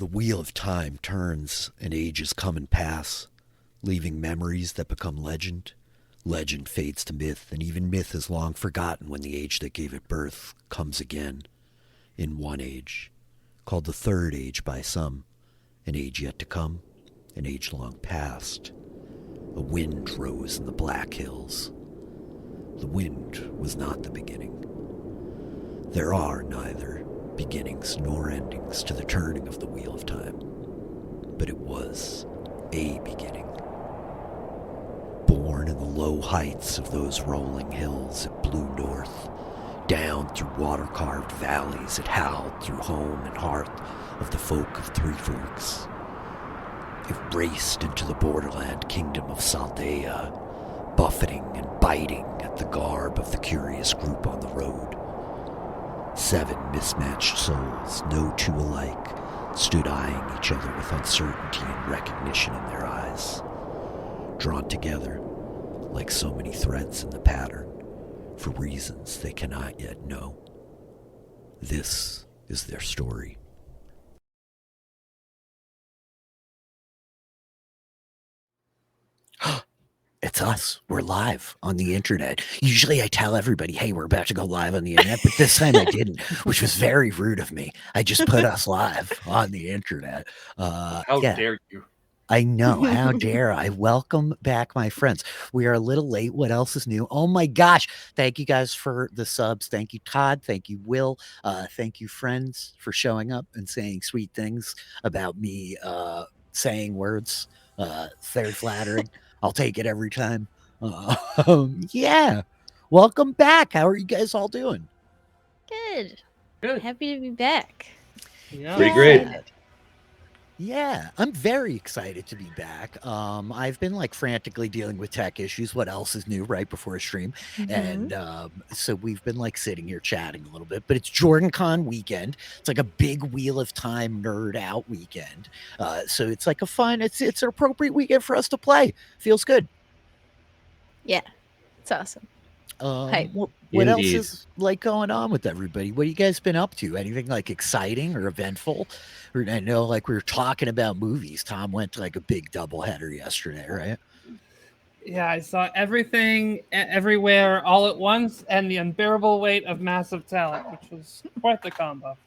The wheel of time turns and ages come and pass, leaving memories that become legend. Legend fades to myth, and even myth is long forgotten when the age that gave it birth comes again. In one age, called the third age by some, an age yet to come, an age long past. A wind rose in the Black Hills. The wind was not the beginning. There are neither beginnings nor endings to the turning of the wheel of time, but it was a beginning. Born in the low heights of those rolling hills, it blew north. Down through water-carved valleys, it howled through home and hearth of the folk of Three Forks. It raced into the borderland kingdom of Saldaea, buffeting and biting at the garb of the curious group on the road. 7 mismatched souls, no two alike, stood eyeing each other with uncertainty and recognition in their eyes, drawn together like so many threads in the pattern, for reasons they cannot yet know. This is their story. It's us. We're live on the internet. Usually I tell everybody, hey, we're about to go live on the internet, but this time I didn't, which was very rude of me. I just put us live on the internet. How dare you? I know. How dare I? Welcome back, my friends. We are a little late. What else is new? Oh my gosh. Thank you guys for the subs. Thank you, Todd. Thank you, Will. Thank you, friends, for showing up and saying sweet things about me saying words. Very flattering. I'll take it every time. Yeah. Welcome back. How are you guys all doing? Good. Good. Happy to be back. Yeah. Pretty great. Yeah, I'm very excited to be back. I've been like frantically dealing with tech issues. What else is new right before a stream? And so we've been like sitting here chatting a little bit, but it's JordanCon weekend. It's like a big Wheel of Time nerd out weekend. So it's like a fun, it's an appropriate weekend for us to play. Feels good. Yeah, it's awesome. What else is like going on with everybody? What have you guys been up to? Anything like exciting or eventful? I know like we were talking about movies. Tom went to like a big doubleheader yesterday, right? Yeah, I saw everything everywhere all at once and the unbearable weight of massive talent, which was quite the combo.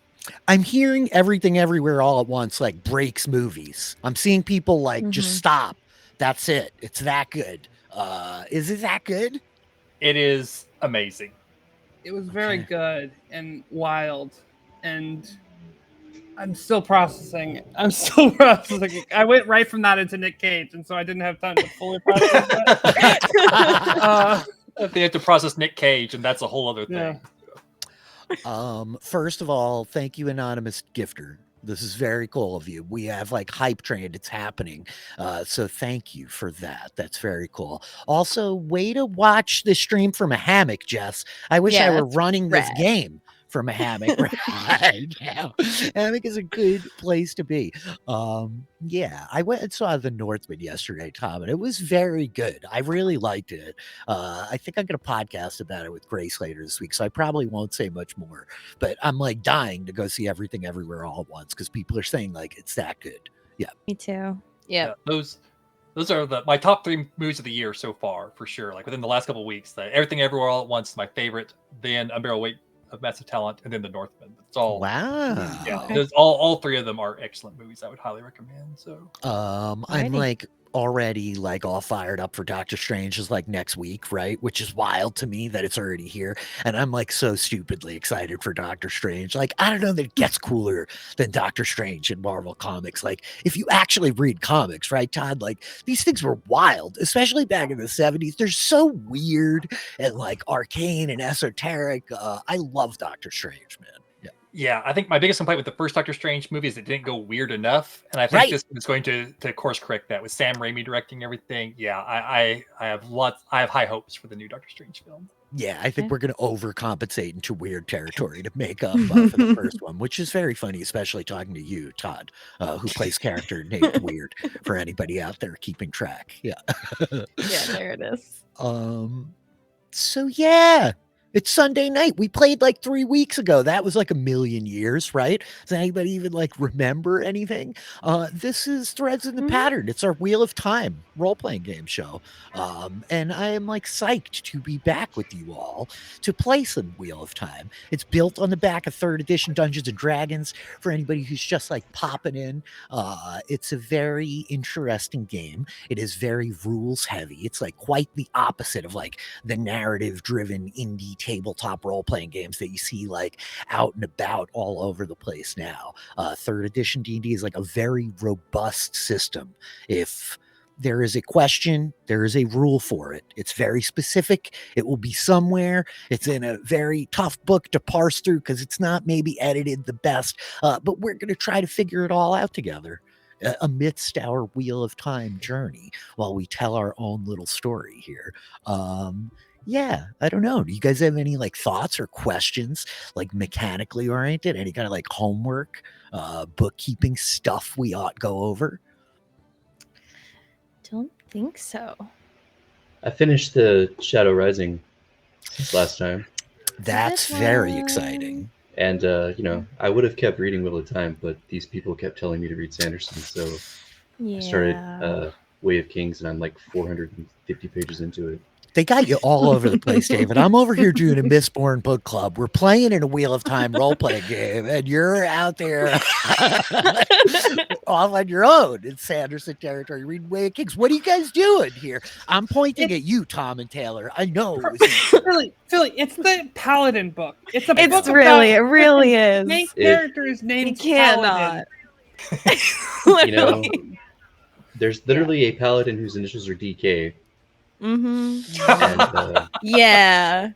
I'm hearing everything everywhere all at once like breaks movies. I'm seeing people like just stop. That's it. It's that good. Is it that good? It is amazing. It was very good and wild, and I'm still processing. I went right from that into Nick Cage, and so I didn't have time to fully process that. They have to process Nick Cage, and that's a whole other thing. Yeah. First of all, thank you, anonymous gifter. This is very cool of you. We have like hype train. It's happening. So thank you for that. That's very cool. Also, way to watch the stream from a hammock, Jess. I wish I were running this game from a hammock right now. Hammock is a good place to be. Yeah, I went and saw The Northman yesterday, Tom, and it was very good. I really liked it. I think I'm going to podcast about it with Grace later this week, so I probably won't say much more. But I'm like dying to go see Everything Everywhere All at Once because people are saying like it's that good. Yeah, me too. Yeah, those are my top 3 movies of the year so far, for sure. Like within the last couple of weeks, Everything Everywhere All at Once is my favorite. Then Unbearable Weight of Massive Talent, and then The Northman. It's all Yeah, all 3 of them are excellent movies. I would highly recommend. So, I'm like already like all fired up for Doctor Strange is like next week, right? Which is wild to me that it's already here, and I'm like so stupidly excited for Doctor Strange. Like I don't know that it gets cooler than Doctor Strange in Marvel Comics. Like if you actually read comics, right, Todd? Like these things were wild, especially back in the 70s. They're so weird and like arcane and esoteric. I love Doctor Strange, man. Yeah, I think my biggest complaint with the first Doctor Strange movie is it didn't go weird enough, and I think this is going to course correct that with Sam Raimi directing everything. Yeah, I have high hopes for the new Doctor Strange film. Yeah, I think we're going to overcompensate into weird territory to make up for the first one, which is very funny, especially talking to you, Todd, who plays character named Weird, for anybody out there keeping track. Yeah. Yeah, there it is. So yeah, It's Sunday night. We played like 3 weeks ago. That was like a million years, right? Does anybody even like remember anything? This is Threads in the Pattern. It's our Wheel of Time role-playing game show. And I am like psyched to be back with you all to play some Wheel of Time. It's built on the back of 3rd edition Dungeons and Dragons for anybody who's just like popping in. It's a very interesting game. It is very rules heavy. It's like quite the opposite of like the narrative driven indie tabletop role-playing games that you see like out and about all over the place now. 3rd edition D&D is like a very robust system. If there is a question, there is a rule for it. It's very specific. It will be somewhere. It's in a very tough book to parse through because it's not maybe edited the best, but we're going to try to figure it all out together amidst our Wheel of Time journey while we tell our own little story here. Yeah, I don't know. Do you guys have any like thoughts or questions, like mechanically oriented? Any kind of like homework, bookkeeping stuff we ought go over? Don't think so. I finished the Shadow Rising last time. That's very exciting. And, I would have kept reading Wheel of Time, but these people kept telling me to read Sanderson, so I started Way of Kings, and I'm like 450 pages into it. They got you all over the place, David. I'm over here doing a Mistborn book club. We're playing in a Wheel of Time role-playing game, and you're out there all on your own in Sanderson territory reading Way of Kings. What are you guys doing here? I'm pointing at you, Tom and Taylor. I know. Philly, it's the Paladin book. It's a book It really is. Main character's name is cannot. Paladin. There's literally a paladin whose initials are DK. Mm-hmm. And, yeah.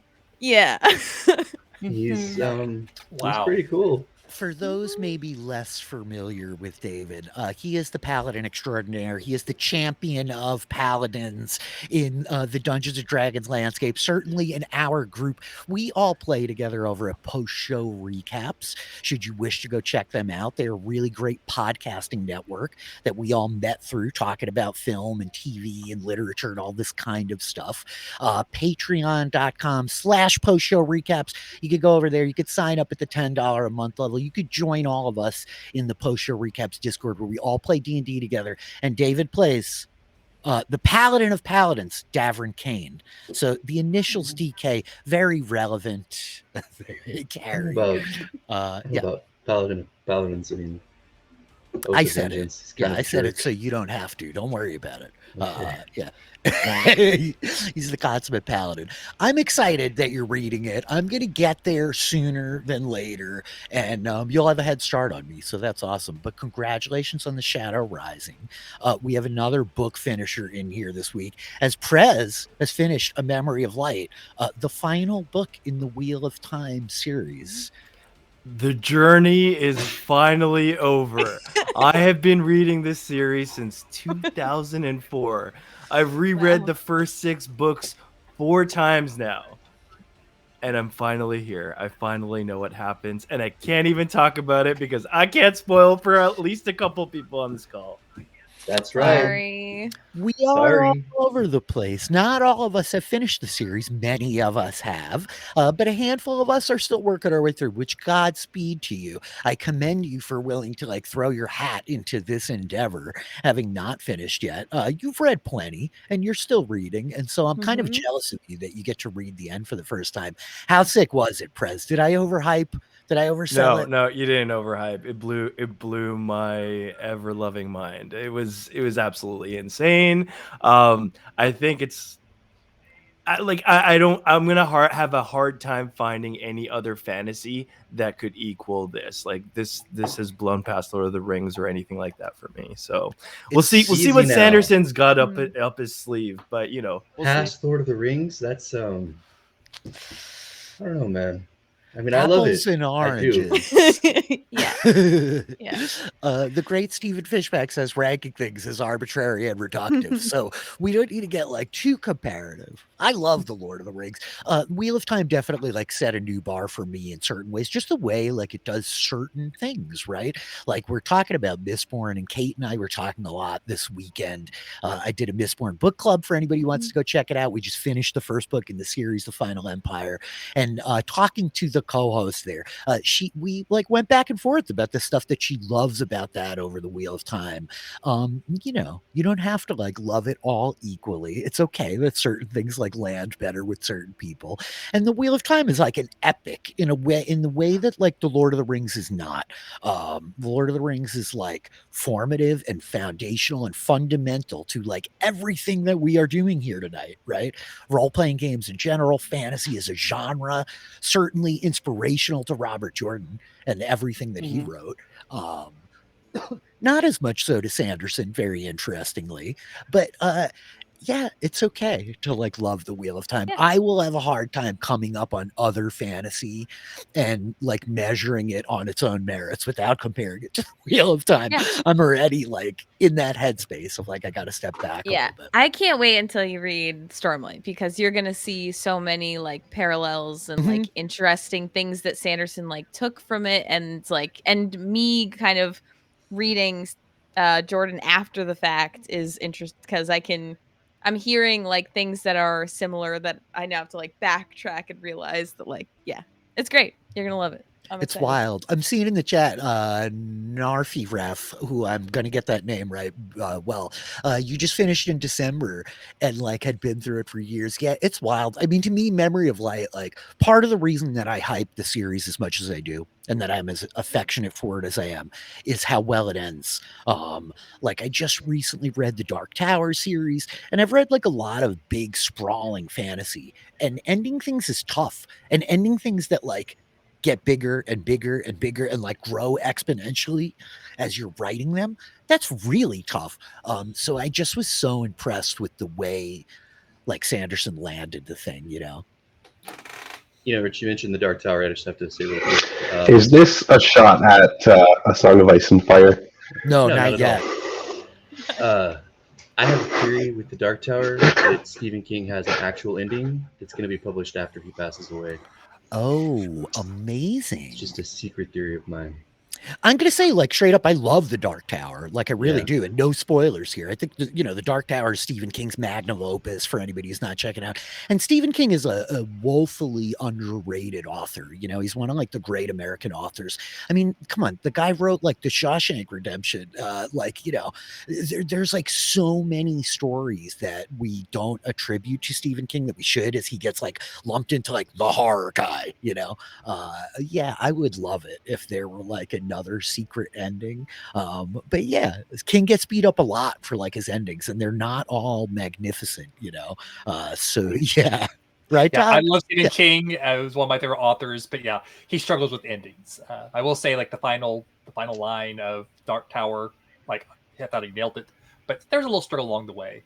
he's Wow. pretty cool. For those maybe less familiar with David, he is the paladin extraordinaire. He is the champion of paladins in the Dungeons & Dragons landscape. Certainly in our group, we all play together over at post-show recaps. Should you wish to go check them out, they're a really great podcasting network that we all met through talking about film and TV and literature and all this kind of stuff. Patreon.com/post-show recaps. You could go over there. You could sign up at the $10 a month level. You could join all of us in the post-show recaps Discord where we all play D&D together. And David plays the Paladin of Paladins, Davrin Kane. So the initials DK, very relevant, very caring. About Paladin of Paladins, I mean, I said it. Yeah, I said it so you don't have to. Don't worry about it. Yeah. He's the consummate paladin. I'm excited that you're reading it. I'm going to get there sooner than later, and you'll have a head start on me, so that's awesome. But congratulations on the Shadow Rising. We have another book finisher in here this week, as Prez has finished A Memory of Light, the final book in the Wheel of Time series. The journey is finally over. I have been reading this series since 2004. I've reread the first 6 books 4 times now. And I'm finally here. I finally know what happens. And I can't even talk about it because I can't spoil for at least a couple people on this call. That's right. Sorry. We are all over the place. Not all of us have finished the series. Many of us have, but a handful of us are still working our way through, which Godspeed to you. I commend you for willing to like throw your hat into this endeavor, having not finished yet. You've read plenty and you're still reading. And so I'm kind of jealous of you that you get to read the end for the first time. How sick was it, Prez? Did I overhype? Did I oversell it? No, you didn't overhype. It blew my ever loving mind. It was absolutely insane. I think I'm gonna have a hard time finding any other fantasy that could equal this. Like this has blown past Lord of the Rings or anything like that for me. So we'll see what now. Sanderson's got up his sleeve. But we'll past see. Lord of the Rings. That's I don't know, man. I mean, Apples I love it. and oranges. Yeah. The great Stephen Fishback says ranking things is arbitrary and reductive, so we don't need to get like too comparative. I love the Lord of the Rings. Wheel of Time definitely like set a new bar for me in certain ways, just the way like it does certain things, right? Like we're talking about Mistborn, and Kate and I were talking a lot this weekend. I did a Mistborn book club for anybody who wants to go check it out. We just finished the first book in the series, The Final Empire, and talking to the co-host there, we like went back and forth about the stuff that she loves about that over the Wheel of Time. You know, you don't have to like love it all equally. It's okay that certain things like land better with certain people. And the Wheel of Time is like an epic in the way that like the Lord of the Rings is not. The Lord of the Rings is like formative and foundational and fundamental to like everything that we are doing here tonight, right? Role-playing games in general, fantasy as a genre, certainly inspirational to Robert Jordan and everything that he wrote. Not as much so to Sanderson, very interestingly, but yeah, it's okay to like love the Wheel of Time. Yeah. I will have a hard time coming up on other fantasy and like measuring it on its own merits without comparing it to the Wheel of Time. Yeah. I'm already like in that headspace of like I got to step back a little bit. I can't wait until you read Stormlight, because you're gonna see so many like parallels and like interesting things that Sanderson like took from it, and like, and me kind of reading Jordan after the fact is interesting because I'm hearing like things that are similar that I now have to like backtrack and realize that like, yeah, it's great. You're gonna love it. It's wild. I'm seeing in the chat, Narfi Ref, who I'm going to get that name right. You just finished in December and like had been through it for years. Yeah, it's wild. I mean, to me, Memory of Light, like part of the reason that I hype the series as much as I do and that I'm as affectionate for it as I am is how well it ends. Like I just recently read the Dark Tower series, and I've read like a lot of big sprawling fantasy, and ending things is tough, and ending things that like get bigger and bigger and bigger and like grow exponentially as you're writing them, that's really tough. So I just was so impressed with the way like Sanderson landed the thing, you know. You know, Rich, you mentioned the Dark Tower. I just have to say real quick. Is this a shot at A Song of Ice and Fire? No, not yet. I have a theory with the Dark Tower that Stephen King has an actual ending that's going to be published after he passes away. Oh, amazing. It's just a secret theory of mine. I'm going to say, like, straight up, I love the Dark Tower. Like, I really do. And no spoilers here. I think, you know, the Dark Tower is Stephen King's magnum opus for anybody who's not checking out. And Stephen King is a woefully underrated author. You know, he's one of, like, the great American authors. I mean, come on. The guy wrote, like, The Shawshank Redemption. Like, you know, there's, like, so many stories that we don't attribute to Stephen King that we should, as he gets, like, lumped into, like, the horror guy, you know? Yeah, I would love it if there were, like, another secret ending. But yeah, King gets beat up a lot for like his endings, and they're not all magnificent, you know. So yeah. Right. Yeah, I love Stephen King as one of my favorite authors, but yeah, he struggles with endings. I will say, like the final line of Dark Tower, like I thought he nailed it, but there's a little struggle along the way.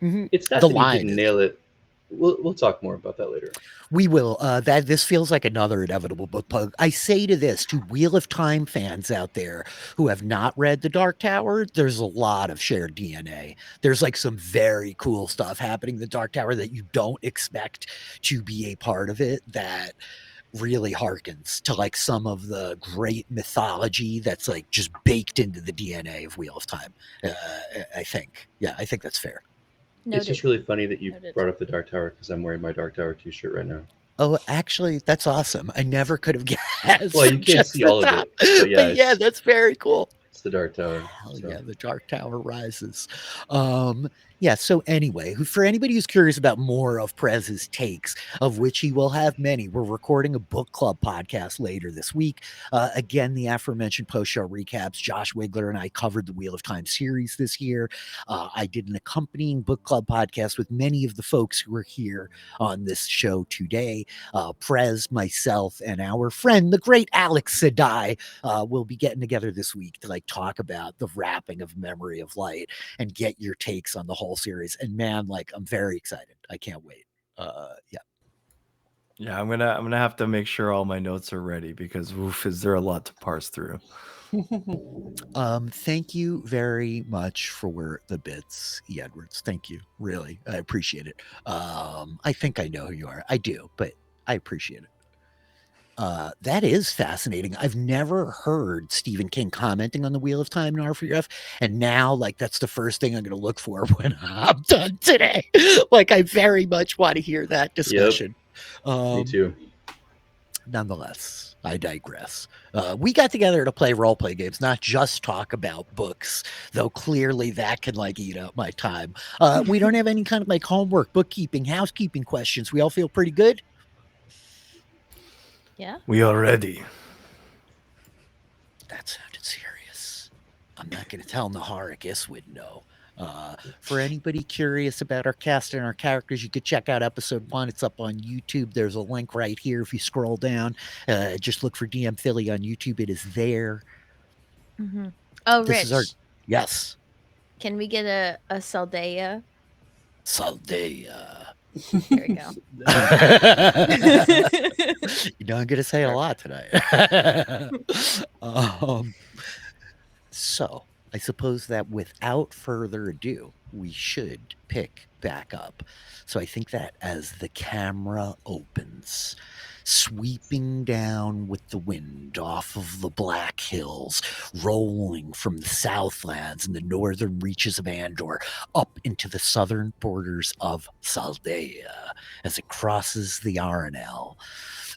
It's not the that he didn't nail it. We'll talk more about that later. We will. This feels like another inevitable book plug. I say to this, to Wheel of Time fans out there who have not read The Dark Tower, there's a lot of shared DNA. There's like some very cool stuff happening in The Dark Tower that you don't expect to be a part of it, that really harkens to like some of the great mythology that's like just baked into the DNA of Wheel of Time. I think that's fair. Noted. It's just really funny that you brought up the Dark Tower, because I'm wearing my Dark Tower t-shirt right now. Oh, actually, that's awesome. I never could have guessed. Well, you can't see all of it. But yeah, yeah, that's very cool. It's the Dark Tower. Hell yeah, the Dark Tower rises. Yeah, so anyway, for anybody who's curious about more of Prez's takes, of which he will have many, we're recording a book club podcast later this week. Again, the aforementioned post-show recaps. Josh Wigler and I covered the Wheel of Time series this year. I did an accompanying book club podcast with many of the folks who are here on this show today. Prez, myself, and our friend, the great Alex Sedai, will be getting together this week to like talk about the wrapping of Memory of Light and get your takes on the whole series. And man, like, I'm very excited. I can't wait. Yeah. Yeah, I'm gonna have to make sure all my notes are ready because oof, is there a lot to parse through. Thank you very much for the bits, E. Edwards. Thank you. Really. I appreciate it. I think I know who you are. I do, but I appreciate it. That is fascinating. I've never heard Stephen King commenting on the Wheel of Time in R4F, and now, like, that's the first thing I'm going to look for when I'm done today. Like, I very much want to hear that discussion. Me too. Nonetheless, I digress. We got together to play roleplay games, not just talk about books, though clearly that can, like, eat up my time. We don't have any kind of, like, homework, bookkeeping, housekeeping questions. We all feel pretty good? Yeah. We are ready. That sounded serious. I'm not going to tell Naharikis would know. For anybody curious about our cast and our characters, you could check out episode 1. It's up on YouTube. There's a link right here. If you scroll down, just look for DM Philly on YouTube. It is there. Mm-hmm. Oh, this Rich. Is our, yes. Can we get a Saldaea? Saldaea. There we go. You know, I'm going to say a lot tonight. So, I suppose that without further ado, we should pick back up. So I think that as the camera opens, sweeping down with the wind off of the Black Hills, rolling from the Southlands and the northern reaches of Andor up into the southern borders of Saldaea as it crosses the Arenal.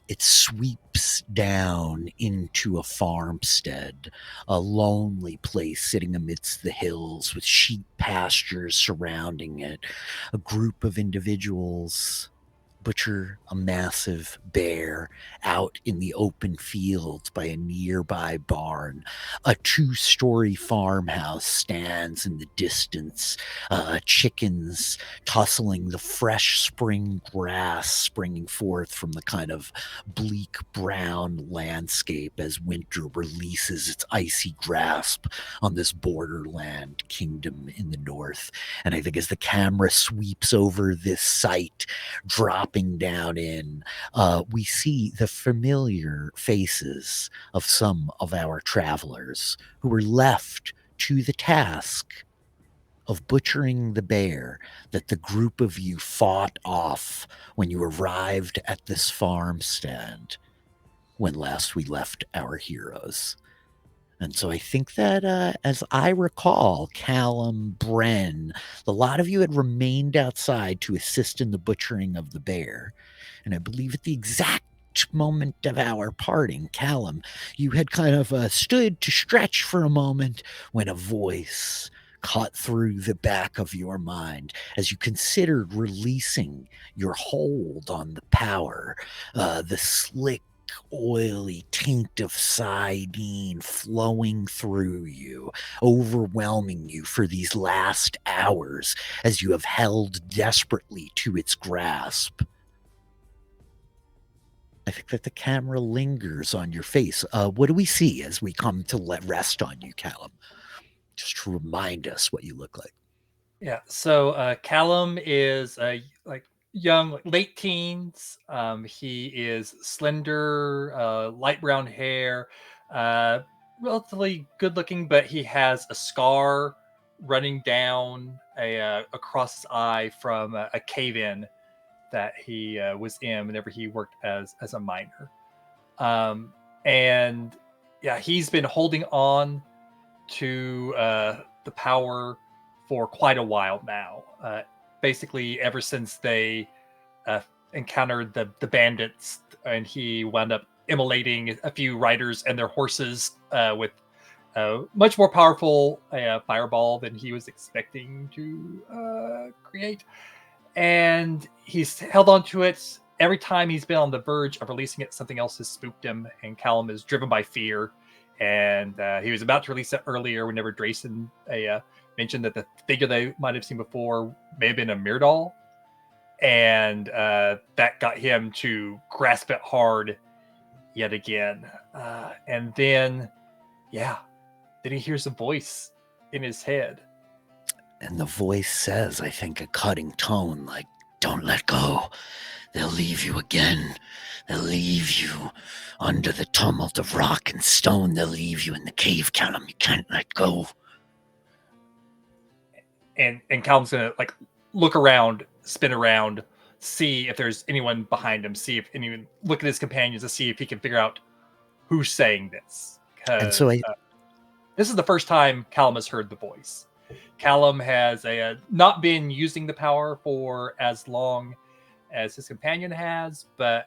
It sweeps down into a farmstead, a lonely place sitting amidst the hills with sheep pastures surrounding it. A group of individuals butcher a massive bear out in the open fields by a nearby barn. A 2-story farmhouse stands in the distance, chickens tussling the fresh spring grass springing forth from the kind of bleak brown landscape as winter releases its icy grasp on this borderland kingdom in the north. And I think as the camera sweeps over this site, dropping down in, we see the familiar faces of some of our travelers who were left to the task of butchering the bear that the group of you fought off when you arrived at this farmstead when last we left our heroes. And so I think that, as I recall, Callum, Bren, a lot of you had remained outside to assist in the butchering of the bear. And I believe at the exact moment of our parting, Callum, you had kind of stood to stretch for a moment when a voice caught through the back of your mind as you considered releasing your hold on the power, the slick, oily taint of sardine flowing through you, overwhelming you for these last hours as you have held desperately to its grasp. I think that the camera lingers on your face. What do we see as we come to let rest on you, Callum? Just to remind us what you look like. Yeah, so Callum is like young, late teens. He is slender, light brown hair, relatively good looking, but he has a scar running down across his eye from a cave-in that he was in whenever he worked as a miner. And yeah, he's been holding on to the power for quite a while now. Basically, ever since they encountered the bandits, and he wound up immolating a few riders and their horses with much more powerful fireball than he was expecting to create. And he's held on to it. Every time he's been on the verge of releasing it, something else has spooked him, and Callum is driven by fear. And he was about to release it earlier whenever Drayson mentioned that the figure they might have seen before may have been a Myrdal. And that got him to grasp it hard yet again. And then he hears a voice in his head. And the voice says, I think, a cutting tone like, don't let go. They'll leave you again. They'll leave you under the tumult of rock and stone. They'll leave you in the cave, Callum. You can't let go. And Callum's gonna like look around, spin around, see if there's anyone behind him, see if anyone look at his companions to see if he can figure out who's saying this. And so this is the first time Callum has heard the voice. Callum has not been using the power for as long as his companion has, but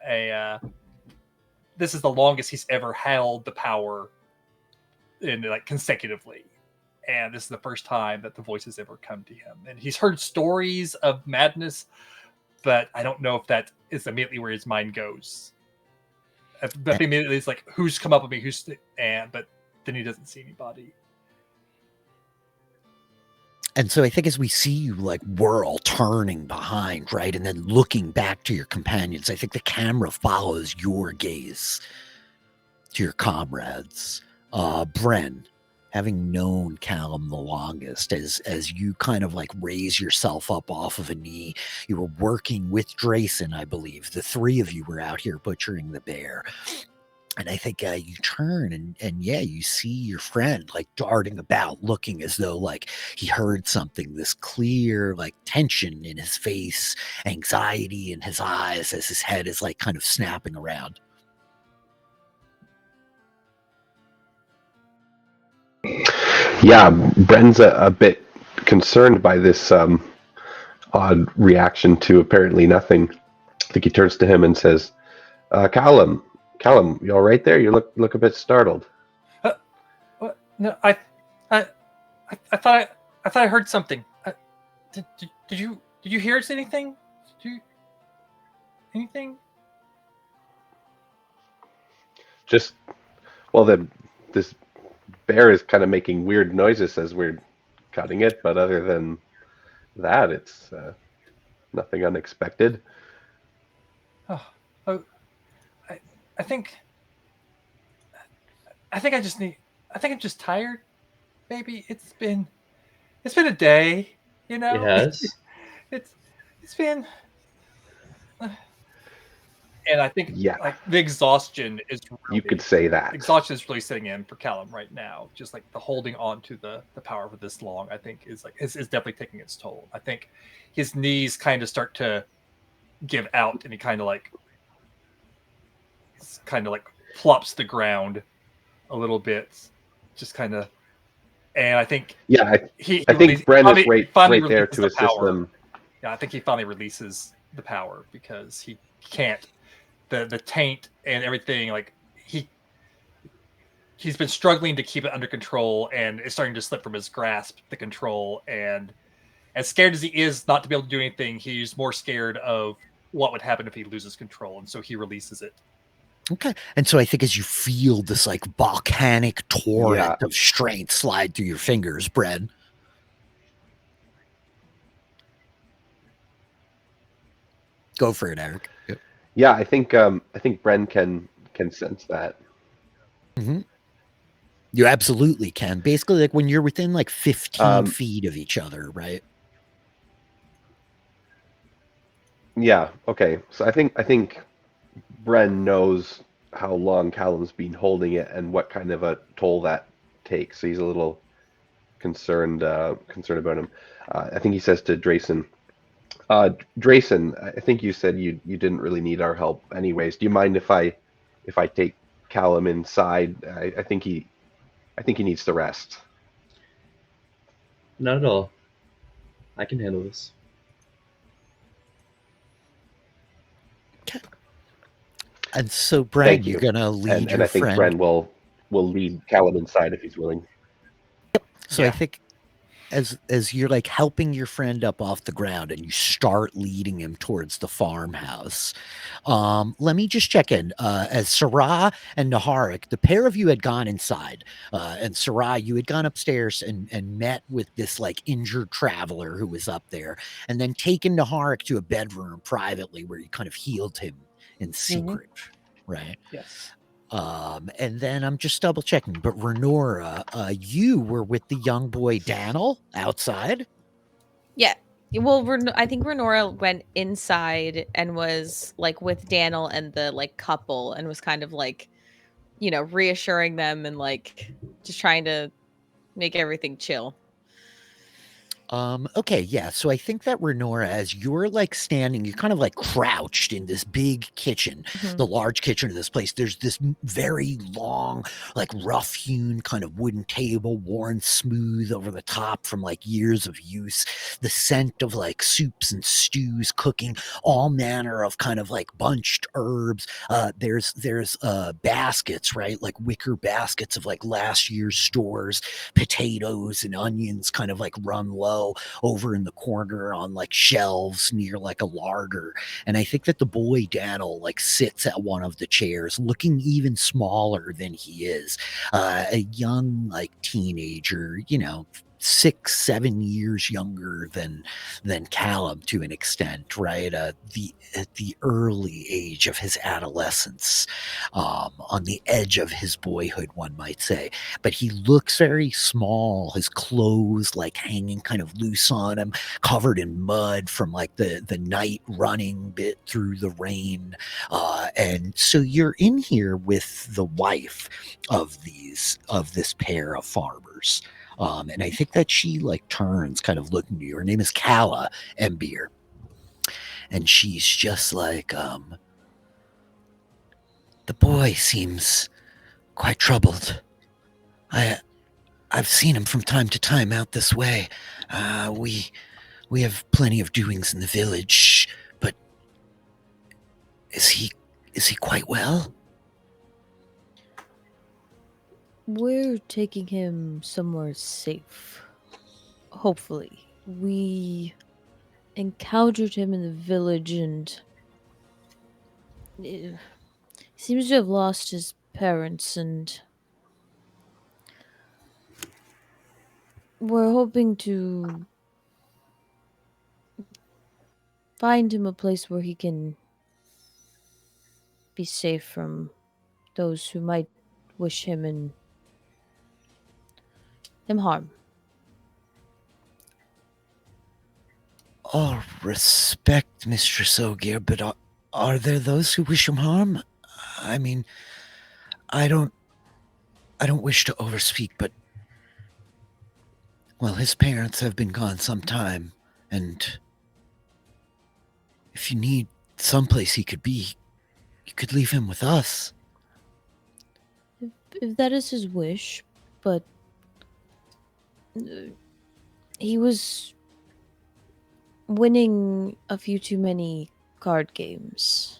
this is the longest he's ever held the power in like consecutively. And this is the first time that the voice has ever come to him. And he's heard stories of madness, but I don't know if that is immediately where his mind goes. But immediately it's like, who's come up with me? But then he doesn't see anybody. And so I think as we see you like whirl, turning behind, right, and then looking back to your companions, I think the camera follows your gaze to your comrades. Bren, having known Callum the longest, as you kind of like raise yourself up off of a knee, you were working with Drayson, I believe. The three of you were out here butchering the bear. And I think you turn and you see your friend like darting about, looking as though like he heard something, this clear like tension in his face, anxiety in his eyes as his head is like kind of snapping around. Yeah, Bren's a bit concerned by this odd reaction to apparently nothing. I think he turns to him and says, Callum, you all right there? You look a bit startled. What? No, I thought I heard something. Did you hear anything? Anything? This bear is kind of making weird noises as we're cutting it, but other than that, it's nothing unexpected. I think I'm just tired. Maybe it's been a day, you know. It has. It's been, and I think like the exhaustion is. You could say that exhaustion is really setting in for Callum right now. Just like the holding on to the power for this long, I think is definitely taking its toll. I think his knees kind of start to give out, and he kind of like plops the ground a little bit, just kind of. And I think I think Bren is right there to assist them. Yeah, I think he finally releases the power because he can't. The taint and everything, like he's been struggling to keep it under control, and it's starting to slip from his grasp, the control. And as scared as he is not to be able to do anything, he's more scared of what would happen if he loses control, and so he releases it. Okay. And so I think as you feel this like volcanic torrent of strength slide through your fingers, Bren. Go for it, Eric. Yep. Yeah, I think Bren can sense that. Mm-hmm. You absolutely can. Basically, like when you're within like 15 feet of each other, right? Yeah. Okay. So I think Bren knows how long Callum's been holding it and what kind of a toll that takes. So he's a little concerned about him. I think he says to Drayson, Drayson, I think you said you didn't really need our help anyways. Do you mind if I take Callum inside? I think he needs to rest. Not at all. I can handle this. Okay. And so, Bren, you're gonna lead your and I think friend. Bren will lead Callum inside if he's willing. Yep. So I think as you're like helping your friend up off the ground and you start leading him towards the farmhouse, let me just check in. As Sarah and Naharik, the pair of you had gone inside, and Sarah, you had gone upstairs and met with this like injured traveler who was up there, and then taken Naharik to a bedroom privately where you kind of healed him in secret, right? Yes. And then I'm just double checking, but Renora, you were with the young boy Daniel outside. Yeah. Well, I think Renora went inside and was like with Daniel and the like couple and was kind of like, you know, reassuring them and like just trying to make everything chill. Okay, yeah. So I think that Renora, as you're like standing, you're kind of like crouched in this big kitchen, the large kitchen of this place. There's this very long, like rough hewn kind of wooden table, worn smooth over the top from like years of use. The scent of like soups and stews cooking, all manner of kind of like bunched herbs. There's baskets, right? Like wicker baskets of like last year's stores, potatoes and onions kind of like run low over in the corner on like shelves near like a larder. And I think that the boy Daniel like sits at one of the chairs looking even smaller than he is, a young like teenager, you know, 6-7 years younger than Callum to an extent, right? At the early age of his adolescence, on the edge of his boyhood, one might say. But he looks very small. His clothes like hanging kind of loose on him, covered in mud from like the night running bit through the rain. And so you're in here with the wife of this pair of farmers. And I think that she like turns kind of looking to you. Her name is Calla Embier. And she's just like, the boy seems quite troubled. I've seen him from time to time out this way. We have plenty of doings in the village, but is he quite well? We're taking him somewhere safe. Hopefully. We encountered him in the village and he seems to have lost his parents, and we're hoping to find him a place where he can be safe from those who might wish him harm. All respect, Mistress Ogier, but are there those who wish him harm? I mean, I don't wish to overspeak, but well, his parents have been gone some time, and if you need someplace he could be, you could leave him with us. If that is his wish, but he was winning a few too many card games.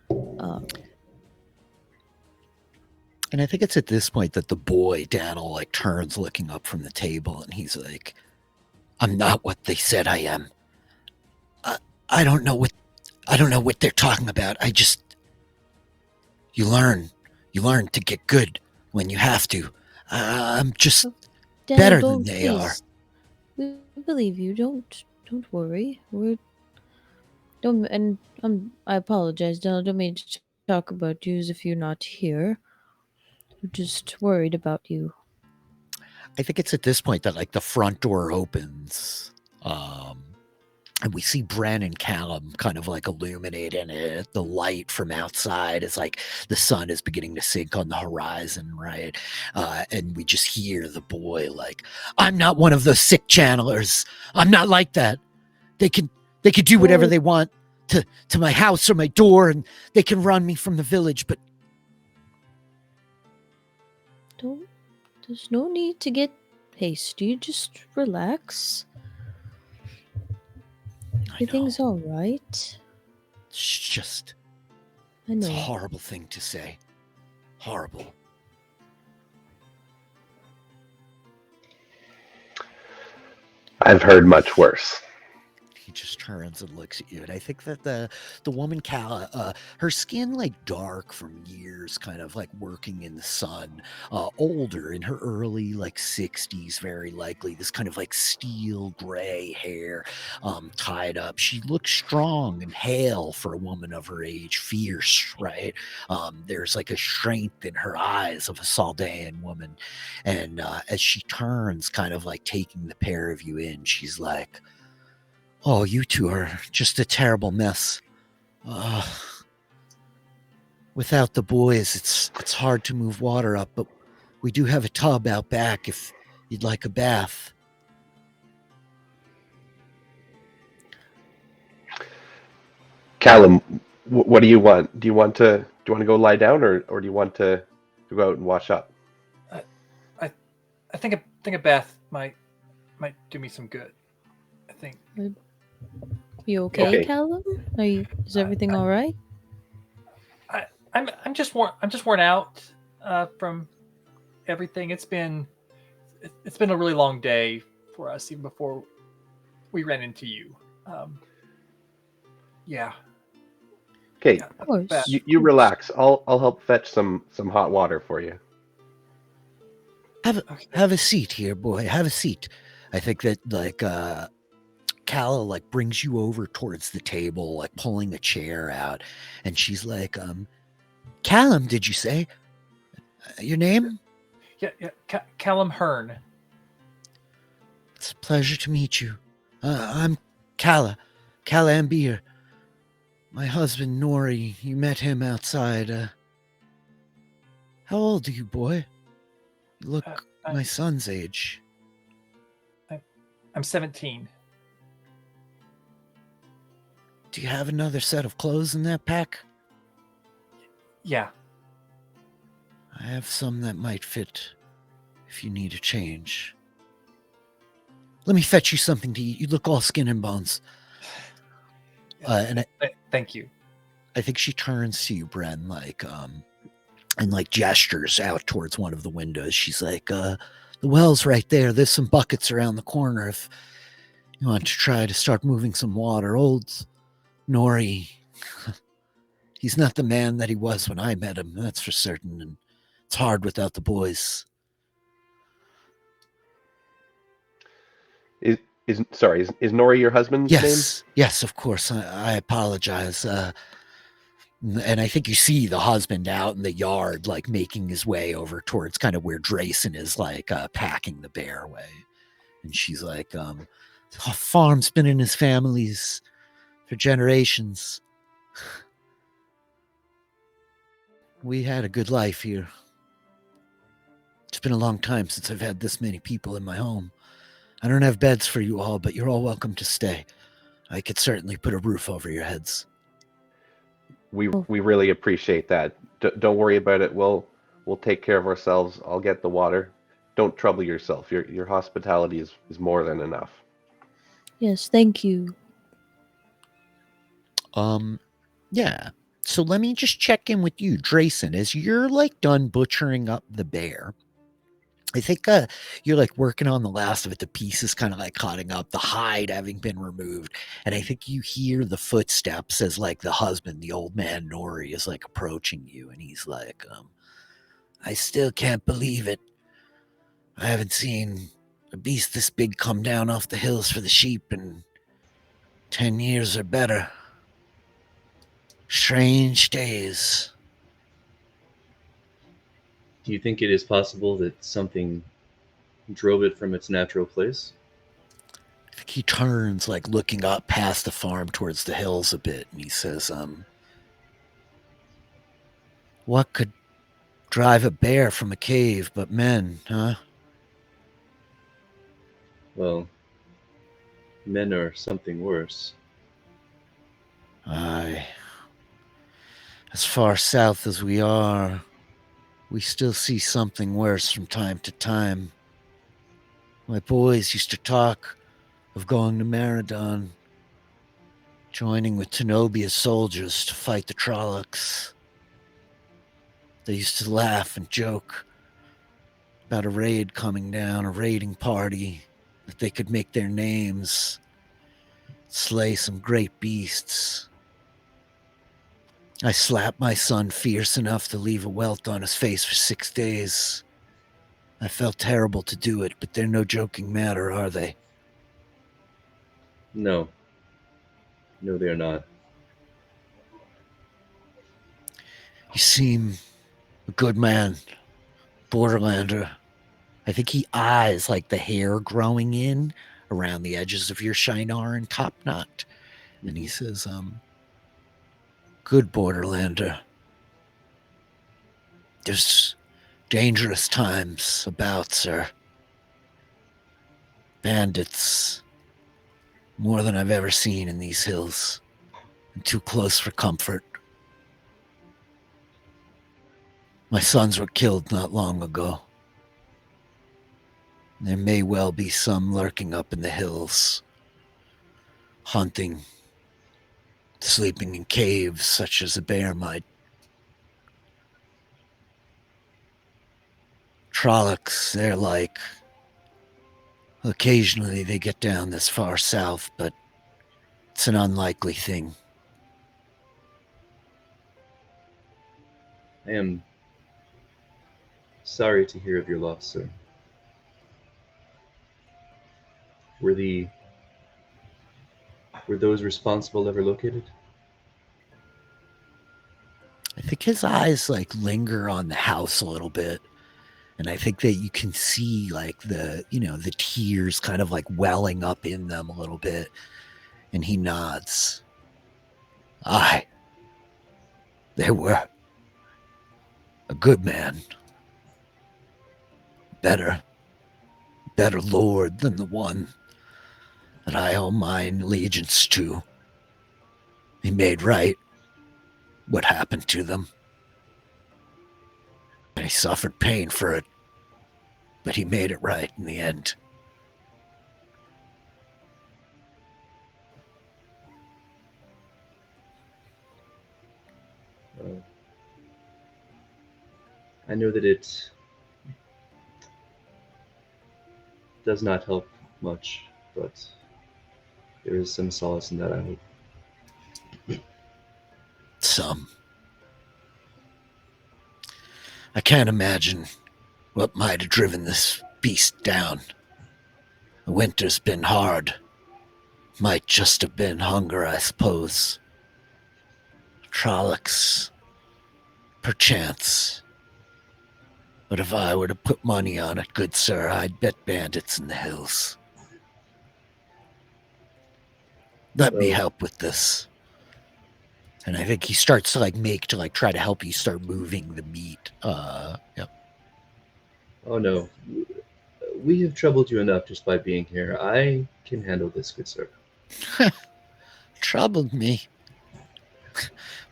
And I think it's at this point that the boy, Daniel, like turns looking up from the table and he's like, I'm not what they said I am. I don't know what they're talking about. You learn to get good when you have to. I'm just Daniel, better than they are. We believe you. Don't worry. I apologize, Daniel. Don't mean to talk about you as if you're not here. We're just worried about you. I think it's at this point that like the front door opens, and we see Bren and Callum kind of like illuminating it. The light from outside is like the sun is beginning to sink on the horizon, right? And we just hear the boy like, I'm not one of those sick channelers. I'm not like that. They can do whatever they want to my house or my door, and they can run me from the village, but there's no need to get hasty. Just relax. Everything's all right. It's just, I know. it's a horrible thing to say. Horrible. I've heard much worse. He just turns and looks at you, and I think that the woman Calla, her skin like dark from years, kind of like working in the sun, older in her early like 60s, very likely. This kind of like steel gray hair, tied up. She looks strong and hale for a woman of her age, fierce, right? There's like a strength in her eyes of a Saldaean woman, and as she turns, kind of like taking the pair of you in, she's like, Oh, you two are just a terrible mess. Without the boys, it's hard to move water up, but we do have a tub out back if you'd like a bath. Callum, what do you want? Do you want to go lie down, or do you want to go out and wash up? I think a bath might do me some good. I think. You okay, Callum? Is everything all right? I'm just worn out from everything. It's been a really long day for us, even before we ran into you. Yeah. Okay, of course. You relax. I'll help fetch some hot water for you. Have a seat here, boy. Have a seat. I think that Calla brings you over towards the table, pulling a chair out, and she's like, Callum, did you say? Your name? Yeah. Callum Hearn. It's a pleasure to meet you. I'm Calla Ambier. My husband, Nori, you met him outside. How old are you, boy? You look my son's age. I'm 17. Do you have another set of clothes in that pack? Yeah. I have some that might fit if you need a change. Let me fetch you something to eat. You look all skin and bones. Thank you. I think she turns to you, Bren, and gestures out towards one of the windows. She's like, the well's right there. There's some buckets around the corner if you want to try to start moving some water. Old Nori, he's not the man that he was when I met him, that's for certain, and it's hard without the boys. Is Nori your husband's name? Yes, of course. I apologize. And I think you see the husband out in the yard, making his way over towards kind of where Drayson is, packing the bear away. And she's like, the farm's been in his family's for generations. We had a good life here. It's been a long time since I've had this many people in my home. I don't have beds for you all, but you're all welcome to stay. I could certainly put a roof over your heads. We really appreciate that. Don't worry about it. We'll take care of ourselves. I'll get the water. Don't trouble yourself. Your hospitality is more than enough. Yes, thank you. Yeah. So let me just check in with you, Drayson. As you're done butchering up the bear, I think you're working on the last of it. The piece is kind of cutting up, the hide having been removed. And I think you hear the footsteps as the husband, the old man Nori, is approaching you. And he's like, I still can't believe it. I haven't seen a beast this big come down off the hills for the sheep in 10 years or better. Strange days. Do you think it is possible that something drove it from its natural place? I think he turns, looking up past the farm towards the hills a bit, and he says, what could drive a bear from a cave but men, huh? Well, men are something worse. Aye. As far south as we are, we still see something worse from time to time. My boys used to talk of going to Maradon, joining with Tenobia's soldiers to fight the Trollocs. They used to laugh and joke about a raid coming down, a raiding party, that they could make their names, slay some great beasts. I slapped my son fierce enough to leave a welt on his face for 6 days. I felt terrible to do it, but they're no joking matter, are they? No. No, they are not. You seem a good man, borderlander. I think he eyes the hair growing in around the edges of your Shinar and Topknot. And he says, good Borderlander. There's dangerous times about, sir. Bandits, more than I've ever seen in these hills. And too close for comfort. My sons were killed not long ago. There may well be some lurking up in the hills, hunting, sleeping in caves such as a bear might. Trollocs, they're like, occasionally they get down this far south, but it's an unlikely thing. I am sorry to hear of your loss, sir. Were those responsible ever located? I think his eyes like linger on the house a little bit. And I think that you can see like the tears kind of like welling up in them a little bit. And he nods. Aye. They were. A good man. Better lord than the one that I owe mine allegiance to. He made right what happened to them. And he suffered pain for it, but he made it right in the end. I know that it does not help much, but there is some solace in that, I hope. Some. I can't imagine what might have driven this beast down. The winter's been hard. Might just have been hunger, I suppose. Trollocs, perchance. But if I were to put money on it, good sir, I'd bet bandits in the hills. Let me help with this. And I think he starts to try to help you start moving the meat. Yep. Oh no. We have troubled you enough just by being here. I can handle this, good sir. Troubled me.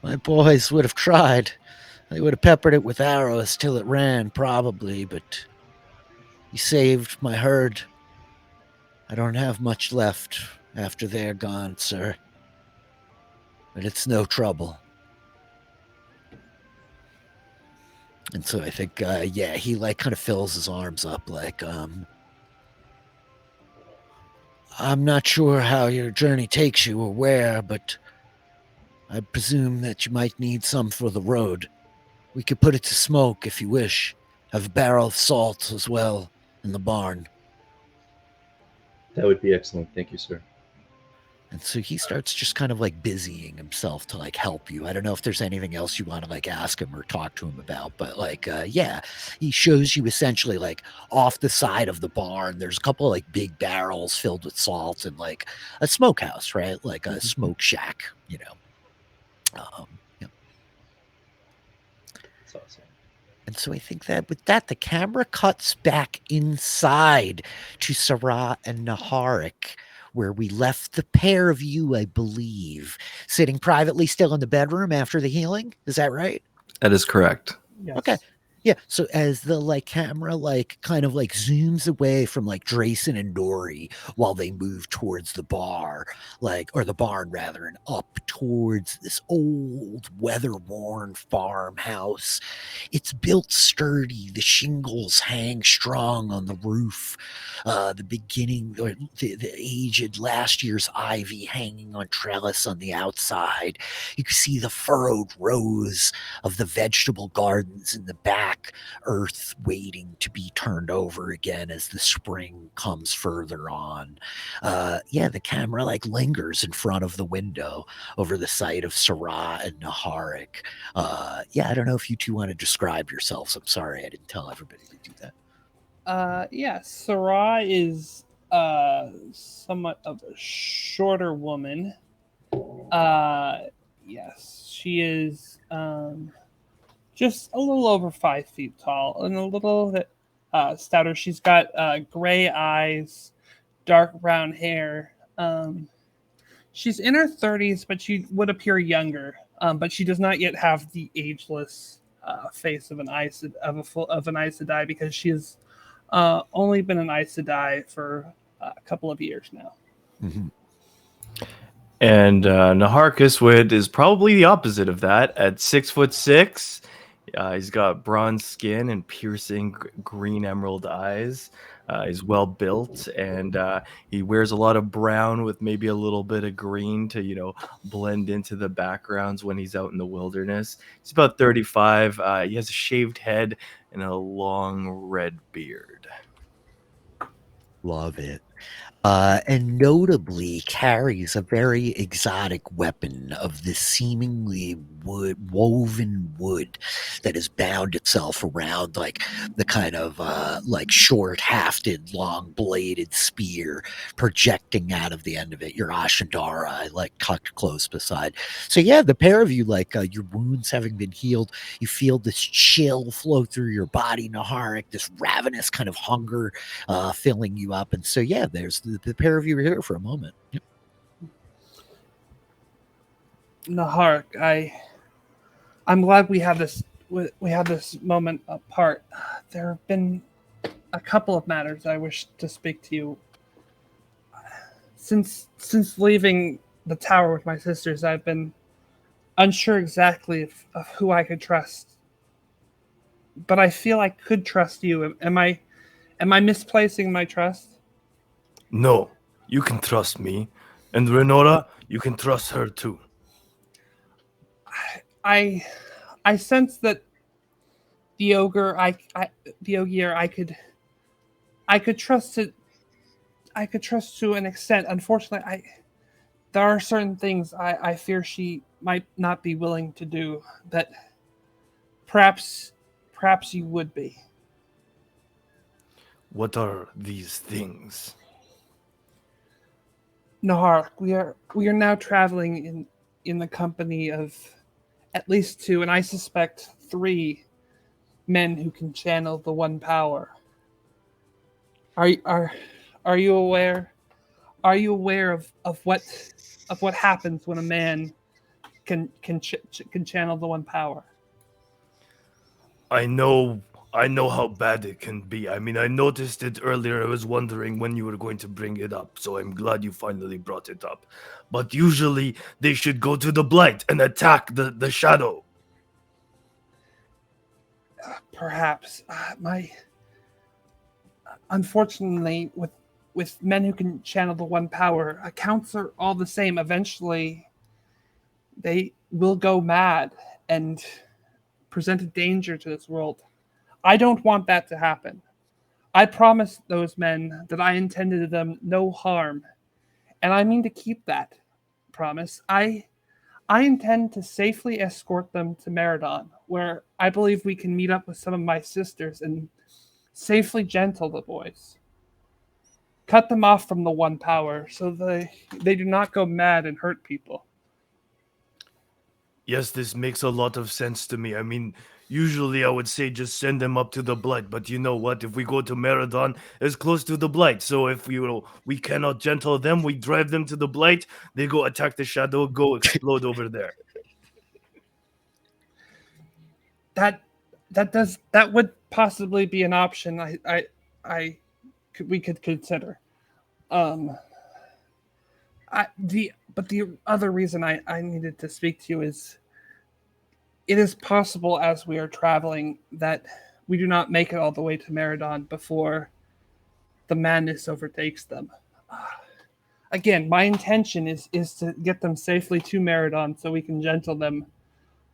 My boys would have tried. They would have peppered it with arrows till it ran, probably, but you saved my herd. I don't have much left after they're gone, sir. But it's no trouble. And so I think, he kind of fills his arms up I'm not sure how your journey takes you or where, but I presume that you might need some for the road. We could put it to smoke if you wish. Have a barrel of salt as well in the barn. That would be excellent. Thank you, sir. And so he starts just kind of busying himself to help you. I don't know if there's anything else you want to ask him or talk to him about, but he shows you essentially off the side of the barn. There's a couple of big barrels filled with salt and a smokehouse, right? A smoke shack, Yep. That's awesome. And so I think that with that, the camera cuts back inside to Sarah and Naharik, where we left the pair of you, I believe, sitting privately still in the bedroom after the healing. Is that right? That is correct. Yes. Okay. Yeah. So as the camera kind of zooms away from Drayson and Dory while they move towards the bar, or the barn rather, and up towards this old weather-worn farmhouse. It's built sturdy. The shingles hang strong on the roof. The aged last year's ivy hanging on trellis on the outside. You can see the furrowed rows of the vegetable gardens in the back, earth waiting to be turned over again as the spring comes further on. The camera lingers in front of the window over the sight of Sarah and Naharik. I don't know if you two want to describe yourselves. I'm sorry I didn't tell everybody to do that. Sarah is somewhat of a shorter woman. Yes, she is just a little over 5 feet tall and a little bit stouter. She's got gray eyes, dark brown hair. She's in her 30s, but she would appear younger. But she does not yet have the ageless face of an Aes Sedai because she has only been an Aes Sedai for a couple of years now. Mm-hmm. And Naharkiswid is probably the opposite of that. At 6'6", he's got bronze skin and piercing green emerald eyes. He's well built, and he wears a lot of brown with maybe a little bit of green to, blend into the backgrounds when he's out in the wilderness. He's about 35. He has a shaved head and a long red beard. Love it. And notably carries a very exotic weapon of this seemingly woven wood that has bound itself around like the kind of like short-hafted, long-bladed spear projecting out of the end of it. Your Ashandara, like tucked close beside. So yeah, the pair of you, like your wounds having been healed, you feel this chill flow through your body, Naharik, this ravenous kind of hunger filling you up. And so yeah, there's the pair of you are here for a moment. Yep. Naharik, I'm glad we had this moment apart. There have been a couple of matters I wish to speak to you. Since leaving the tower with my sisters, I've been unsure exactly of who I could trust. But I feel I could trust you. Am I misplacing my trust? No, you can trust me. And Renora, you can trust her too. I sense that the ogre I could trust it. I could trust to an extent. Unfortunately, there are certain things I fear she might not be willing to do that perhaps you would be. What are these things? Nahar, we are now traveling in the company of at least 2, and I suspect 3 men who can channel the one power. Are you aware? Are you aware of what happens when a man can channel the one power? I know how bad it can be. I mean, I noticed it earlier. I was wondering when you were going to bring it up, so I'm glad you finally brought it up. But usually they should go to the Blight and attack the Shadow. Perhaps. Unfortunately, with men who can channel the one power, accounts are all the same. Eventually, they will go mad and present a danger to this world. I don't want that to happen. I promised those men that I intended them no harm, and I mean to keep that promise. I intend to safely escort them to Meridon, where I believe we can meet up with some of my sisters and safely gentle the boys. Cut them off from the one power so they do not go mad and hurt people. Yes, this makes a lot of sense to me. I mean, usually I would say just send them up to the Blight, but you know what? If we go to Meridon, it's close to the Blight. So if we cannot gentle them, we drive them to the Blight, they go attack the Shadow, go explode over there. That would possibly be an option. We could consider. But the other reason I needed to speak to you is it is possible as we are traveling that we do not make it all the way to Meridon before the madness overtakes them. Again, my intention is to get them safely to Meridon so we can gentle them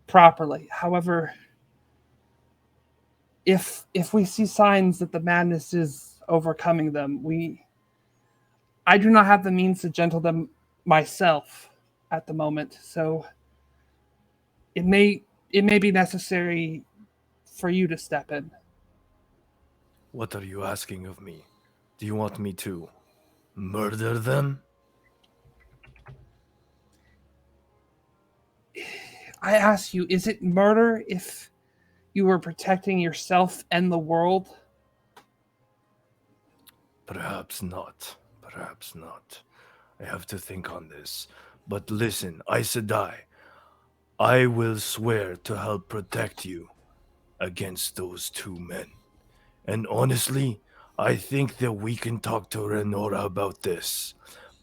properly. However, if we see signs that the madness is overcoming them, I do not have the means to gentle them myself at the moment, so it may be necessary for you to step in. What are you asking of me? Do you want me to? Murder them? I ask you, is it murder if you were protecting yourself and the world? Perhaps not. Perhaps not. I have to think on this. But listen, Aes Sedai, I will swear to help protect you against those two men. And honestly, I think that we can talk to Renora about this.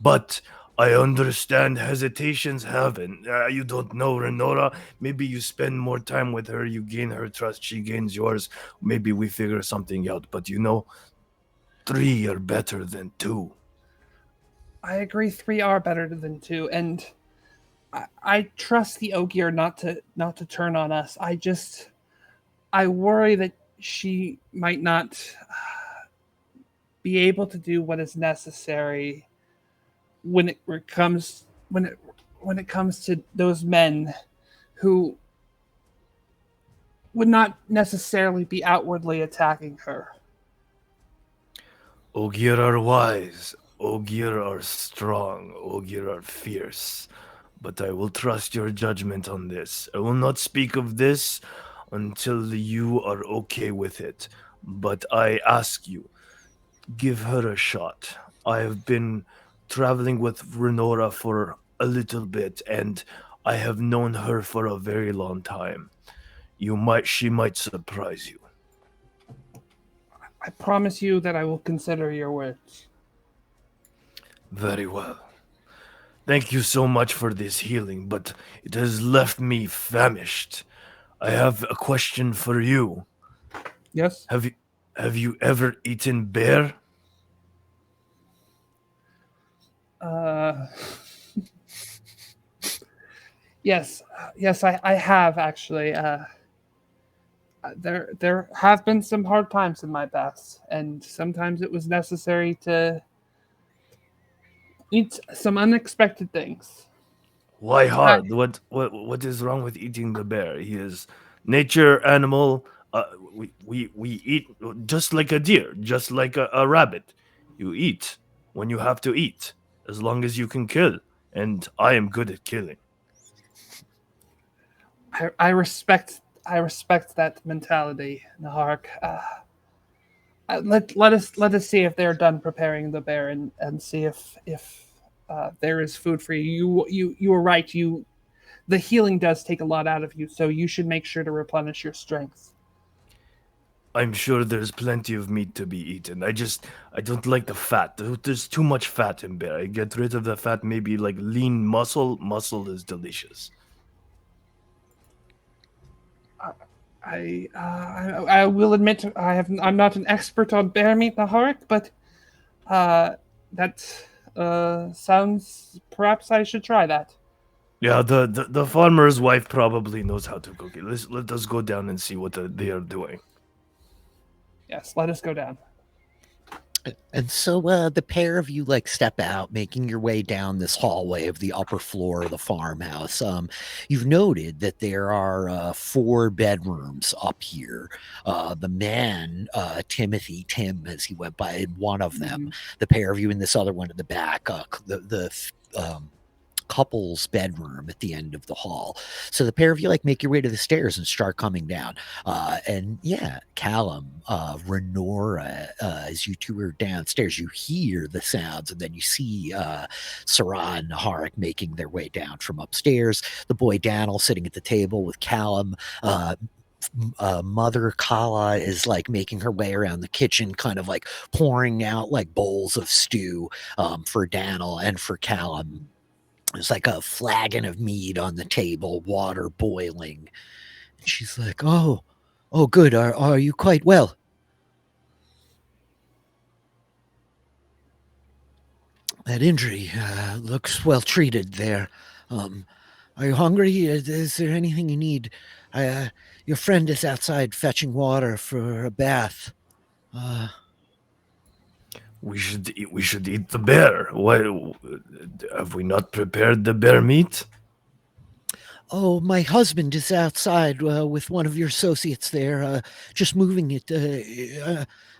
But I understand hesitations happen. You don't know Renora. Maybe you spend more time with her, you gain her trust, she gains yours. Maybe we figure something out. But 3 are better than 2. I agree 3 are better than 2, and I trust the Ogier not to turn on us. I worry that she might not be able to do what is necessary when it comes to those men who would not necessarily be outwardly attacking her. Ogier are wise. Ogier are strong. Ogier are fierce. But I will trust your judgment on this. I will not speak of this until you are okay with it. But I ask you, give her a shot. I have been traveling with Renora for a little bit, and I have known her for a very long time. She might surprise you. I promise you that I will consider your words. Very well. Thank you so much for this healing, but it has left me famished. I have a question for you. Yes? Have you ever eaten bear? Yes, I have actually. There have been some hard times in my past, and sometimes it was necessary to eat some unexpected things. Why hard? What is wrong with eating the bear? He is nature animal. We eat just like a deer, just like a rabbit. You eat when you have to eat, as long as you can kill. And I am good at killing. I respect that mentality, Nahark. Let us see if they're done preparing the bear and see if there is food for you. You were right. The healing does take a lot out of you, so you should make sure to replenish your strength. I'm sure there's plenty of meat to be eaten. I don't like the fat. There's too much fat in bear. I get rid of the fat, maybe like lean muscle. Muscle is delicious. I will admit I'm not an expert on bear meat, Naharik, but that sounds, perhaps I should try that. Yeah, the farmer's wife probably knows how to cook it. Let us go down and see what they are doing. Yes, let us go down. And so the pair of you step out, making your way down this hallway of the upper floor of the farmhouse. You've noted that there are 4 bedrooms up here. The man, Tim, as he went by, in one of them. The pair of you in this other one in the back. The couple's bedroom at the end of the hall. So the pair of you make your way to the stairs and start coming down. And yeah, Callum, Renora, as you two are downstairs, you hear the sounds, and then you see Sarah and Naharik making their way down from upstairs. The boy Daniel sitting at the table with Callum. Mother Kala is making her way around the kitchen, kind of pouring out bowls of stew for Daniel and for Callum. There's a flagon of mead on the table, water boiling. And she's like, oh, good. Are you quite well? That injury looks well treated there. Are you hungry? Is there anything you need? Your friend is outside fetching water for a bath. We should eat the bear. Why have we not prepared the bear meat? Oh, my husband is outside with one of your associates there, just moving it.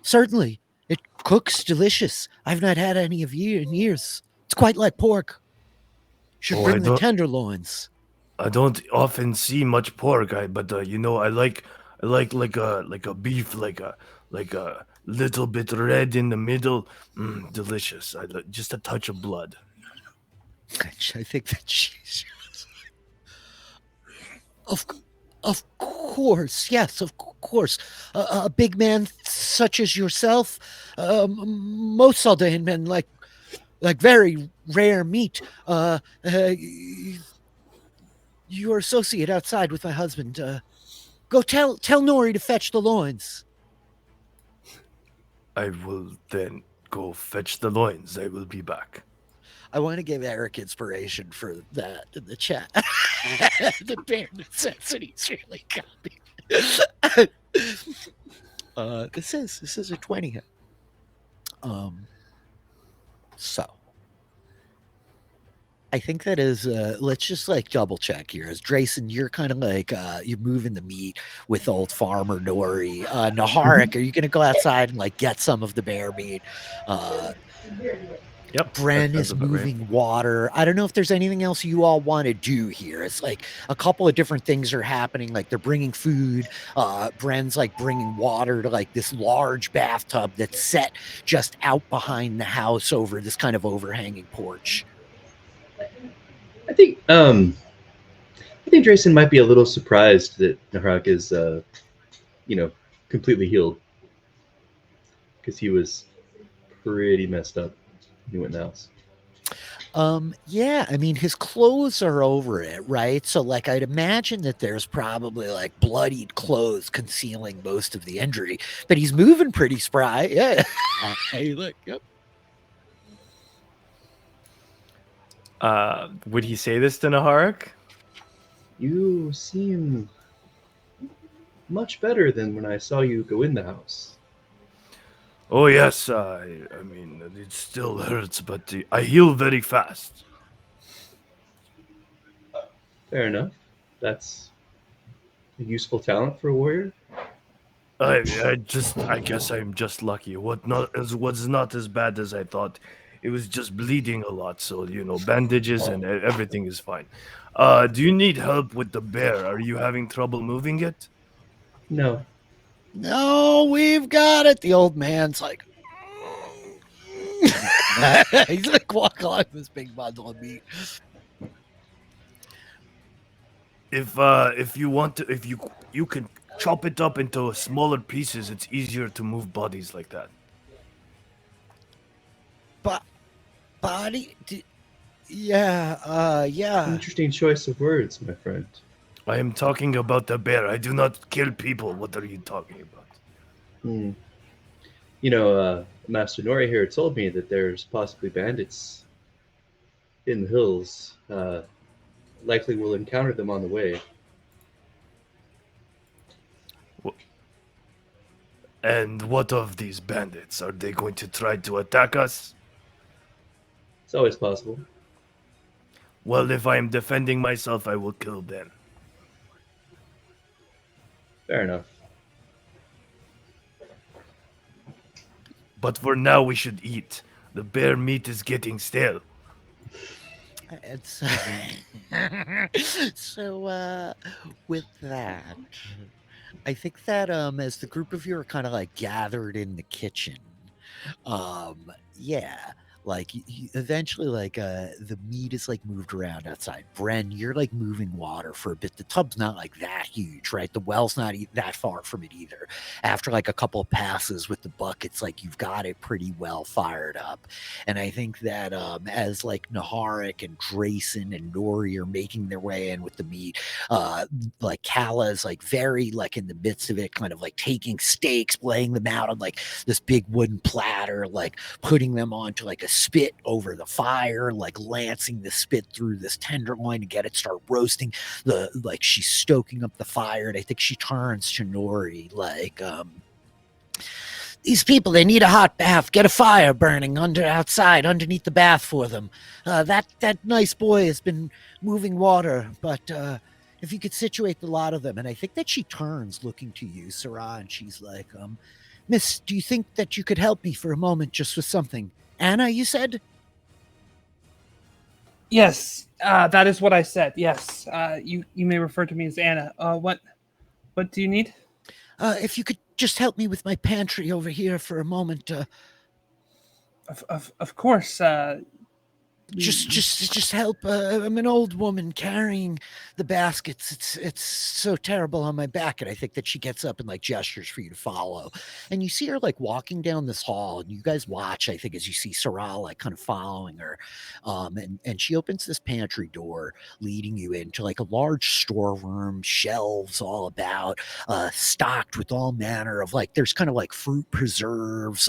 Certainly, It cooks delicious. I've not had any of you in years. It's quite like pork. Should bring the tenderloins. I don't often see much pork, but I like a beef, like a little bit red in the middle. Delicious. Just a touch of blood. I think that she's... Of course, yes, of course. A big man such as yourself, most Saldaean men like very rare meat. Your associate outside with my husband. Go tell Nori to fetch the loins. I will then go fetch the loins. I will be back. I want to give Eric inspiration for that in the chat. The bare necessities really got me. This is a 20. So I think that is let's just like double check here. As Drayson, you're kind of like you're moving the meat with old farmer Nori. Naharik, are you gonna go outside and like get some of the bear meat? Yep. Bren is moving water. I don't know if there's anything else you all want to do here. It's like a couple of different things are happening. Like they're bringing food. Bren's like bringing water to like this large bathtub that's set just out behind the house over this kind of overhanging porch. I think Drayson might be a little surprised that Naharik is completely healed, because he was pretty messed up. He went in the house. Yeah, I mean, his clothes are over it, right? So, like, I'd imagine that there's probably like bloodied clothes concealing most of the injury, but he's moving pretty spry. Yeah. Hey, look. Yep. Would he say this to Naharik? You seem much better than when I saw you go in the house. Oh yes, I mean it still hurts, but I heal very fast. Fair enough. That's a useful talent for a warrior. I guess I'm just lucky. Was not as bad as I thought. It was just bleeding a lot, so bandages and everything is fine. Do you need help with the bear? Are you having trouble moving it? No. No, we've got it. The old man's like, he's like walking along this big bundle of meat. If you want to, if you can chop it up into smaller pieces, it's easier to move bodies like that. Body? Yeah. Interesting choice of words, my friend. I am talking about the bear. I do not kill people. What are you talking about? Master Nori here told me that there's possibly bandits in the hills. Likely we'll encounter them on the way. And what of these bandits? Are they going to try to attack us? It's always possible. Well, if I am defending myself, I will kill them. Fair enough. But for now, we should eat. The bear meat is getting stale. It's so with that, I think that as the group of you are kind of like gathered in the kitchen, like eventually like the meat is like moved around outside. Bren, you're like moving water for a bit. The tub's not like that huge, right? The well's not that far from it either. After like a couple of passes with the buckets, like you've got it pretty well fired up. And I think that as like Naharik and Drayson and Nori are making their way in with the meat, like Kala is like very like in the midst of it, kind of like taking steaks, laying them out on like this big wooden platter, like putting them onto like a spit over the fire, like lancing the spit through this tenderloin to get it start roasting. Like she's stoking up the fire, and I think she turns to Nori like, these people, they need a hot bath. Get a fire burning outside underneath the bath for them. That nice boy has been moving water, but if you could situate the lot of them. And I think that she turns looking to you, Sarah, and she's like, Miss, do you think that you could help me for a moment just with something? Anna, you said? Yes, that is what I said. Yes, you may refer to me as Anna. What do you need? If you could just help me with my pantry over here for a moment. Of course. Just help. I'm an old woman carrying the baskets. It's so terrible on my back, and I think that she gets up and like gestures for you to follow. And you see her like walking down this hall, and you guys watch. I think as you see Sarah like kind of following her, and she opens this pantry door, leading you into like a large storeroom, shelves all about, stocked with all manner of like. There's kind of like fruit preserves,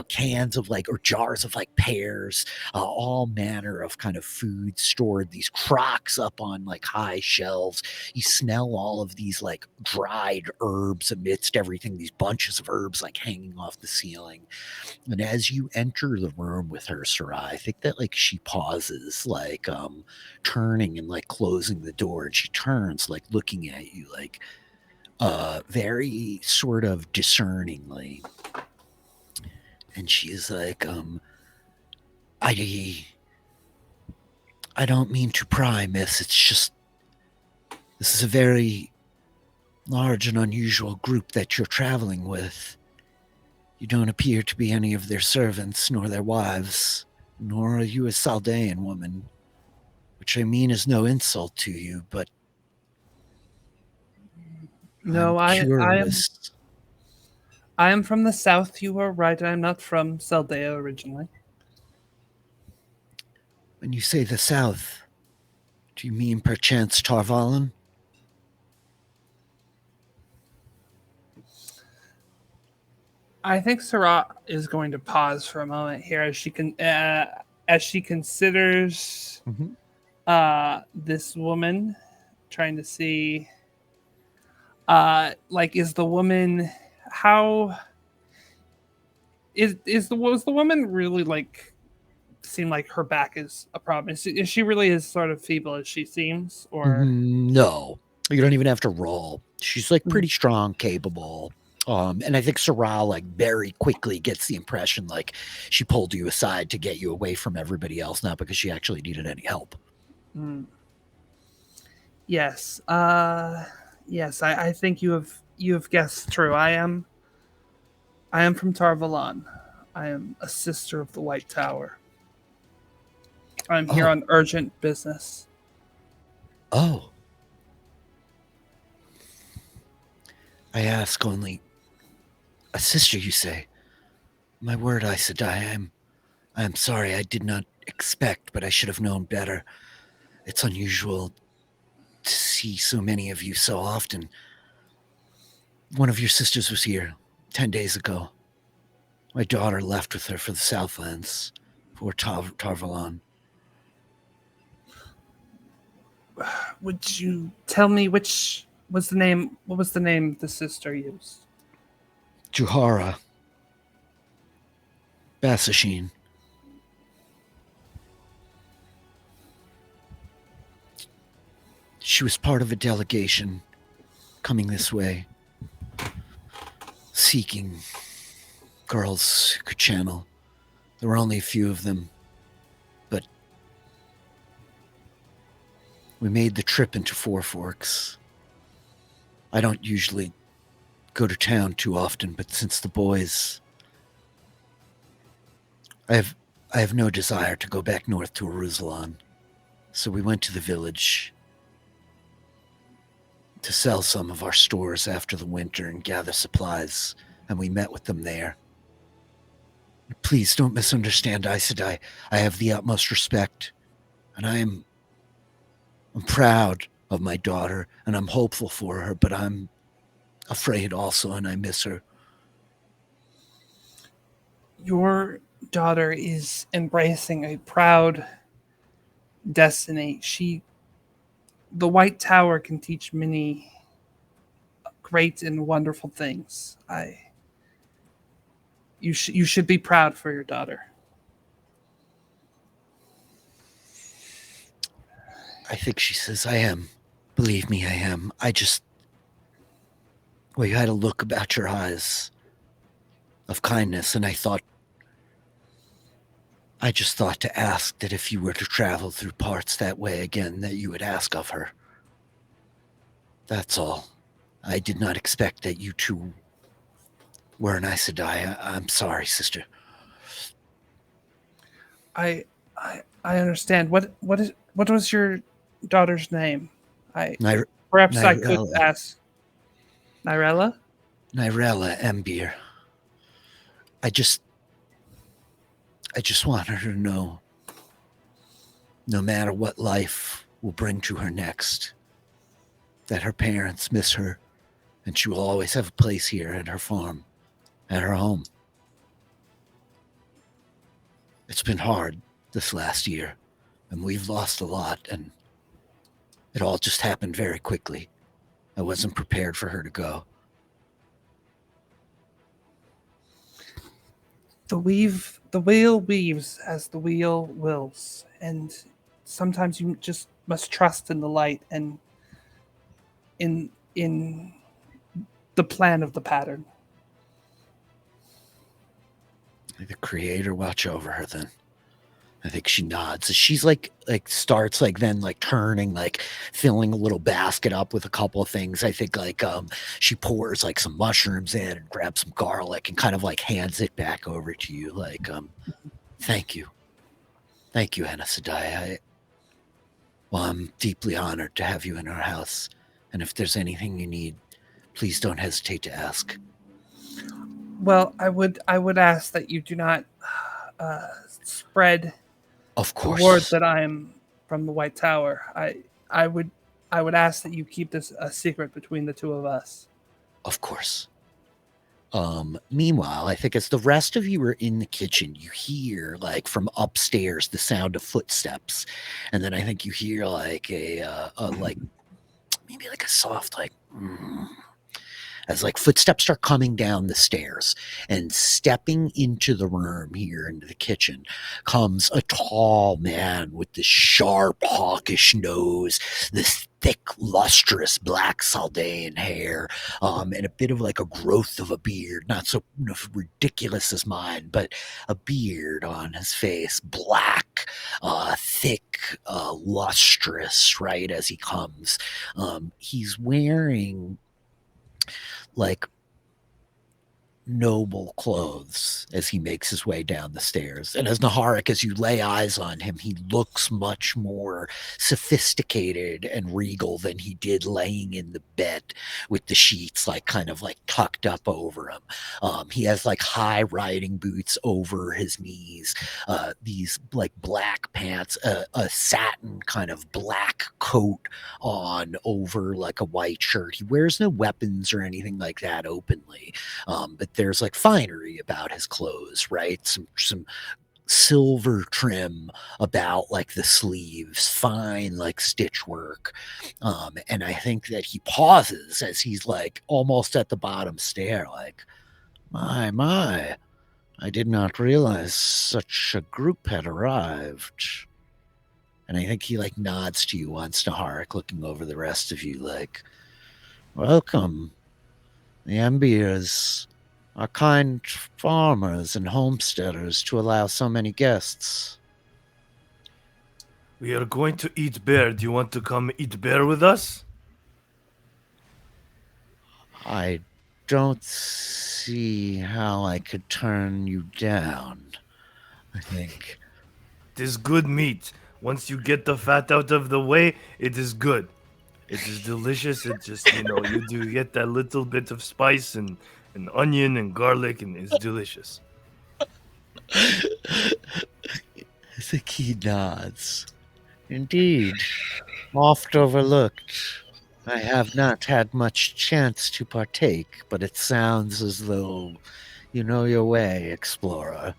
cans of like or jars of like pears, all manner of kind of food stored, these crocks up on like high shelves. You smell all of these like dried herbs amidst everything, these bunches of herbs like hanging off the ceiling. And as you enter the room with her, Sarah, I think that like she pauses, like turning and like closing the door, and she turns like looking at you like very sort of discerningly. And she's like, I don't mean to pry, miss. It's just, this is a very large and unusual group that you're traveling with. You don't appear to be any of their servants, nor their wives, nor are you a Saldaean woman, which I mean is no insult to you, but no, I am from the south. You are right. I'm not from Saldaea originally. When you say the south, do you mean perchance Tarvalon? I think Sarah is going to pause for a moment here as she considers this woman, trying to see, is the woman was the woman really like seem like her back is a problem? Is she really as sort of feeble as she seems, or no? You don't even have to roll. She's like pretty strong, capable. And I think Sarah like very quickly gets the impression like she pulled you aside to get you away from everybody else, not because she actually needed any help. Yes. Yes, I think you have guessed true. I am from Tarvalon. I am a sister of the White Tower. I'm here on urgent business. Oh. I ask only, a sister, you say? My word, Aes Sedai, I am sorry, I did not expect, but I should have known better. It's unusual to see so many of you so often. One of your sisters was here 10 days ago. My daughter left with her for the Southlands, for Tarvalon. Would you tell me which was the name? What was the name the sister used? Juhara Basashin. She was part of a delegation coming this way, seeking girls who could channel. There were only a few of them, but we made the trip into Four Forks. I don't usually go to town too often, but since the boys, I have no desire to go back north to Aruzalon. So we went to the village to sell some of our stores after the winter and gather supplies, and we met with them there. Please don't misunderstand, Aes Sedai. I have the utmost respect, and I'm proud of my daughter, and I'm hopeful for her, but I'm afraid also, and I miss her. Your daughter is embracing a proud destiny. The White Tower can teach many great and wonderful things. You should be proud for your daughter. I think she says, I am. Believe me, I am. You had a look about your eyes of kindness, and I just thought to ask that if you were to travel through parts that way again, that you would ask of her. That's all. I did not expect that you two were an Aes Sedai. I'm sorry, sister. I understand. What was your daughter's name? Perhaps I could ask. Nyrella? Nyrella Embir. I just want her to know, no matter what life will bring to her next, that her parents miss her, and she will always have a place here at her farm, at her home. It's been hard this last year, and we've lost a lot, and it all just happened very quickly. I wasn't prepared for her to go. The wheel weaves as the wheel wills, and sometimes you just must trust in the light and in the plan of the pattern. The creator watch over her then. I think she nods. She's like starts then turning, filling a little basket up with a couple of things. I think she pours some mushrooms in and grabs some garlic and kind of hands it back over to you. Thank you. Thank you, Aes Sedai. I'm deeply honored to have you in our house. And if there's anything you need, please don't hesitate to ask. Well, I would ask that you do not spread of course the word that I am from the White Tower. I would ask that you keep this a secret between the two of us. Of course. Meanwhile, I think as the rest of you are in the kitchen, you hear from upstairs the sound of footsteps, and then I think you hear maybe a soft as footsteps start coming down the stairs, and stepping into the room here, into the kitchen, comes a tall man with this sharp, hawkish nose, this thick, lustrous black Saldaean hair, and a bit of a growth of a beard, not so ridiculous as mine, but a beard on his face, black, thick, lustrous, right, as he comes. He's wearing noble clothes as he makes his way down the stairs. And as Naharik, as you lay eyes on him, he looks much more sophisticated and regal than he did laying in the bed with the sheets tucked up over him. He has high riding boots over his knees, these black pants, a satin kind of black coat on over a white shirt. He wears no weapons or anything like that openly, but there's finery about his clothes, right? Some silver trim about the sleeves, fine stitch work. And I think that he pauses as he's almost at the bottom stair, my, I did not realize such a group had arrived. And I think he nods to you once, Naharik, looking over the rest of you welcome. The Embirs are kind farmers and homesteaders to allow so many guests. We are going to eat bear. Do you want to come eat bear with us? I don't see how I could turn you down, I think. It is good meat. Once you get the fat out of the way, it is good. It is delicious. It just, you do get that little bit of spice and onion and garlic, and it's delicious. I think he nods. Indeed, oft overlooked. I have not had much chance to partake, but it sounds as though you know your way, explorer.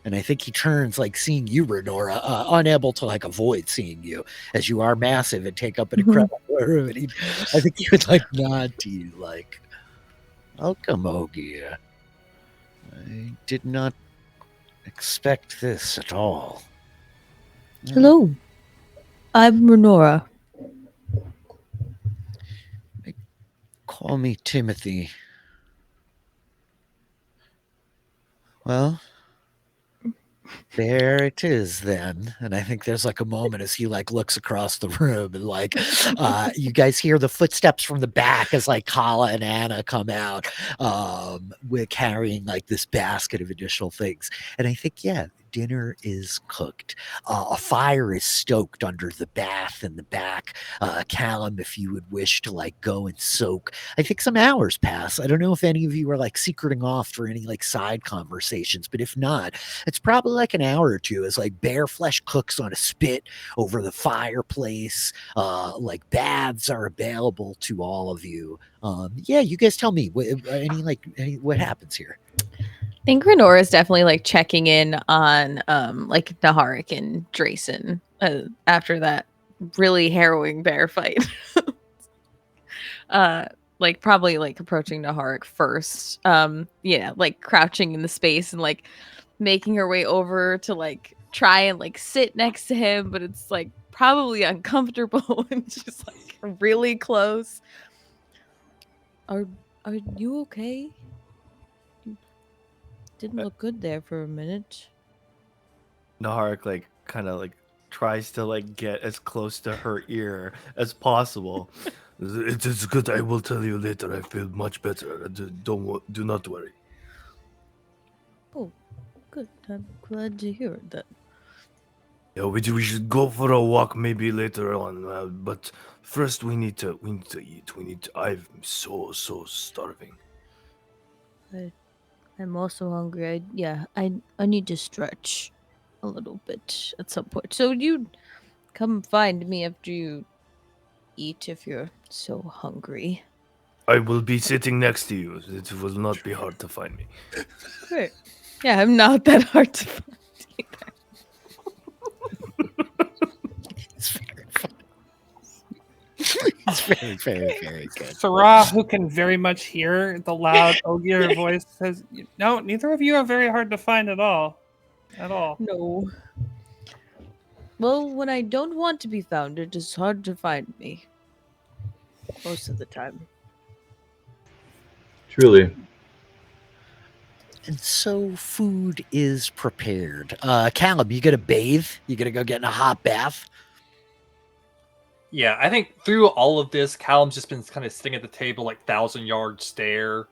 And I think he turns, seeing you, Renora, unable to avoid seeing you, as you are massive and take up an incredible room. And I think he would nod to you, welcome, Ogier. I did not expect this at all. Hello, I'm Renora. Call me Timothy. Well, there it is then. And I think there's like a moment as he like looks across the room and like you guys hear the footsteps from the back as like Kala and Anna come out with carrying like this basket of additional things. And I think, yeah, dinner is cooked. A fire is stoked under the bath in the back. Callum, if you would wish to like go and soak, I think some hours pass. I don't know if any of you are like secreting off for any like side conversations, but if not, it's probably like an hour or two as like bear flesh cooks on a spit over the fireplace. Like baths are available to all of you. Yeah, you guys tell me what happens here. I think Renora is definitely like checking in on like Naharik and Drayson after that really harrowing bear fight. Like probably like approaching Naharik first. Yeah, like crouching in the space and like making her way over to like try and like sit next to him, but it's like probably uncomfortable and just like really close. Are you okay? Didn't look good there for a minute. Naharik like kind of like tries to like get as close to her ear as possible. It is good. I will tell you later. I feel much better. Do not worry. Oh, good. I'm glad to hear that. Yeah, we should go for a walk maybe later on. But first we need to eat. I'm so starving. I'm also hungry. I need to stretch a little bit at some point. So you come find me after you eat if you're so hungry. I will be sitting next to you. It will not be hard to find me. Great. Yeah, I'm not that hard to find either. It's very funny. It's very good. Sarah, who can very much hear the loud Ogier voice, says, "No, neither of you are very hard to find at all. At all." No. Well, when I don't want to be found, it is hard to find me. Most of the time. Truly. And so food is prepared. Callum, you gonna bathe? You gonna go get in a hot bath? Yeah, I think through all of this, Callum's just been kind of sitting at the table, like 1,000-yard stare,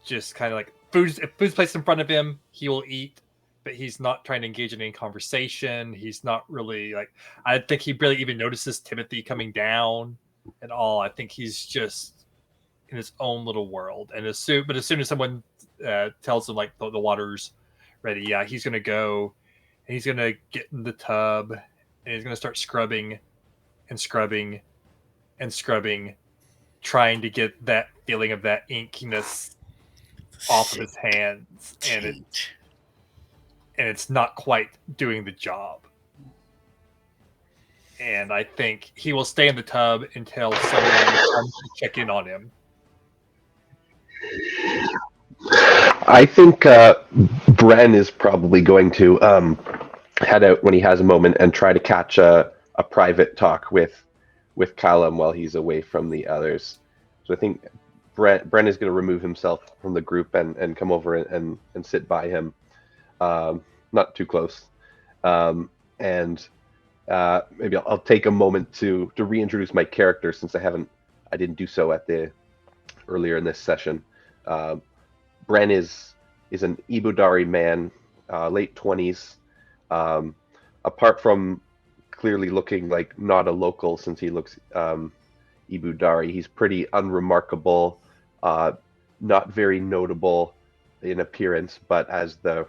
just kind of like if food's placed in front of him, he will eat, but he's not trying to engage in any conversation. He's not really like. I think he barely even notices Timothy coming down at all. I think he's just in his own little world. And as soon as someone tells him like the water's ready, yeah, he's gonna go and he's gonna get in the tub and he's gonna start scrubbing and scrubbing and scrubbing, trying to get that feeling of that inkiness off of his hands, and it's not quite doing the job. And I think he will stay in the tub until someone comes to check in on him. I think Bren is probably going to head out when he has a moment and try to catch a private talk with Callum while he's away from the others. So I think Bren is going to remove himself from the group and come over and sit by him, not too close. And maybe I'll take a moment to reintroduce my character since I didn't do so earlier in this session. Bren is an Ibudari man, late 20s. Apart from clearly looking like not a local since he looks Ibudari, he's pretty unremarkable, not very notable in appearance, but as the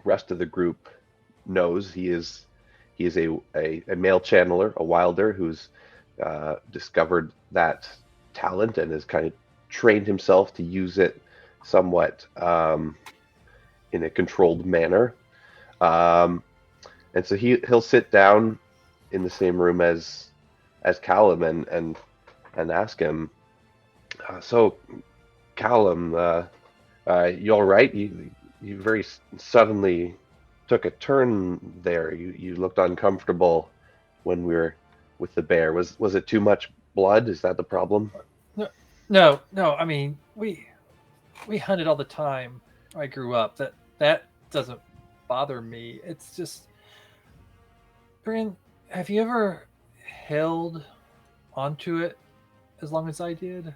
rest of the group knows, he is a male channeler, a wilder who's discovered that talent and has kind of trained himself to use it somewhat in a controlled manner. And so he'll sit down in the same room as Callum and ask him, so Callum, you all right? You very suddenly took a turn there. You looked uncomfortable when we were with the bear. Was it too much blood? Is that the problem? No. I mean, we hunted all the time. I grew up. that doesn't bother me. It's just, Bryn, have you ever held onto it as long as I did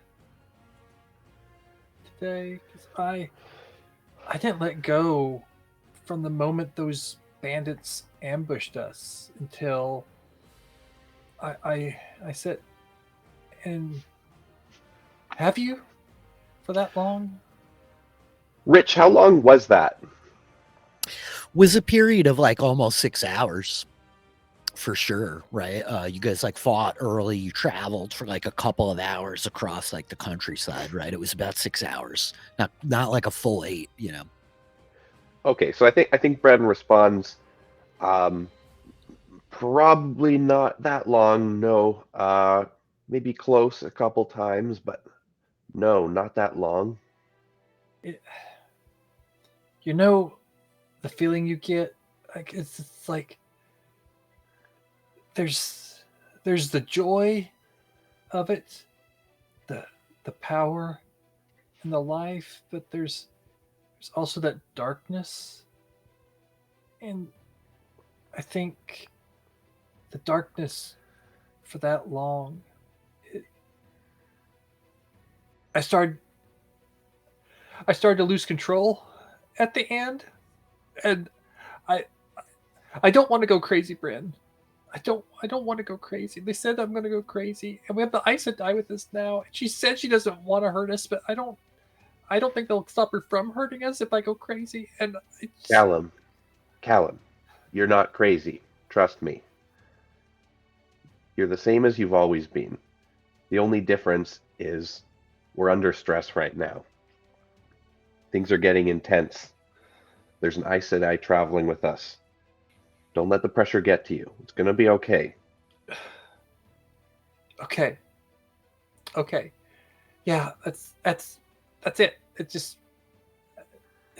today? Because I didn't let go from the moment those bandits ambushed us until I said, and have you for that long? Rich, how long was that? Was a period of like almost 6 hours for sure, right? You guys like fought early, you traveled for like a couple of hours across like the countryside, right? It was about 6 hours, not like a full 8, you know. Okay, so I think Bren responds, probably not that long, no. Maybe close a couple times, but no, not that long. You know, the feeling you get, like it's like there's the joy of it, the power and the life, but there's also that darkness. And I think the darkness for that long, I started to lose control at the end, and I don't want to go crazy, Bryn. I don't want to go crazy. They said I'm going to go crazy, and we have the Aes Sedai with us now. She said she doesn't want to hurt us, but I don't think they'll stop her from hurting us if I go crazy. And Callum, you're not crazy. Trust me. You're the same as you've always been. The only difference is we're under stress right now. Things are getting intense. There's an Aes Sedai traveling with us. Don't let the pressure get to you. It's going to be okay. Okay. Yeah, that's it. It's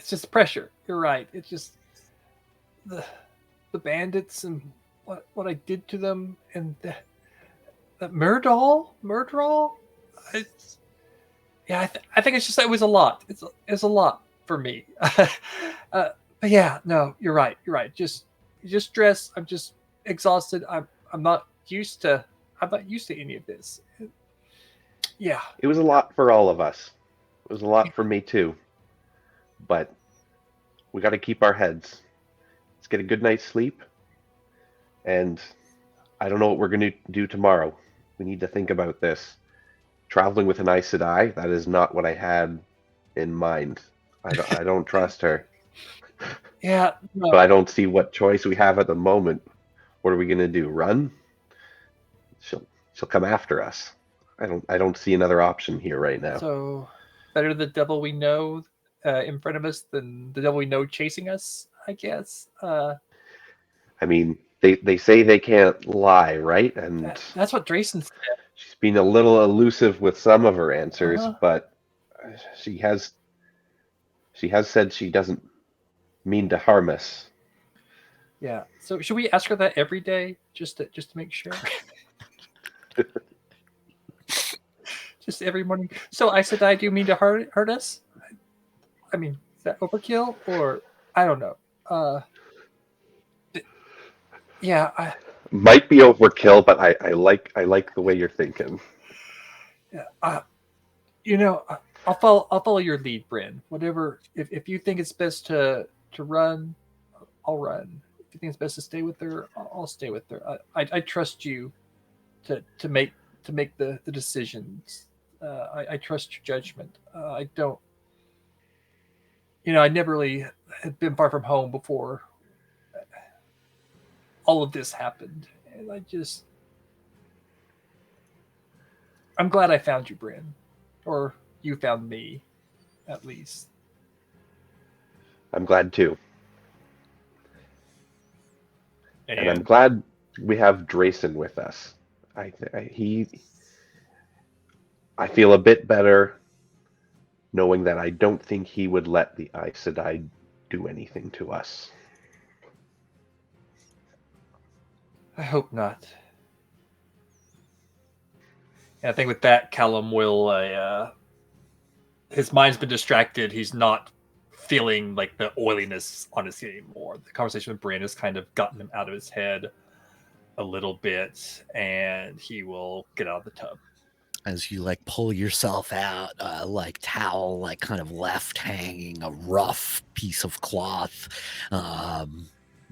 just pressure. You're right. It's just the bandits and what I did to them, and that Murdahl. I think it's just it was a lot. It's a lot for me. But yeah, no, you're right. Just stress. I'm just exhausted. I'm not used to any of this. Yeah. It was a lot for all of us. It was a lot for me too. But we got to keep our heads. Let's get a good night's sleep. And I don't know what we're going to do tomorrow. We need to think about this. Traveling with an Aes Sedai, that is not what I had in mind. I don't trust her. Yeah. No. But I don't see what choice we have at the moment. What are we going to do? Run? She'll come after us. I don't see another option here right now. So better the devil we know in front of us than the devil we know chasing us, I guess. I mean, they say they can't lie, right? And that's what Drayson said. She's been a little elusive with some of her answers, but she has said she doesn't mean to harm us. Yeah. So should we ask her that every day, just to make sure? Just every morning. So I said, do you mean to hurt us? I mean, is that overkill, or I don't know. Yeah, might be overkill, but I like the way you're thinking. Yeah. I'll follow your lead, Bryn. Whatever. If you think it's best to run, I'll run. If you think it's best to stay with her, I'll stay with her. I trust you to make the decisions. I trust your judgment. I don't. I never really had been far from home before all of this happened, and I'm glad I found you, Bryn, or you found me, at least. I'm glad too. And I'm glad we have Drayson with us. I feel a bit better knowing that I don't think he would let the Aes Sedai do anything to us. I hope not. And I think with that, Callum will. His mind's been distracted. He's not feeling like the oiliness on his skin anymore. The conversation with Bryn has kind of gotten him out of his head a little bit, and he will get out of the tub. As you like pull yourself out, like towel, like kind of left hanging, a rough piece of cloth.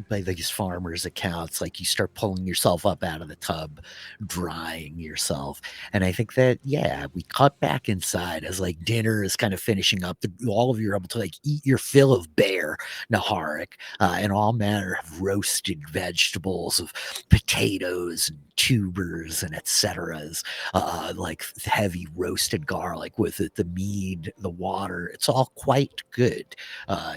By these farmers' accounts, like you start pulling yourself up out of the tub, drying yourself. And I think that, yeah, we cut back inside as like dinner is kind of finishing up. All of you are able to like eat your fill of bear Naharic and all manner of roasted vegetables, of potatoes and tubers and etceteras, like heavy roasted garlic with it, the mead, the water. It's all quite good.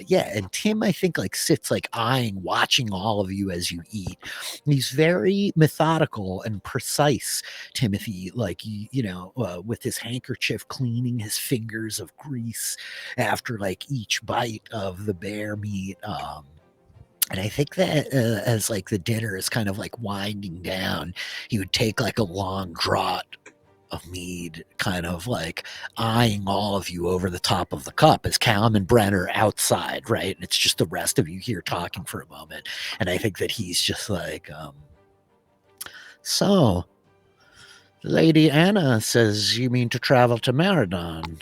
Yeah, and Tim, I think, like sits like watching all of you as you eat. He's very methodical and precise, Timothy, like, with his handkerchief cleaning his fingers of grease after like each bite of the bear meat. And I think that as like the dinner is kind of like winding down, he would take like a long draught of mead, kind of like eyeing all of you over the top of the cup as Callum and Bren are outside, right? And it's just the rest of you here talking for a moment. And I think that he's just like, so, Lady Anna says you mean to travel to Maradon.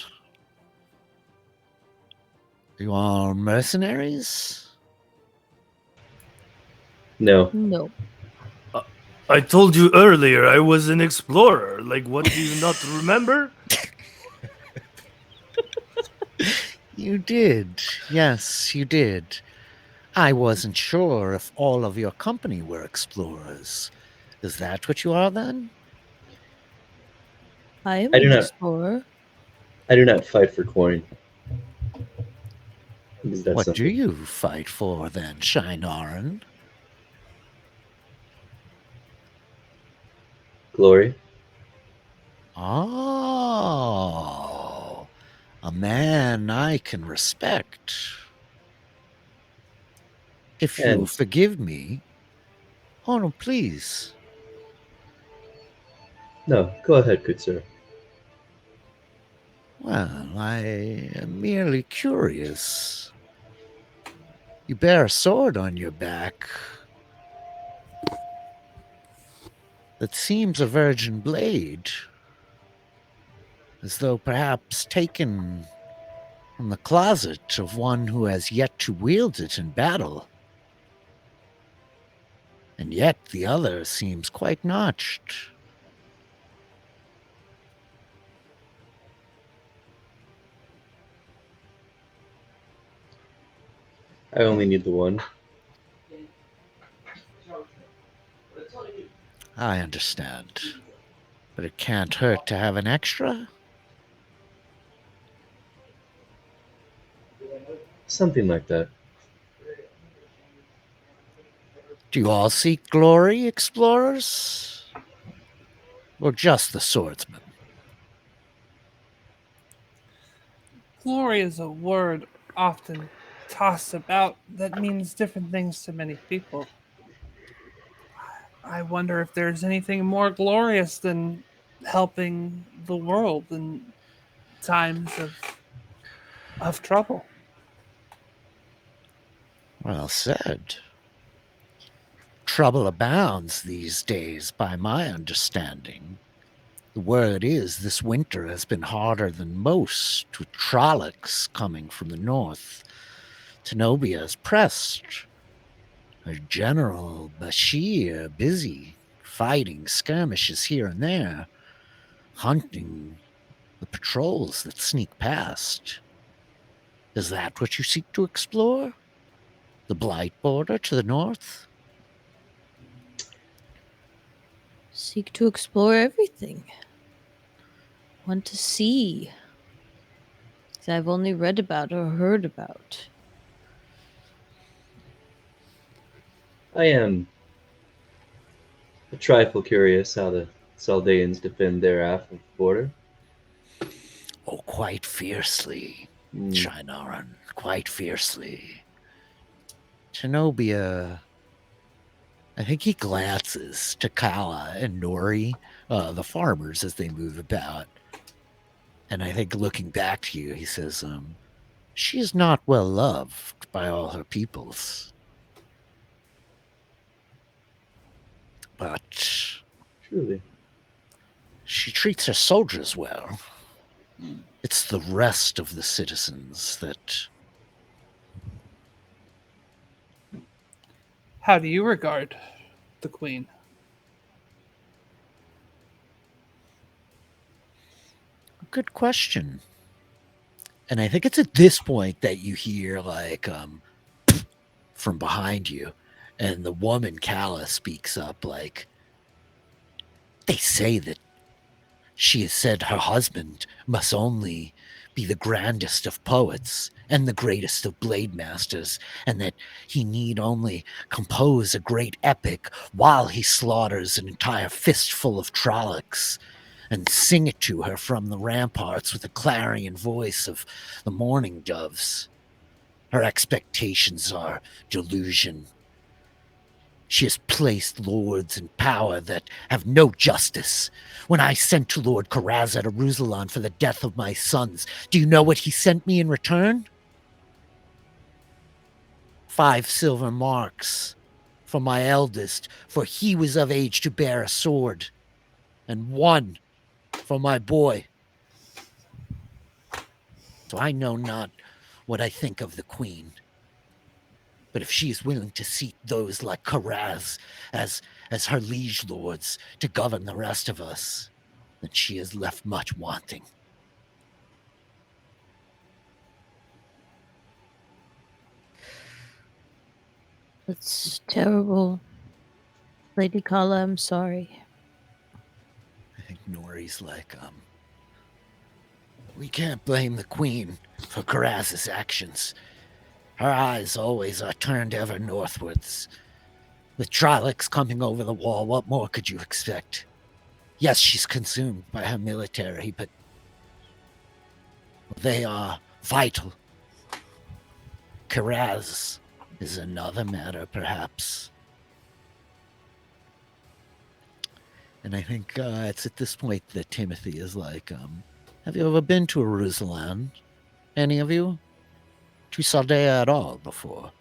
You are mercenaries? No. No. I told you earlier I was an explorer. Like, what, do you not remember? You did. Yes, you did. I wasn't sure if all of your company were explorers. Is that what you are then? I am I do an not- explorer. I do not fight for coin. Is that What something? do you fight for then, Shinoran? Glory? Oh, a man I can respect. If you'll And- forgive me. Oh, no, please. No, go ahead, good sir. Well, I am merely curious. You bear a sword on your back that seems a virgin blade, as though perhaps taken from the closet of one who has yet to wield it in battle. And yet the other seems quite notched. I only need the one. I understand. But it can't hurt to have an extra? Something like that. Do you all seek glory, explorers? Or just the swordsman? Glory is a word often tossed about that means different things to many people. I wonder if there's anything more glorious than helping the world in times of trouble. Well said. Trouble abounds these days, by my understanding. The word is this winter has been harder than most, with Trollocs coming from the north. Tenobia is pressed. Her general, Bashir, busy, fighting skirmishes here and there, hunting the patrols that sneak past. Is that what you seek to explore? The Blight border to the north? Seek to explore everything. Want to see. That I've only read about or heard about. I am a trifle curious how the Saldaeans defend their half of the border. Oh, quite fiercely, Shinoran, quite fiercely. Tenobia, I think he glances to Kala and Nori, the farmers, as they move about. And I think looking back to you, he says, She is not well loved by all her peoples. But Truly. she treats her soldiers well. It's the rest of the citizens that... How do you regard the queen? Good question. And I think it's at this point that you hear, like, from behind you, and the woman, Calla, speaks up, like, they say that she has said her husband must only be the grandest of poets and the greatest of blade masters, and that he need only compose a great epic while he slaughters an entire fistful of Trollocs, and sing it to her from the ramparts with the clarion voice of the mourning doves. Her expectations are delusion. She has placed lords in power that have no justice. When I sent to Lord Karaz at Aruzalon for the death of my sons, do you know what he sent me in return? 5 silver marks for my eldest, for he was of age to bear a sword, and 1 for my boy. So I know not what I think of the queen. But if she is willing to seat those like Karaz as her liege lords to govern the rest of us, then she has left much wanting. That's terrible. Lady Kala, I'm sorry. I think Nori's like, we can't blame the queen for Karaz's actions. Her eyes always are turned ever northwards. With Trollocs coming over the wall, what more could you expect? Yes, she's consumed by her military, but they are vital. Karaz is another matter, perhaps. And I think it's at this point that Timothy is like, have you ever been to Aruzalon? Any of you? To Saldaea at all before?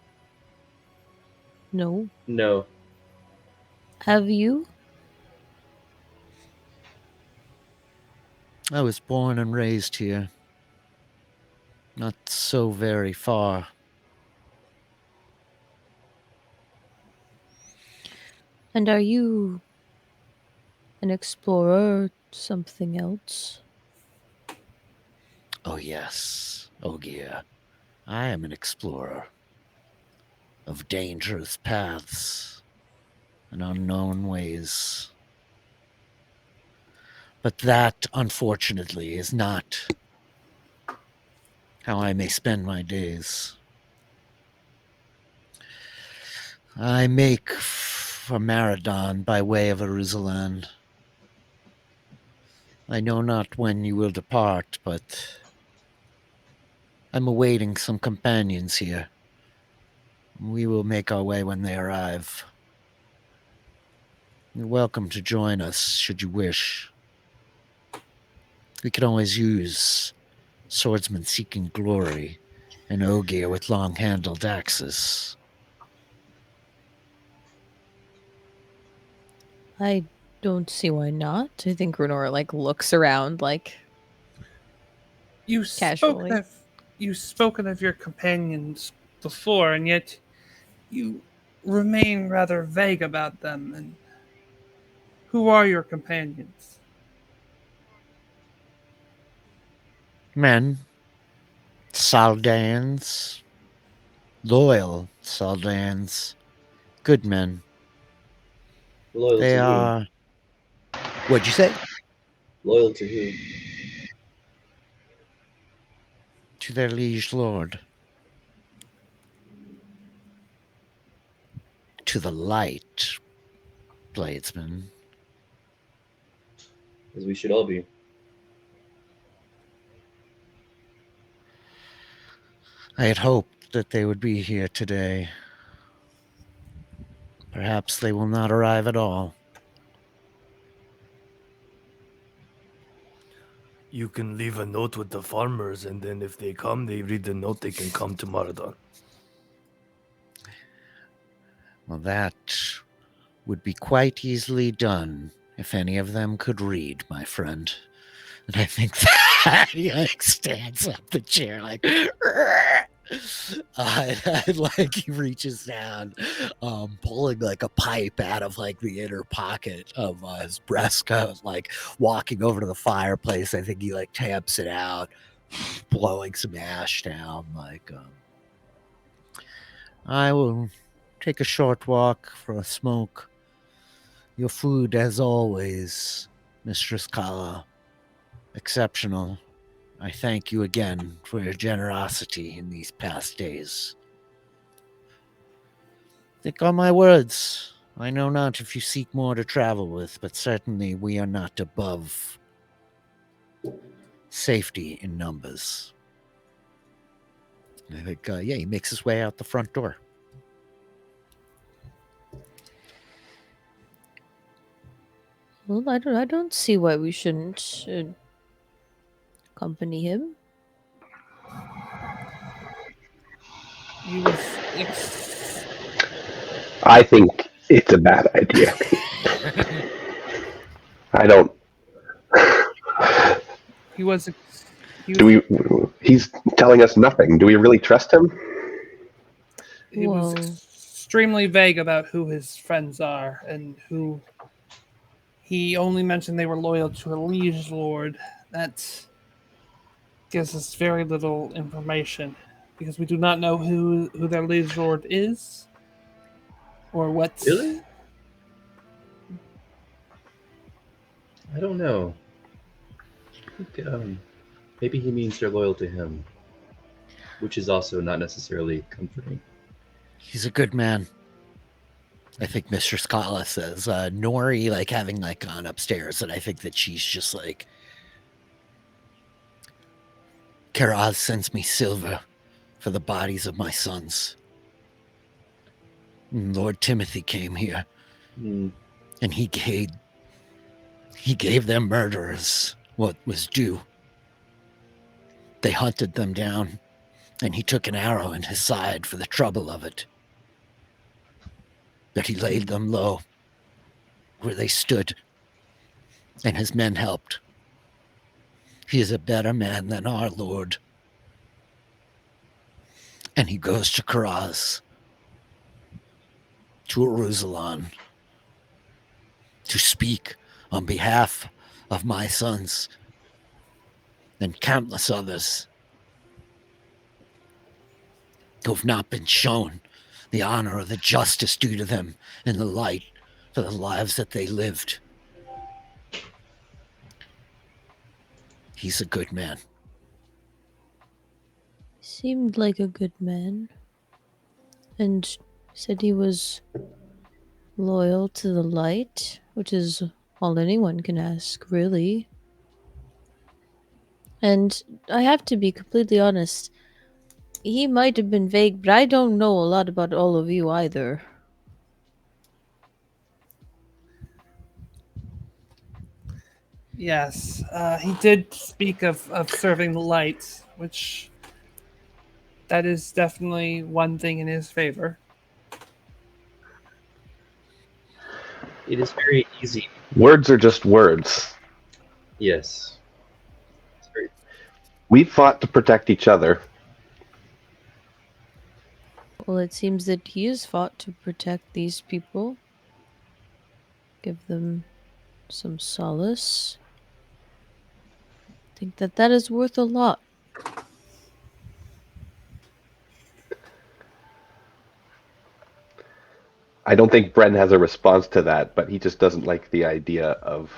No. No. Have you? I was born and raised here. Not so very far. And are you an explorer, something else? Oh, yes. Ogier. I am an explorer of dangerous paths and unknown ways. But that, unfortunately, is not how I may spend my days. I make for Maradon by way of Aruzalon. I know not when you will depart, but I'm awaiting some companions here. We will make our way when they arrive. You're welcome to join us, should you wish. We could always use swordsmen seeking glory and Ogier with long-handled axes. I don't see why not. I think Runor like looks around like casually. You've spoken of your companions before, and yet you remain rather vague about them. And who are your companions? Men, Saldaeans, loyal Saldaeans, good men. Loyal They to are... What'd you say? who? Loyal to who? To their liege lord. To the light, bladesman. As we should all be. I had hoped that they would be here today. Perhaps they will not arrive at all. You can leave a note with the farmers, and then if they come, they read the note, they can come to Marathon. Well, that would be quite easily done if any of them could read, my friend. And I think that he like stands up the chair like like he reaches down, pulling like a pipe out of like the inner pocket of his breast coat, like walking over to the fireplace. I think he like taps it out, blowing some ash down. Like, I will take a short walk for a smoke. Your food, as always, Mistress Kala, exceptional. I thank you again for your generosity in these past days. Think on my words. I know not if you seek more to travel with, but certainly we are not above safety in numbers. I think, he makes his way out the front door. Well, I don't see why we shouldn't accompany him. He was I think it's a bad idea. I don't. He's telling us nothing. Do we really trust him? He was extremely vague about who his friends are and who. He only mentioned they were loyal to a liege lord. That gives us very little information because we do not know who their liege lord is or what. Really? I don't know. I think maybe he means they're loyal to him, which is also not necessarily comforting. He's a good man. I think Mr. Scala says, Nori, like, having, like, gone upstairs, and I think that she's just, like, Karaz sends me silver for the bodies of my sons. And Lord Timothy came here, and he gave their murderers what was due. They hunted them down, and he took an arrow in his side for the trouble of it. But he laid them low where they stood, and his men helped. He is a better man than our lord. And he goes to Karaz, to Aruzalon, to speak on behalf of my sons and countless others who have not been shown the honor or the justice due to them in the light for the lives that they lived. He's a good man. Seemed like a good man. And said he was loyal to the light, which is all anyone can ask, really. And I have to be completely honest, he might have been vague, but I don't know a lot about all of you either. Yes, he did speak of serving the light, which that is definitely one thing in his favor. It is very easy. Words are just words. Yes. We fought to protect each other. Well, it seems that he has fought to protect these people. Give them some solace. I think that is worth a lot. I don't think Bren has a response to that, but he just doesn't like the idea of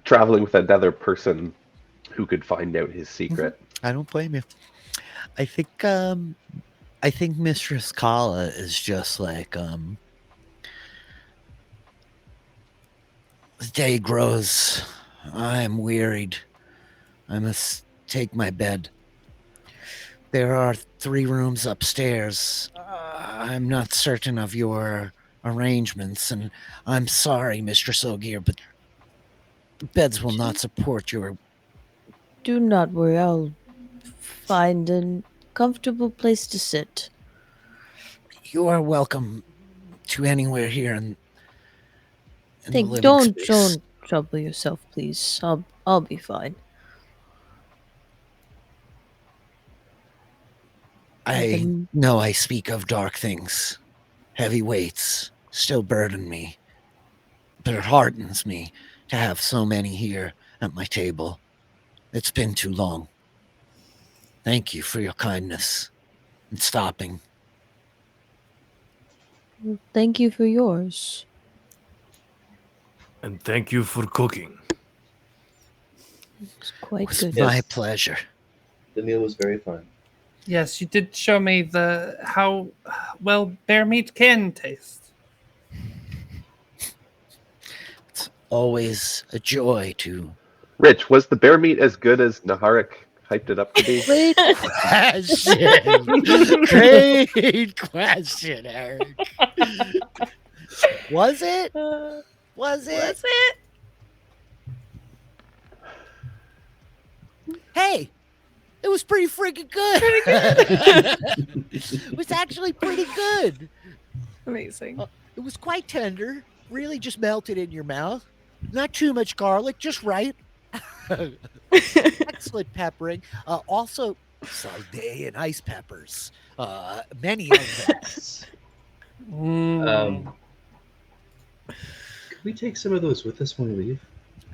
traveling with another person who could find out his secret. I don't blame you. I think Mistress Kala is just like, the day grows. I am wearied. I must take my bed. There are 3 rooms upstairs. I'm not certain of your arrangements, and I'm sorry, Mistress Ogier, but the beds will not support your Do not worry. I'll find a comfortable place to sit. You are welcome to anywhere here in the living Don't space. trouble yourself, please. I'll be fine. I know I speak of dark things. Heavy weights still burden me. But it hardens me to have so many here at my table. It's been too long. Thank you for your kindness and stopping. Thank you for yours. And thank you for cooking. It's quite It was good. my pleasure. The meal was very fun. Yes, you did show me how well bear meat can taste. It's always a joy to... Rich, was the bear meat as good as Naharik hyped it up to be? Great question. Great question, Eric. Was it? Was it? Hey, it was pretty freaking good. It was actually pretty good. Amazing. It was quite tender. Really just melted in your mouth. Not too much garlic, just right. Excellent peppering. Also, Saldaea and ice peppers. Many of them. Could we take some of those with us when we leave?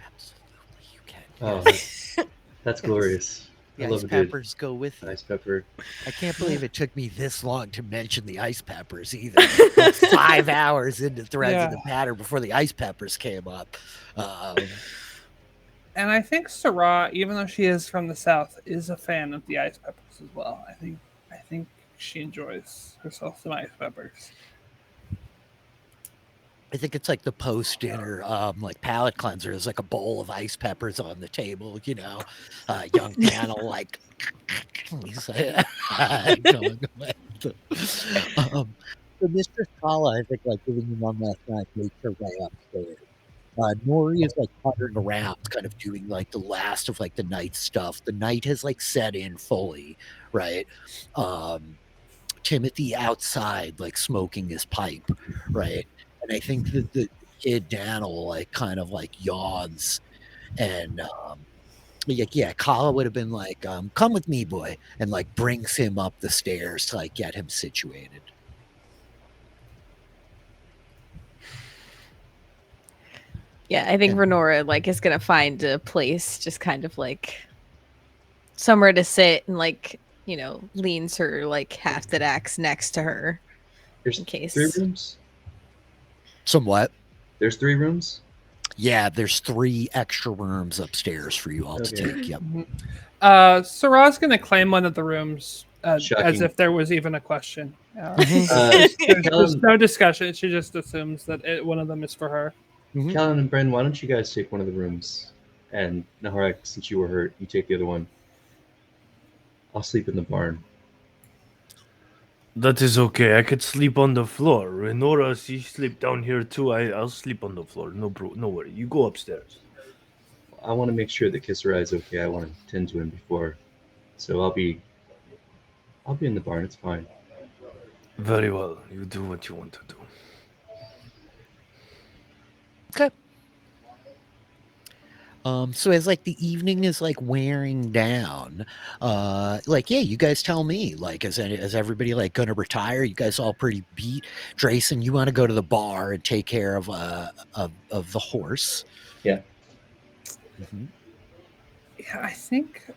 Absolutely, you can. Oh, that's glorious. The I love ice a good peppers go with it. ice pepper. I can't believe it took me this long to mention the ice peppers either. Like 5 hours into Threads of the Pattern before the ice peppers came up. And I think Sarah, even though she is from the south, is a fan of the ice peppers as well. I think she enjoys herself some ice peppers. I think it's like the post-dinner, like palate cleanser. There's like a bowl of ice peppers on the table, you know. Young Daniel, like, he's like, going away. So Mistress Kala, I think, like, giving you one last night, makes her way upstairs. Nori is like puttering around, kind of doing like the last of like the night stuff. The night has like set in fully, right? Timothy outside, like smoking his pipe, right? And I think that the kid Daniel like kind of like yawns, and yeah, Kala would have been like, "Come with me, boy," and like brings him up the stairs to like get him situated. Yeah, I think Renora like is gonna find a place, just kind of like somewhere to sit, and like, you know, leans her like hafted axe next to her. There's in case. 3 rooms. Somewhat. There's 3 rooms. Yeah, there's 3 extra rooms upstairs for you all to take. Yep. Sarah's gonna claim one of the rooms as Shocking. if there was even a question. There's no discussion. She just assumes that one of them is for her. Callan and Bren, why don't you guys take one of the rooms? And Naharak, since you were hurt, you take the other one. I'll sleep in the barn. That is okay. I could sleep on the floor. Renora, she sleep down here too. I'll sleep on the floor. No worry. You go upstairs. I want to make sure that Kissarai is okay. I want to tend to him before, so I'll be in the barn. It's fine. Very well. You do what you want to do. Okay. So as like the evening is like wearing down, like, yeah, you guys tell me, like, is everybody like gonna retire? You guys all pretty beat. Drayson, you want to go to the bar and take care of the horse? Yeah. Mm-hmm. Yeah, I think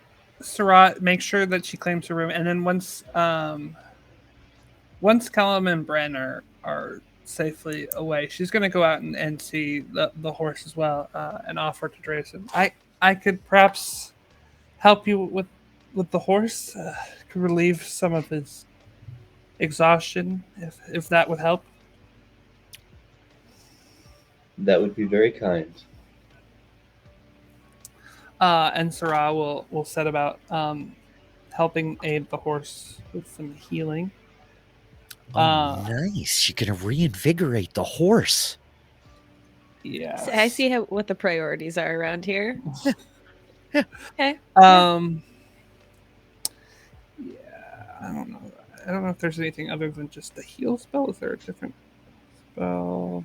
Sarah makes sure that she claims her room, and then once Callum and Bren are safely away, she's going to go out and see the horse as well, and offer to Drayson. I could perhaps help you with the horse, could relieve some of his exhaustion, if that would help. That would be very kind. And Sarah will set about helping aid the horse with some healing. Nice. You're gonna reinvigorate the horse. Yeah. So I see what the priorities are around here. Okay. Yeah, I don't know. I don't know if there's anything other than just the heal spell. Is there a different spell?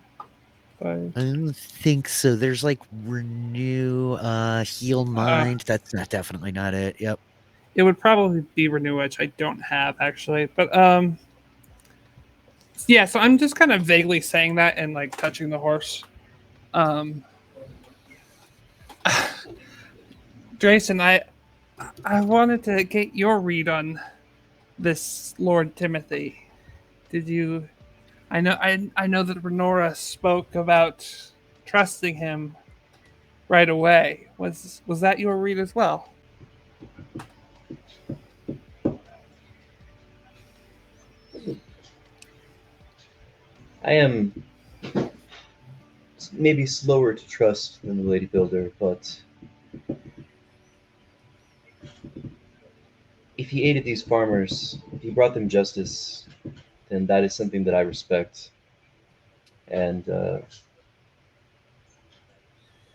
I don't think so. There's like renew, heal mind. That's definitely not it. Yep. It would probably be renew, which I don't have actually. But yeah. So I'm just kind of vaguely saying that and like touching the horse. Drayson, I wanted to get your read on this Lord Timothy. Did you? I know that Renora spoke about trusting him right away. Was that your read as well? I am maybe slower to trust than the Lady Builder, but if he aided these farmers, if he brought them justice, then that is something that I respect. And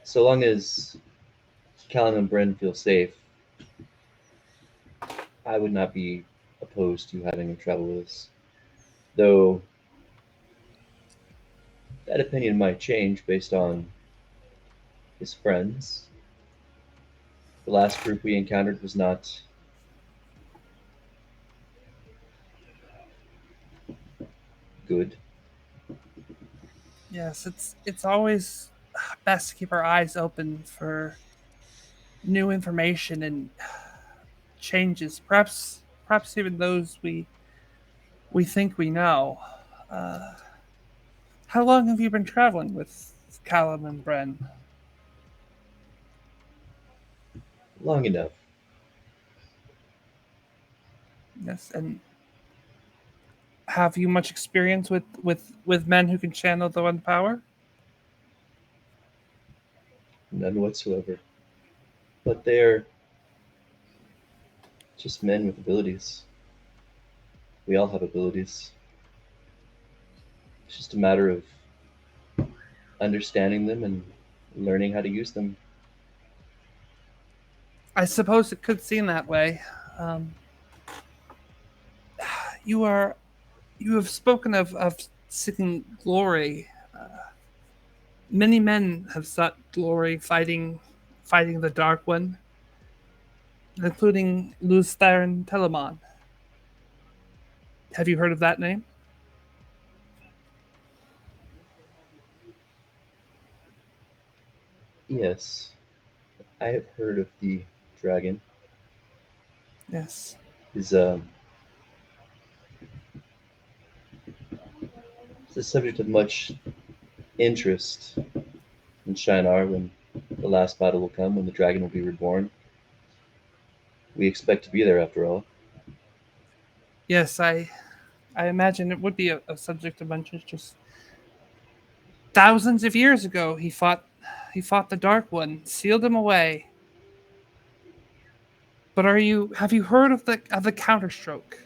so long as Callum and Bren feel safe, I would not be opposed to having him travel with us. Though that opinion might change based on his friends. The last group we encountered was not good. Yes, it's always best to keep our eyes open for new information and changes. Perhaps even those we think we know. Uh, how long have you been traveling with Callum and Bren? Long enough. Yes, and have you much experience with men who can channel the one power? None whatsoever. But they're just men with abilities. We all have abilities. It's just a matter of understanding them and learning how to use them. I suppose it could seem that way. Um, you are you have spoken of seeking glory. Many men have sought glory fighting the Dark One, including Luztharen Telemon. Have you heard of that name? Yes, I have heard of the dragon. Yes. Is it's a subject of much interest in Shinar when the last battle will come, when the dragon will be reborn. We expect to be there after all. Yes, I imagine it would be a subject of interest. Just thousands of years ago, he fought the Dark One, sealed him away. But have you heard of the counterstroke?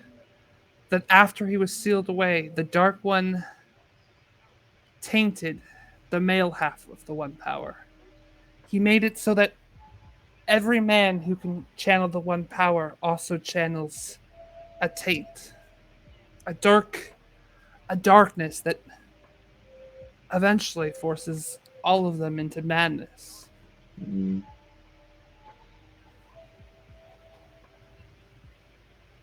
That after he was sealed away, the Dark One tainted the male half of the One Power. He made it so that every man who can channel the One Power also channels a taint, a darkness that eventually forces all of them into madness. Mm.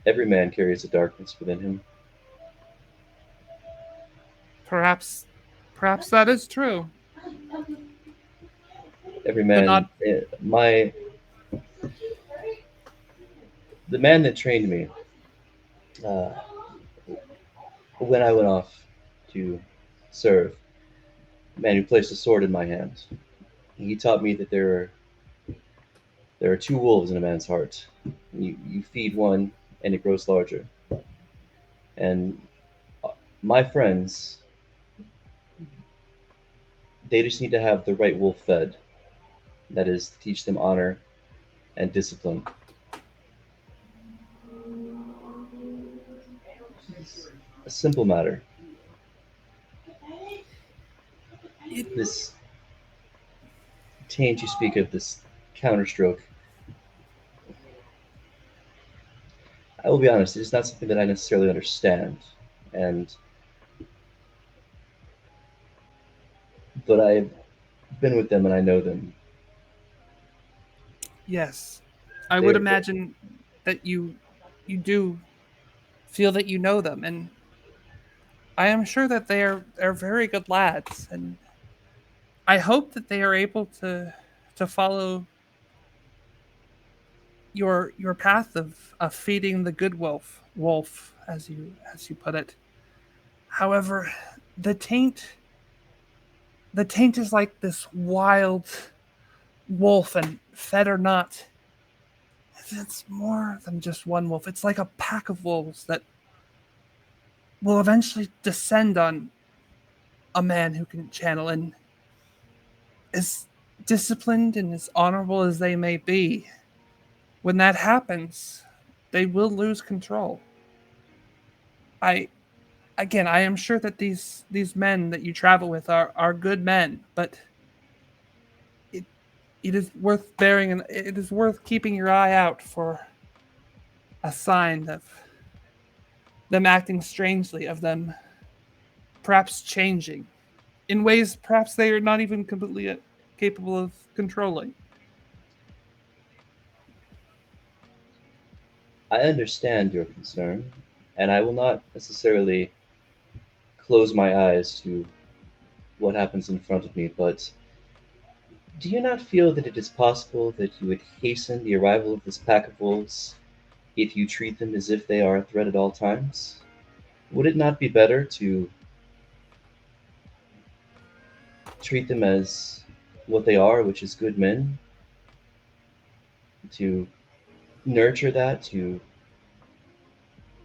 Every man carries a darkness within him. Perhaps that is true. Every But man. not The man that trained me, uh, when I went off to serve, the man who placed a sword in my hand, he taught me that there are two wolves in a man's heart. You feed one, and it grows larger. And my friends, they just need to have the right wolf fed. That is, to teach them honor and discipline. A simple matter. This taint you speak of, this counterstroke, I will be honest, it is not something that I necessarily understand, but I've been with them and I know them. Yes, I would They're imagine that you do feel that you know them, and I am sure that they're very good lads, and I hope that they are able to follow your path of feeding the good wolf as you put it. However, the taint the taint is like this wild wolf, and fed or not, it's more than just one wolf. It's like a pack of wolves that will eventually descend on a man who can channel, and as disciplined and as honorable as they may be, when that happens, they will lose control. I I am sure that these men that you travel with are good men, but it it is worth bearing, and it is worth keeping your eye out for a sign of them acting strangely, of them perhaps changing in ways perhaps they are not even completely capable of controlling. I understand your concern, and I will not necessarily close my eyes to what happens in front of me, but do you not feel that it is possible that you would hasten the arrival of this pack of wolves if you treat them as if they are a threat at all times? Would it not be better to treat them as what they are, which is good men, to nurture that, to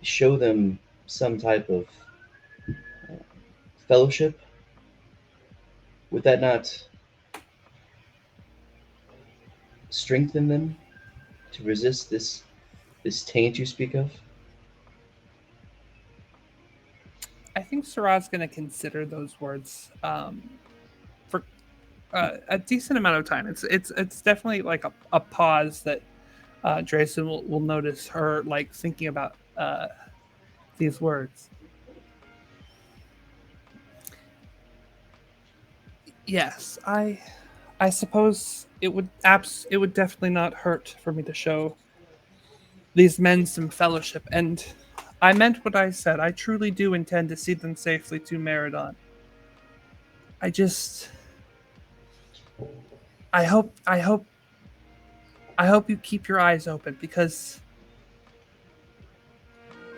show them some type of fellowship? Would that not strengthen them to resist this taint you speak of? I think Sarad's going to consider those words for a decent amount of time. It's definitely like a pause that Drayson will notice her like thinking about these words. Yes, I suppose it would definitely not hurt for me to show these men some fellowship, and I meant what I said. I truly do intend to see them safely to Meridon. I just I hope you keep your eyes open, because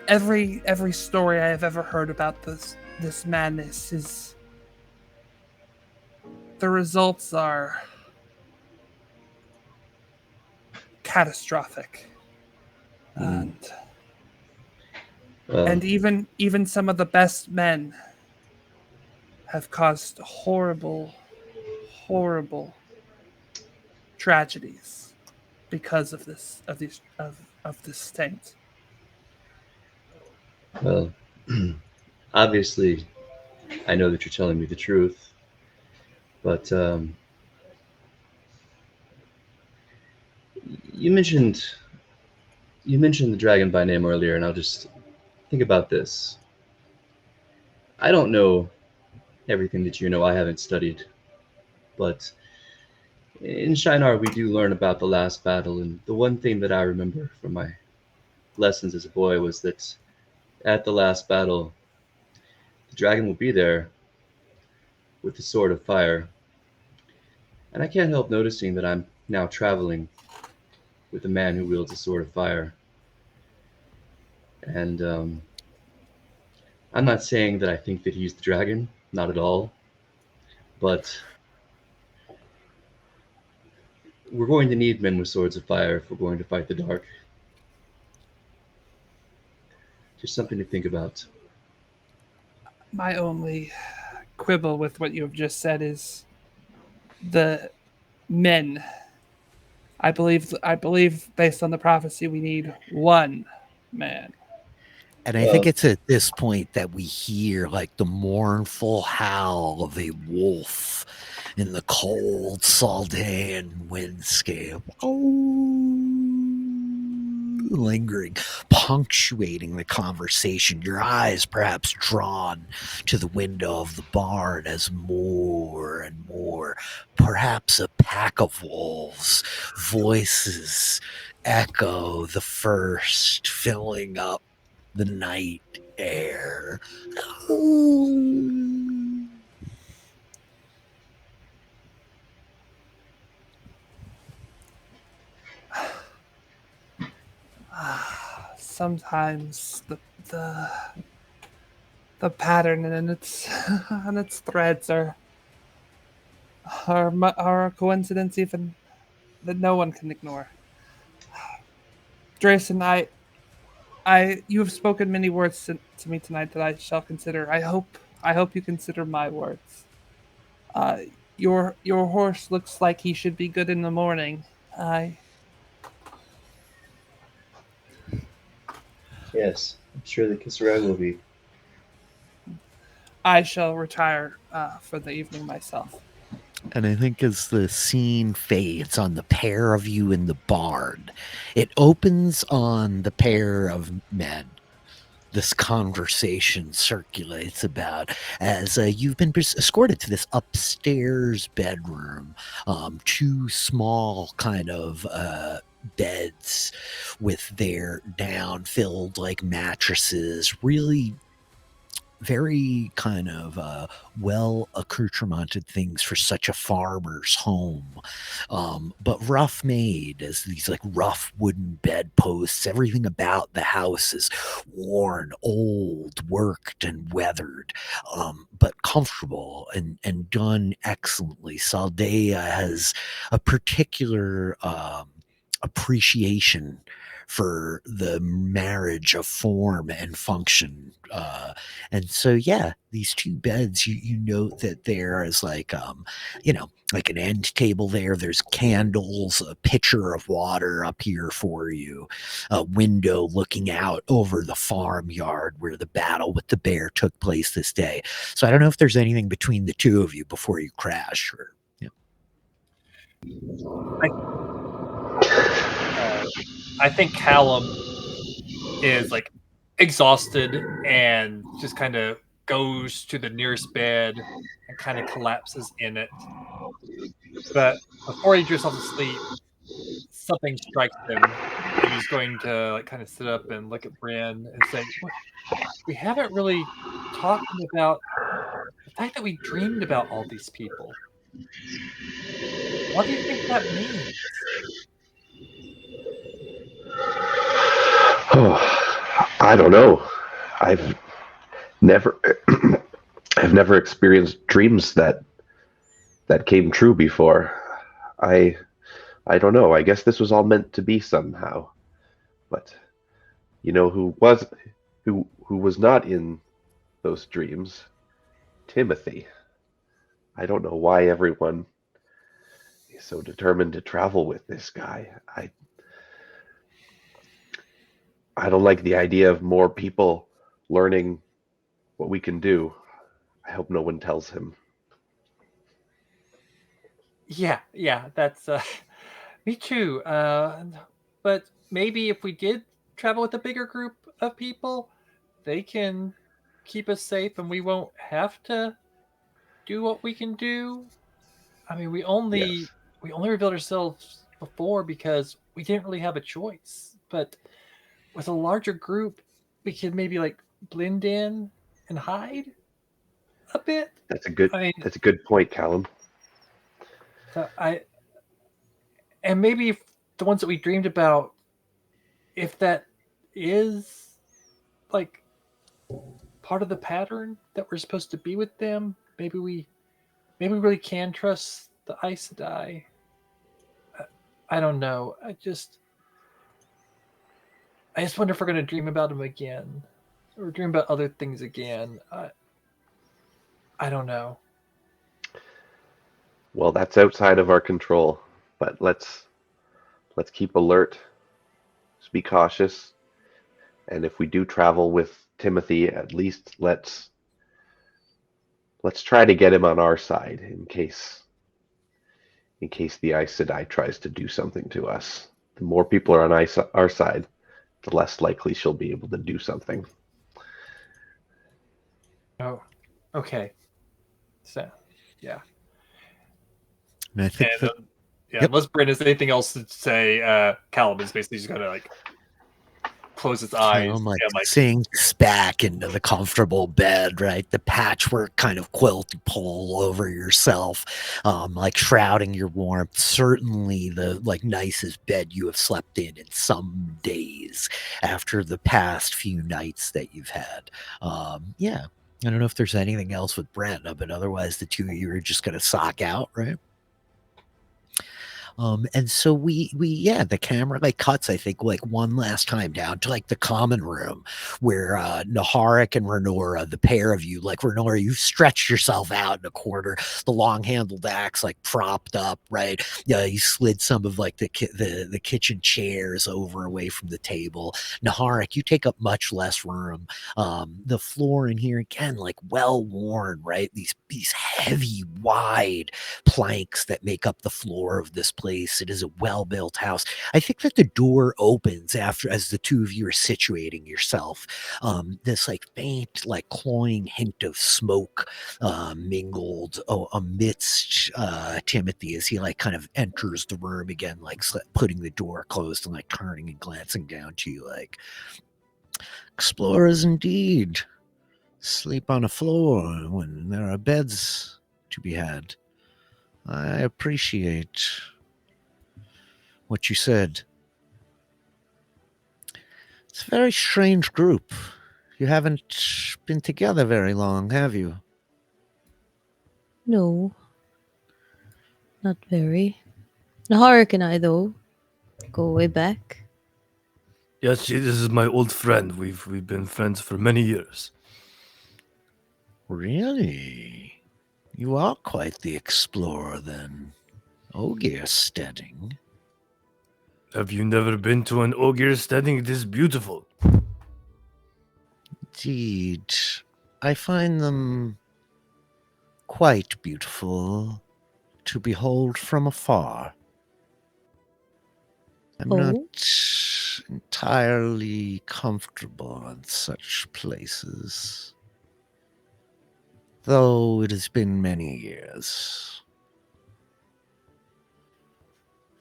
every story I have ever heard about this madness is the results are catastrophic. And Well, and even some of the best men have caused horrible tragedies because of this taint. well, obviously, I know that you're telling me the truth, but you mentioned you mentioned the dragon by name earlier, and I'll just think about this. I don't know everything that you know. I haven't studied, but in Shinar we do learn about the last battle, and the one thing that I remember from my lessons as a boy was that at the last battle, the dragon will be there with the sword of fire. And I can't help noticing that I'm now traveling with a man who wields a sword of fire. And I'm not saying that I think that he's the dragon, not at all. But we're going to need men with swords of fire if we're going to fight the dark. Just something to think about. My only quibble with what you have just said is the men. I believe based on the prophecy we need one man. And I think it's at this point that we hear like the mournful howl of a wolf in the cold Saldaean windscape. Oh. lingering, punctuating the conversation, your eyes perhaps drawn to the window of the barn as more and more, perhaps a pack of wolves, voices echo the first, filling up the night air. Sometimes the pattern and its threads are a coincidence even that no one can ignore. Drayson, you have spoken many words to me tonight that I shall consider. I hope you consider my words. Your horse looks like he should be good in the morning. Yes, I'm sure the Kisarag will be. I shall retire for the evening myself. And I think as the scene fades on the pair of you in the barn, it opens on the pair of men. This conversation circulates about as you've been escorted to this upstairs bedroom, two small kind of beds with their down-filled like mattresses, really very kind of well accoutramented things for such a farmer's home, but rough made as these like rough wooden bedposts. Everything about the house is worn, old, worked, and weathered, but comfortable and done excellently. Saldaea has a particular appreciation for the marriage of form and function. And so, yeah, these two beds, you note that there is like, like an end table there. There's candles, a pitcher of water up here for you, a window looking out over the farmyard where the battle with the bear took place this day. So I don't know if there's anything between the two of you before you crash or, I think Callum is like exhausted and just kind of goes to the nearest bed and kind of collapses in it. But before he drifts off to sleep, something strikes him, and he's going to like kind of sit up and look at Bryn and say, "We haven't really talked about the fact that we dreamed about all these people. What do you think that means?" Oh, I don't know. I've never I've never experienced dreams that came true before. I don't know. I guess this was all meant to be somehow. But you know who was not in those dreams? Timothy. I don't know why everyone is so determined to travel with this guy. I don't like the idea of more people learning what we can do. I hope no one tells him. Yeah, that's me too. But maybe if we did travel with a bigger group of people, they can keep us safe and we won't have to do what we can do. I mean, we only revealed ourselves before because we didn't really have a choice. But with a larger group, we could maybe like blend in and hide a bit. That's a good point, Callum. So and maybe if the ones that we dreamed about, if that is like part of the pattern that we're supposed to be with them, maybe we really can trust the Aes Sedai. I don't know. I just wonder if we're going to dream about them again, or dream about other things again. I don't know. Well, that's outside of our control, but let's keep alert. Just be cautious, and if we do travel with Timothy, at least let's try to get him on our side in case the Aes Sedai tries to do something to us. The more people are on our side, the less likely she'll be able to do something. Oh, okay. So, yeah. And I think And, that, yeah, unless Brent has anything else to say, Callum is basically just gonna like close his eyes Callum and like sinks back into the comfortable bed, right? The patchwork kind of quilt you pull over yourself, like shrouding your warmth. Certainly the like nicest bed you have slept in some days after the past few nights that you've had. Yeah. I don't know if there's anything else with Brenda, but otherwise the two of you are just gonna sock out, right? And so the camera like cuts, I think, like one last time down to like the common room where Naharik and Renora, the pair of you, like Renora, you stretched yourself out in a corner, the long handled axe like propped up, right? Yeah, you slid some of like the kitchen chairs over away from the table. Naharik, you take up much less room. The floor in here again, like well worn, right? These heavy, wide planks that make up the floor of this place. It is a well-built house. I think that the door opens as the two of you are situating yourself. This like faint, like cloying hint of smoke mingled amidst Timothy as he like kind of enters the room again, like putting the door closed and like turning and glancing down to you like, explorers indeed sleep on a floor when there are beds to be had. I appreciate what you said. It's a very strange group. You haven't been together very long, have you? No, not very. Naharik and I, though, go way back. Yes, this is my old friend. We've been friends for many years. Really? You are quite the explorer, then. Ogier Stedding. Have you never been to an Ogier Stedding? It is beautiful. Indeed. I find them quite beautiful to behold from afar. I'm not entirely comfortable in such places, though it has been many years.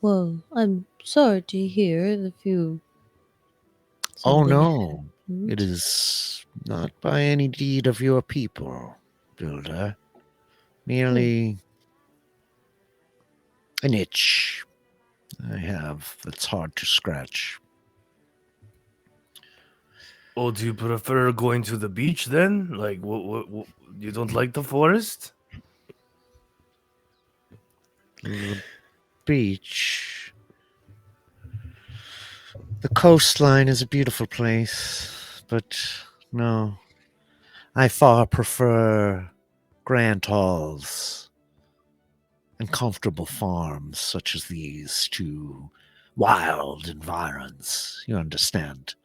Well, I'm sorry to hear the few. Oh no, it is not by any deed of your people, Builder. Merely an itch I have that's hard to scratch. Oh, do you prefer going to the beach then? Like, what you don't like the forest? The beach. The coastline is a beautiful place, but no, I far prefer grand halls and comfortable farms such as these to wild environs. You understand?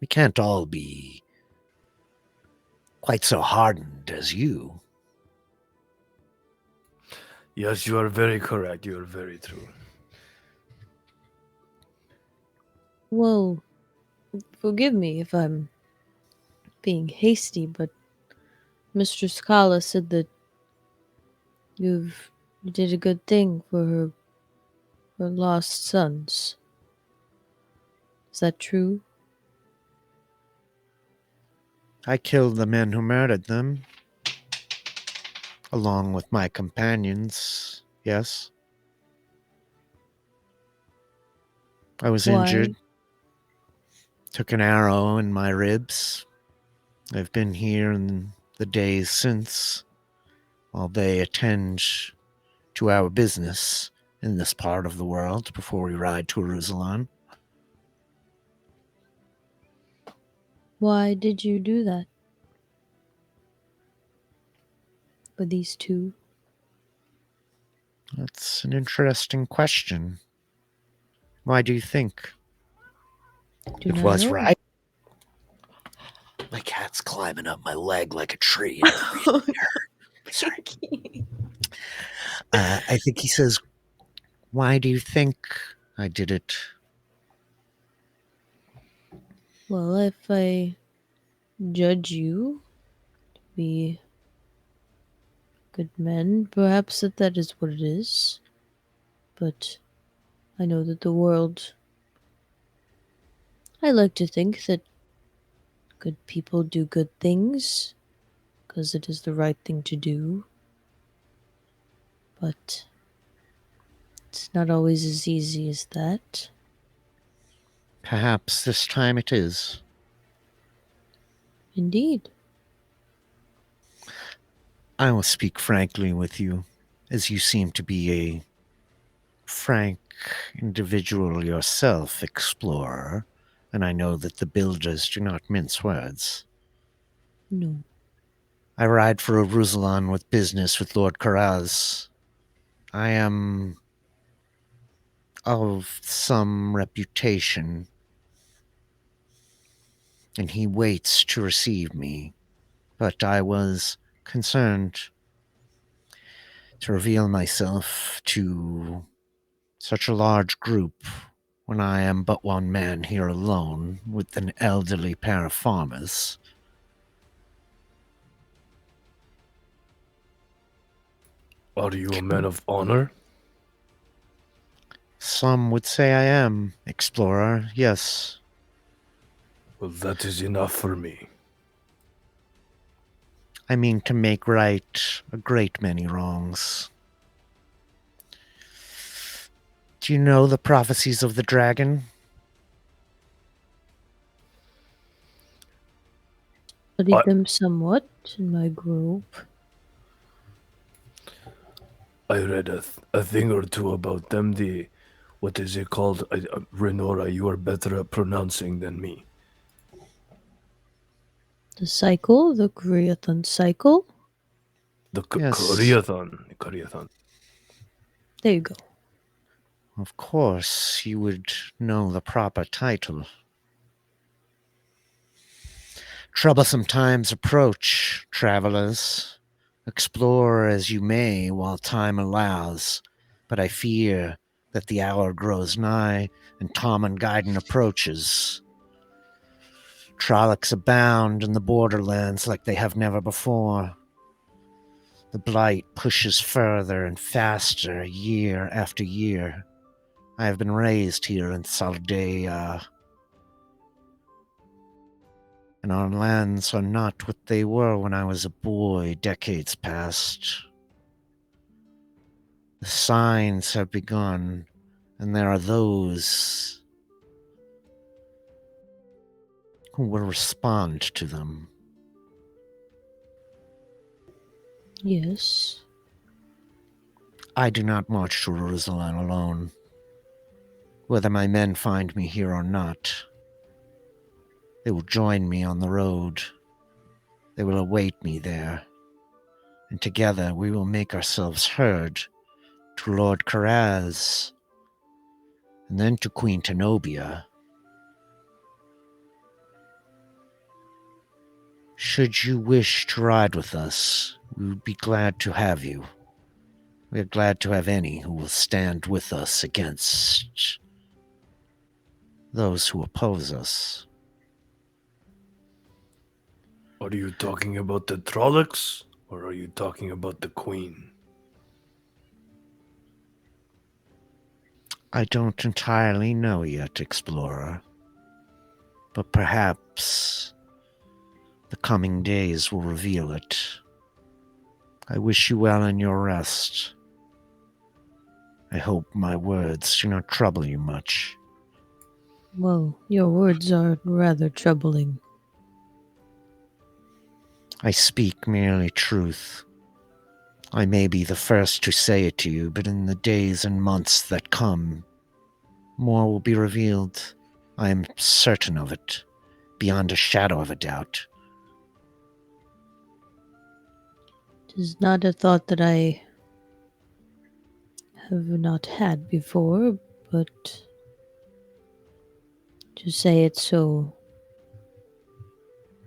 We can't all be quite so hardened as you. Yes, you are very correct. You are very true. Well, forgive me if I'm being hasty, but Mr. Scala said that you did a good thing for her lost sons. Is that true? I killed the men who murdered them, along with my companions, yes. I was injured. Took an arrow in my ribs. I've been here in the days since, while they attend to our business in this part of the world before we ride to Jerusalem. Why did you do that? For these two? That's an interesting question. Why do you think? It was right. My cat's climbing up my leg like a tree. Sorry. I think he says, why do you think I did it? Well, if I judge you to be good men, perhaps that is what it is. But I know that the world. I like to think that good people do good things because it is the right thing to do. But it's not always as easy as that. Perhaps this time it is. Indeed. I will speak frankly with you, as you seem to be a frank individual yourself, explorer, and I know that the builders do not mince words. No. I ride for Aruzalon with business with Lord Karaz. I am of some reputation, and he waits to receive me. But I was concerned to reveal myself to such a large group when I am but one man here alone with an elderly pair of farmers. Are you a man of honor? Some would say I am, explorer, yes. Well, that is enough for me. I mean to make right a great many wrongs. Do you know the prophecies of the dragon? Studied them somewhat in my grove. I read a thing or two about them. What is it called? Renora, you are better at pronouncing than me. The cycle, the Koreathon cycle. The Yes. Koreathon. There you go. Of course, you would know the proper title. Troublesome times approach, travelers. Explore as you may while time allows, but I fear that the hour grows nigh and Tarmangaiden approaches. Trollocs abound in the borderlands like they have never before. The blight pushes further and faster year after year. I have been raised here in Saldaea, and our lands are not what they were when I was a boy decades past. The signs have begun, and there are those who will respond to them. Yes. I do not march to Jerusalem alone. Whether my men find me here or not, they will join me on the road. They will await me there, and together we will make ourselves heard to Lord Karaz, and then to Queen Tenobia. Should you wish to ride with us, we would be glad to have you. We are glad to have any who will stand with us against those who oppose us. Are you talking about the Trollocs, or are you talking about the Queen? I don't entirely know yet, explorer, but perhaps the coming days will reveal it. I wish you well in your rest. I hope my words do not trouble you much. Well, your words are rather troubling. I speak merely truth. I may be the first to say it to you, but in the days and months that come, more will be revealed. I am certain of it, beyond a shadow of a doubt. It is not a thought that I have not had before, but to say it so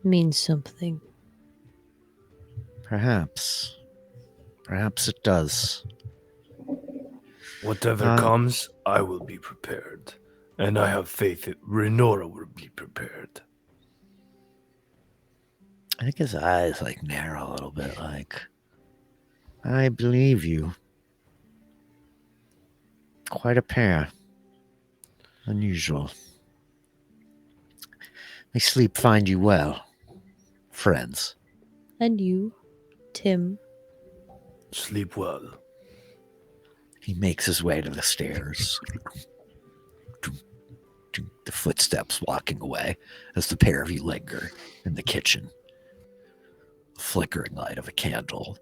means something. Perhaps. Perhaps it does. Whatever comes, I will be prepared. And I have faith that Renora will be prepared. I think his eyes like narrow a little bit. Like, I believe you. Quite a pair. Unusual. May sleep find you well, friends. And you, Tim. Sleep well. He makes his way to the stairs. The footsteps walking away as the pair of you linger in the kitchen. The flickering light of a candle.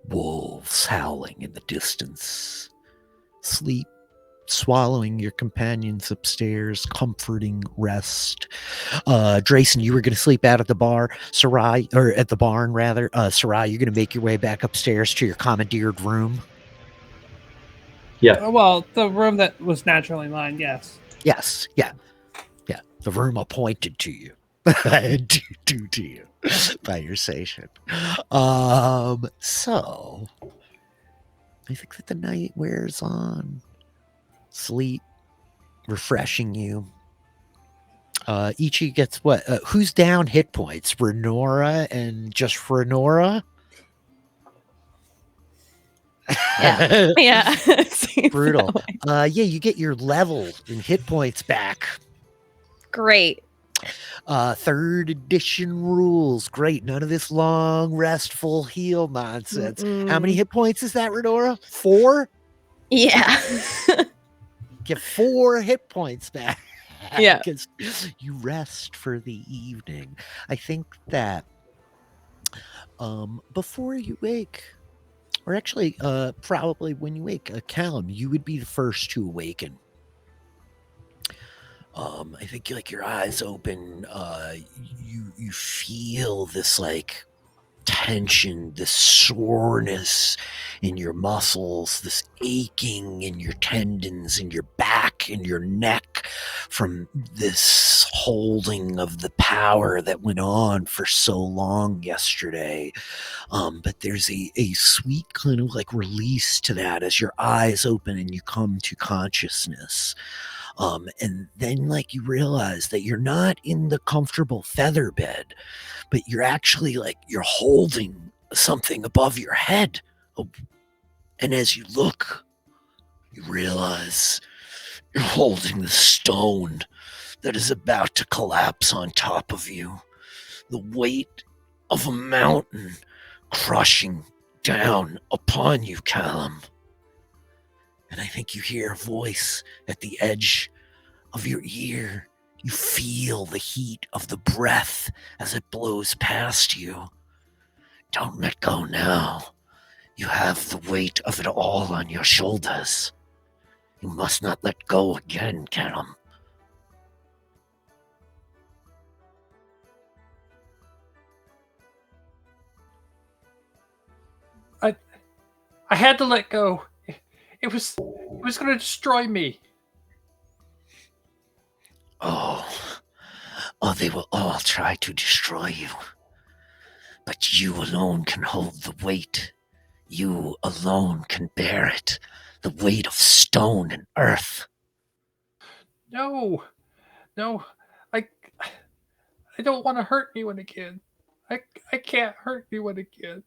Wolves howling in the distance. Sleep swallowing your companions upstairs, comforting rest. Drayson, you were going to sleep out at the bar. Sarai, or at the barn rather. Sarai, you're going to make your way back upstairs to your commandeered room. Yeah. Well, the room that was naturally lined, yes. Yes, yeah. The room appointed to you. to you by your station. So I think that the night wears on. Sleep, refreshing you. Each of you gets what? Who's down hit points? Renora and just Renora? Yeah. Brutal. Yeah, you get your level in hit points back. Great. 3rd edition rules. Great. None of this long, restful heal nonsense. How many hit points is that, Renora? 4? Yeah. Get 4 hit points back. Yeah. Because you rest for the evening. I think that before you wake, or actually probably when you wake, Callum, you would be the first to awaken. I think like your eyes open, you feel this like tension, this soreness in your muscles, this aching in your tendons, in your back, in your neck from this holding of the power that went on for so long yesterday. But there's a sweet kind of like release to that as your eyes open and you come to consciousness. And then like you realize that you're not in the comfortable feather bed, but you're actually like you're holding something above your head. And as you look, you realize you're holding the stone that is about to collapse on top of you. The weight of a mountain crushing down upon you, Callum. And I think you hear a voice at the edge of your ear. You feel the heat of the breath as it blows past you. Don't let go now. You have the weight of it all on your shoulders. You must not let go again, Callum. I had to let go. It was going to destroy me. Oh, they will all try to destroy you. But you alone can hold the weight. You alone can bear it. The weight of stone and earth. No, I don't want to hurt anyone again. I can't hurt anyone again.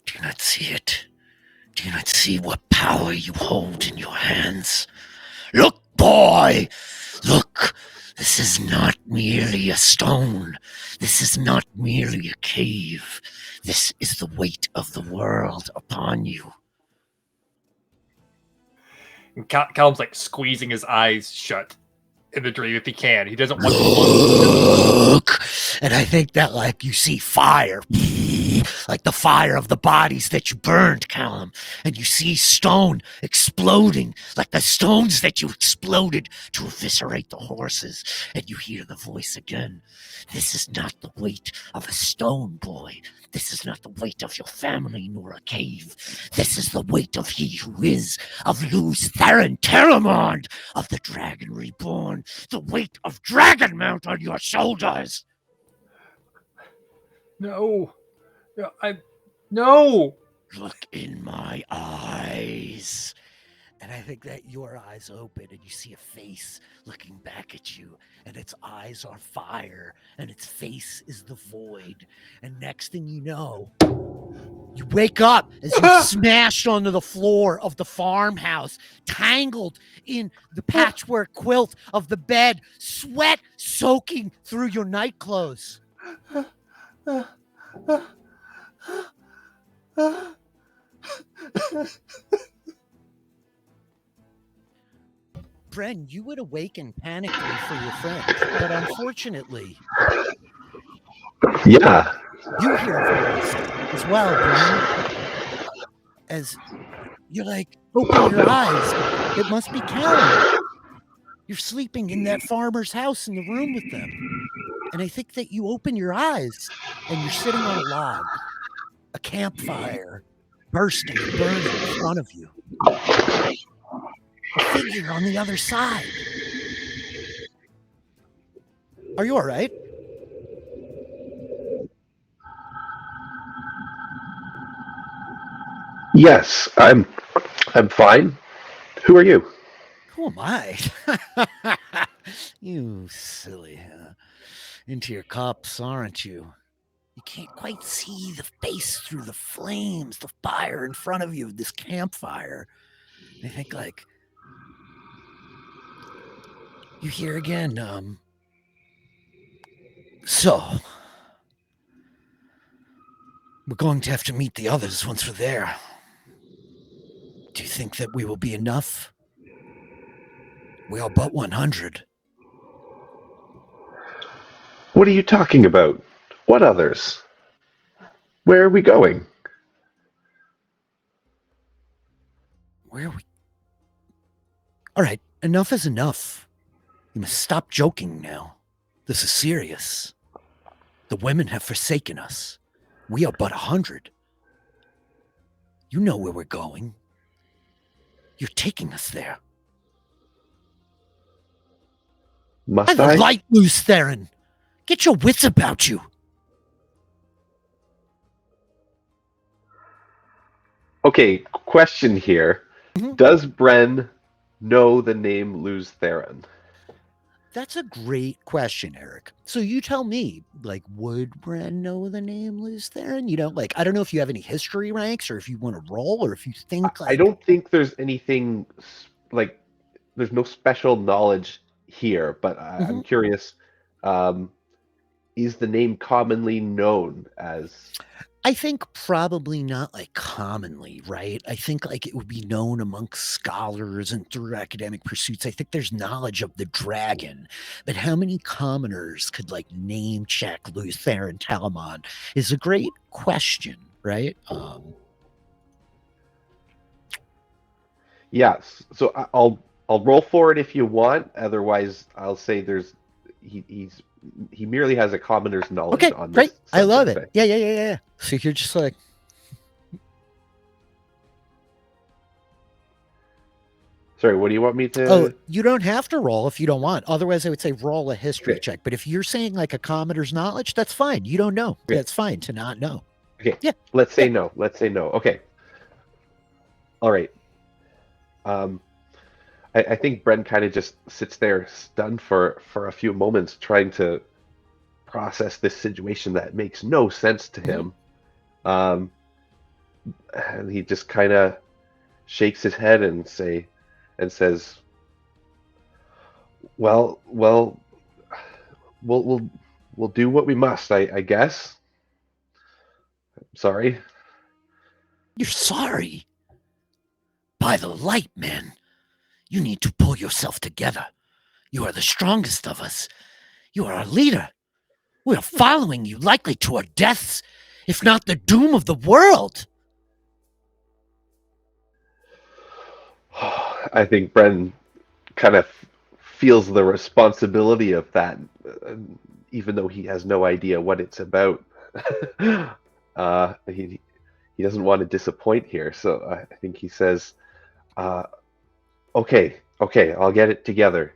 Do you not see it? Do you not see what power you hold in your hands? Look, boy! Look! This is not merely a stone. This is not merely a cave. This is the weight of the world upon you. And Callum's like squeezing his eyes shut in the dream if he can. He doesn't want to look. And I think that like you see fire, like the fire of the bodies that you burned, Callum. And you see stone exploding, like the stones that you exploded to eviscerate the horses. And you hear the voice again. This is not the weight of a stone, boy. This is not the weight of your family nor a cave. This is the weight of he who is, of Luz Theron Terramond, of the Dragon Reborn. The weight of Dragonmount on your shoulders. No. No. Look in my eyes And I think that your eyes open and you see a face looking back at you, and its eyes are fire, and its face is the void. And next thing you know, you wake up as you smashed onto the floor of the farmhouse, tangled in the patchwork quilt of the bed, sweat soaking through your night clothes. Bren, you would awaken panically for your friend, but unfortunately, Yeah. you hear a voice as well, Bren. As you're like, open your eyes. It must be Callum. You're sleeping in that farmer's house in the room with them. And I think that you open your eyes and you're sitting on a log, a campfire bursting and burning in front of you. A figure on the other side. Are you all right? Yes, I'm fine. Who are you? Who am I? You silly. Into your cups, aren't you? You can't quite see the face through the flames, the fire in front of you, this campfire. I think, like, you hear again, so we're going to have to meet the others once we're there. Do you think that we will be enough? We are but 100. What are you talking about? What others? Where are we going? Where are we? All right, enough is enough. You must stop joking now. This is serious. The women have forsaken us. We are but 100. You know where we're going. You're taking us there. Must By I? the light loose, Theron. Get your wits about you. Okay, question here. Mhm. Does Bren know the name Luz Theron? That's a great question, Eric. So you tell me, like, would Bren know the name Luz Theron? You know, like, I don't know if you have any history ranks or if you want to roll or if you think, like... I don't think there's anything, like, there's no special knowledge here, but I'm curious, is the name commonly known as... I think probably not, like, commonly, right? I think, like, it would be known amongst scholars and through academic pursuits. I think there's knowledge of the dragon, but how many commoners could, like, name check Luther and Talamon is a great question, right? Yes, so I'll roll for it if you want. Otherwise, I'll say he merely has a commoner's knowledge Okay, on great. this I love it. subject. Yeah. So you're just like... Sorry, what do you want me to... Oh, you don't have to roll if you don't want. Otherwise, I would say roll a history check. But if you're saying, like, a commoner's knowledge, that's fine. You don't know. Okay. That's fine to not know. Okay. Yeah. Let's say no. Okay. All right. I think Bren kind of just sits there stunned for a few moments, trying to process this situation that makes no sense to him. And he just kind of shakes his head and says, "Well, we'll do what we must, I guess. Sorry." You're sorry? By the light, man. You need to pull yourself together. You are the strongest of us. You are our leader. We are following you, likely to our deaths, if not the doom of the world. I think Bren kind of feels the responsibility of that, even though he has no idea what it's about. He doesn't want to disappoint here, so I think he says, "Okay, I'll get it together.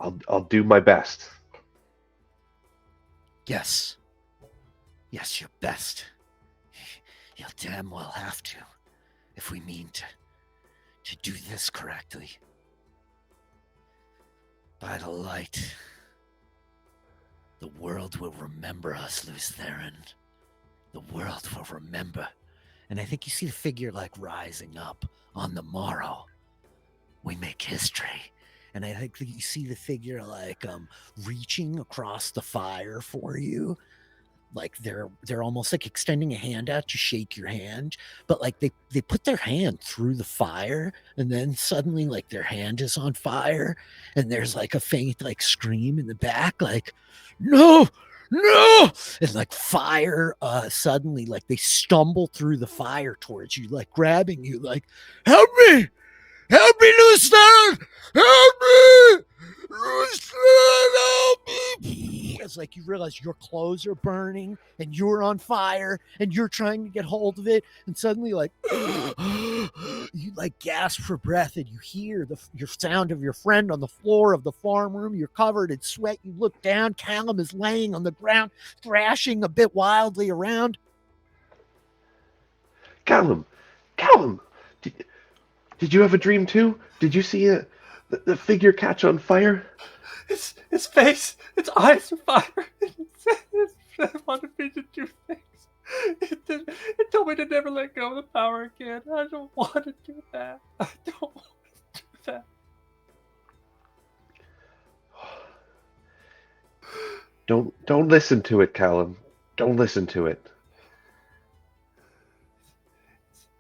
I'll do my best." Yes, your best. You'll damn well have to. if we mean to do this correctly. By the light, the world will remember us, Luis Theron. The world will remember. And I think you see the figure like rising up on the morrow. We make history. And I think that you see the figure like reaching across the fire for you. Like they're almost like extending a hand out to shake your hand, but like they put their hand through the fire, and then suddenly like their hand is on fire, and there's like a faint like scream in the back, like no, and like fire suddenly like they stumble through the fire towards you, like grabbing you, like help me, Luis Theron, help me. It's like you realize your clothes are burning and you're on fire and you're trying to get hold of it, and suddenly like you like gasp for breath, and you hear your sound of your friend on the floor of the farm room. You're covered in sweat. You look down. Callum is laying on the ground, thrashing a bit wildly around. Callum, did you have a dream too? Did you see the figure catch on fire? His face, its eyes are fire. It wanted me to do things. It told me to never let go of the power again. I don't want to do that. I don't want to do that. Don't listen to it, Callum. Don't listen to it.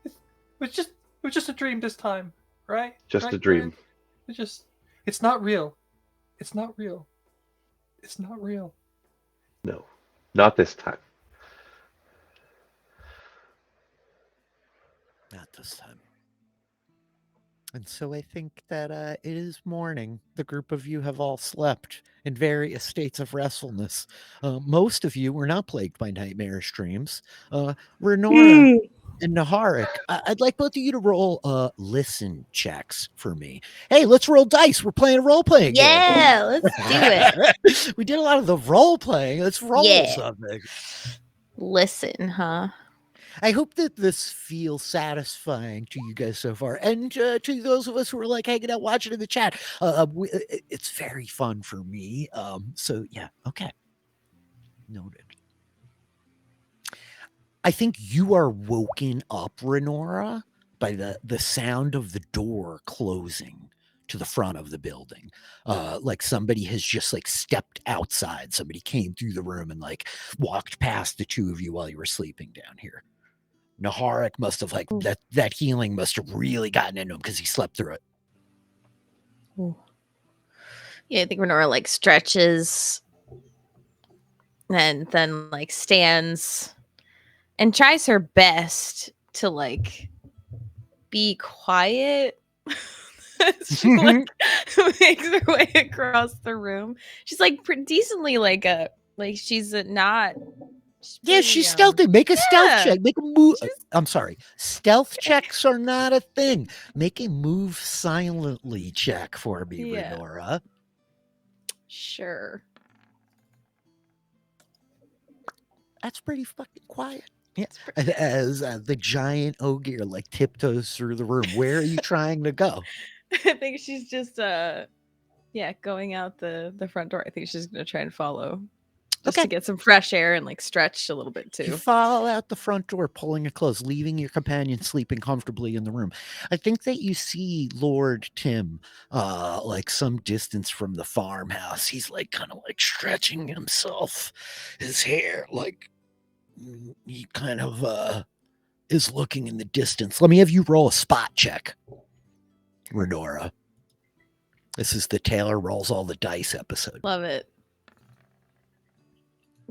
It was just a dream this time, right? Just right, a dream. It's not real. It's not real. It's not real. No, not this time. Not this time. And so I think that it is morning. The group of you have all slept in various states of restfulness. Most of you were not plagued by nightmarish dreams. Renora and Naharik, I'd like both of you to roll listen checks for me. Hey, let's roll dice. We're playing a role-playing game. Yeah, let's do it. We did a lot of the role-playing. Let's roll something. Listen, huh? I hope that this feels satisfying to you guys so far. And to those of us who are like hanging out, watching in the chat, it's very fun for me. So yeah, okay. Noted. I think you are woken up, Renora, by the sound of the door closing to the front of the building. Like somebody has just like stepped outside. Somebody came through the room and like walked past the two of you while you were sleeping down here. Naharik must have like that healing must have really gotten into him because he slept through it. Ooh. Yeah, I think Renora like stretches and then like stands and tries her best to like be quiet. She like makes her way across the room. She's like pretty decently like she's not. She's stealthy. Make a stealth check. Make a move. I'm sorry. Stealth checks are not a thing. Make a move silently check for me, Renora. Sure. That's pretty fucking quiet. Yeah. As the giant ogre like tiptoes through the room. Where are you trying to go? I think she's just going out the front door. I think she's gonna try and follow. Just to get some fresh air and like stretch a little bit too. You follow out the front door, pulling it close, leaving your companion sleeping comfortably in the room. I think that you see Lord Tim, like some distance from the farmhouse. He's like kind of like stretching himself, his hair, like he kind of is looking in the distance. Let me have you roll a spot check, Renora. This is the Taylor rolls all the dice episode. Love it.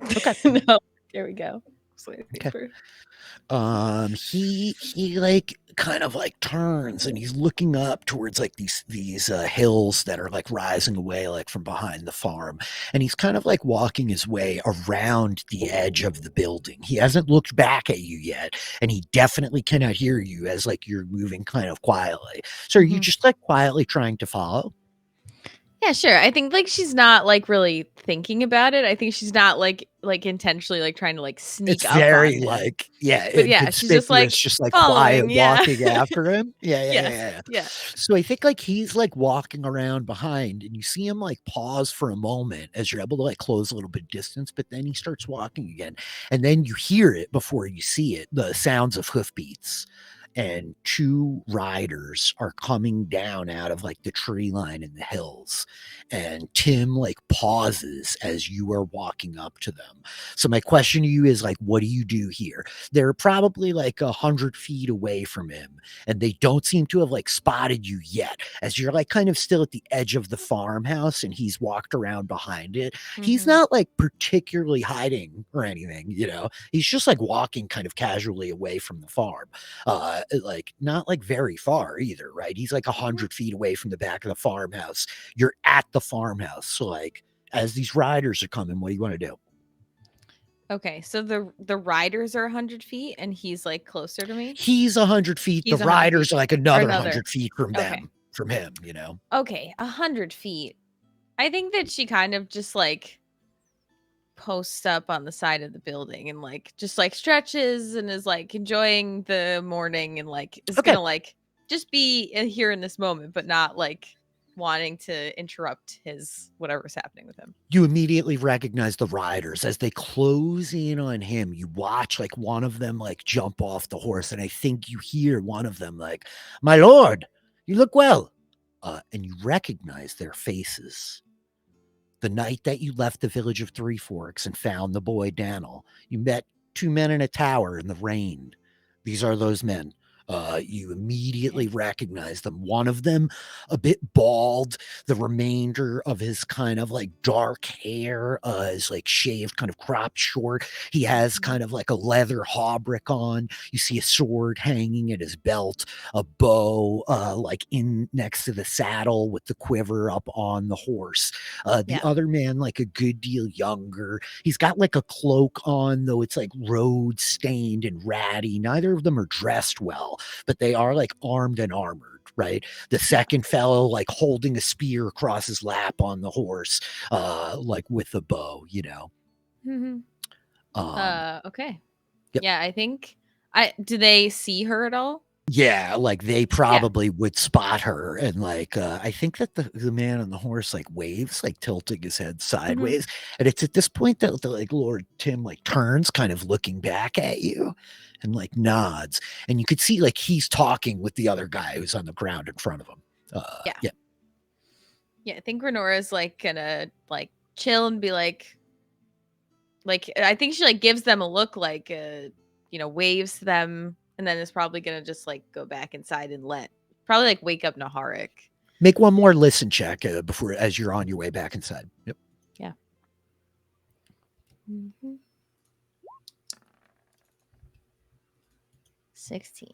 Okay. No, there we go. Okay. He like kind of like turns and he's looking up towards like these hills that are like rising away like from behind the farm, and he's kind of like walking his way around the edge of the building. He hasn't looked back at you yet, and he definitely cannot hear you as like you're moving kind of quietly. So are you just like quietly trying to follow? Yeah, sure. I think like she's not like really thinking about it. I think she's not like intentionally like trying to like sneak It's up very on him. like, yeah, But yeah, she's just like inconspicuous, just like quiet following. Yeah. walking after him. Yes. Yeah. Yeah. So I think like he's like walking around behind, and you see him like pause for a moment as you're able to like close a little bit of distance, but then he starts walking again. And then you hear it before you see it, the sounds of hoofbeats. And two riders are coming down out of like the tree line in the hills. And Tim like pauses as you are walking up to them. So my question to you is like, what do you do here? They're probably like 100 feet away from him, and they don't seem to have like spotted you yet. As you're like kind of still at the edge of the farmhouse, and he's walked around behind it. He's not like particularly hiding or anything, you know. He's just like walking kind of casually away from the farm. Like not like very far either, right? He's like 100 feet away from the back of the farmhouse. You're at the farmhouse. So like as these riders are coming, what do you want to do? Okay, so the riders are 100 feet, and he's like closer to me. He's 100 feet. He's The 100 riders feet. are like Or another another. 100 feet from them, Okay. from him, you know. Okay, 100 feet. I think that she kind of just like posts up on the side of the building and like just like stretches and is like enjoying the morning and like is Okay. gonna like just be here in this moment, but not like wanting to interrupt his whatever's happening with him. You immediately recognize the riders as they close in on him. You watch like one of them like jump off the horse, and I think you hear one of them like, "My lord, you look well," and you recognize their faces. The night that you left the village of Three Forks and found the boy Daniel, you met two men in a tower in the rain. These are those men. You immediately recognize them. One of them, a bit bald, the remainder of his kind of like dark hair is like shaved, kind of cropped short. He has kind of like a leather hauberk on. You see a sword hanging at his belt, a bow like in next to the saddle with the quiver up on the horse. The other man, like a good deal younger. He's got like a cloak on, though it's like road stained and ratty. Neither of them are dressed well, but they are like armed and armored, right? The second fellow like holding a spear across his lap on the horse, like with a bow, you know. Okay. Yep. Yeah, I think do they see her at all? Yeah, like they probably would spot her, and like I think that the man on the horse like waves, like tilting his head sideways, and it's at this point that the like Lord Tim like turns, kind of looking back at you, and like nods, and you could see like he's talking with the other guy who's on the ground in front of him. Yeah, I think Renora's like gonna like chill and be like I think she like gives them a look, like waves to them, and then is probably gonna just like go back inside and probably like wake up Naharik. Make one more listen check before as you're on your way back inside. Yep. Yeah. 16.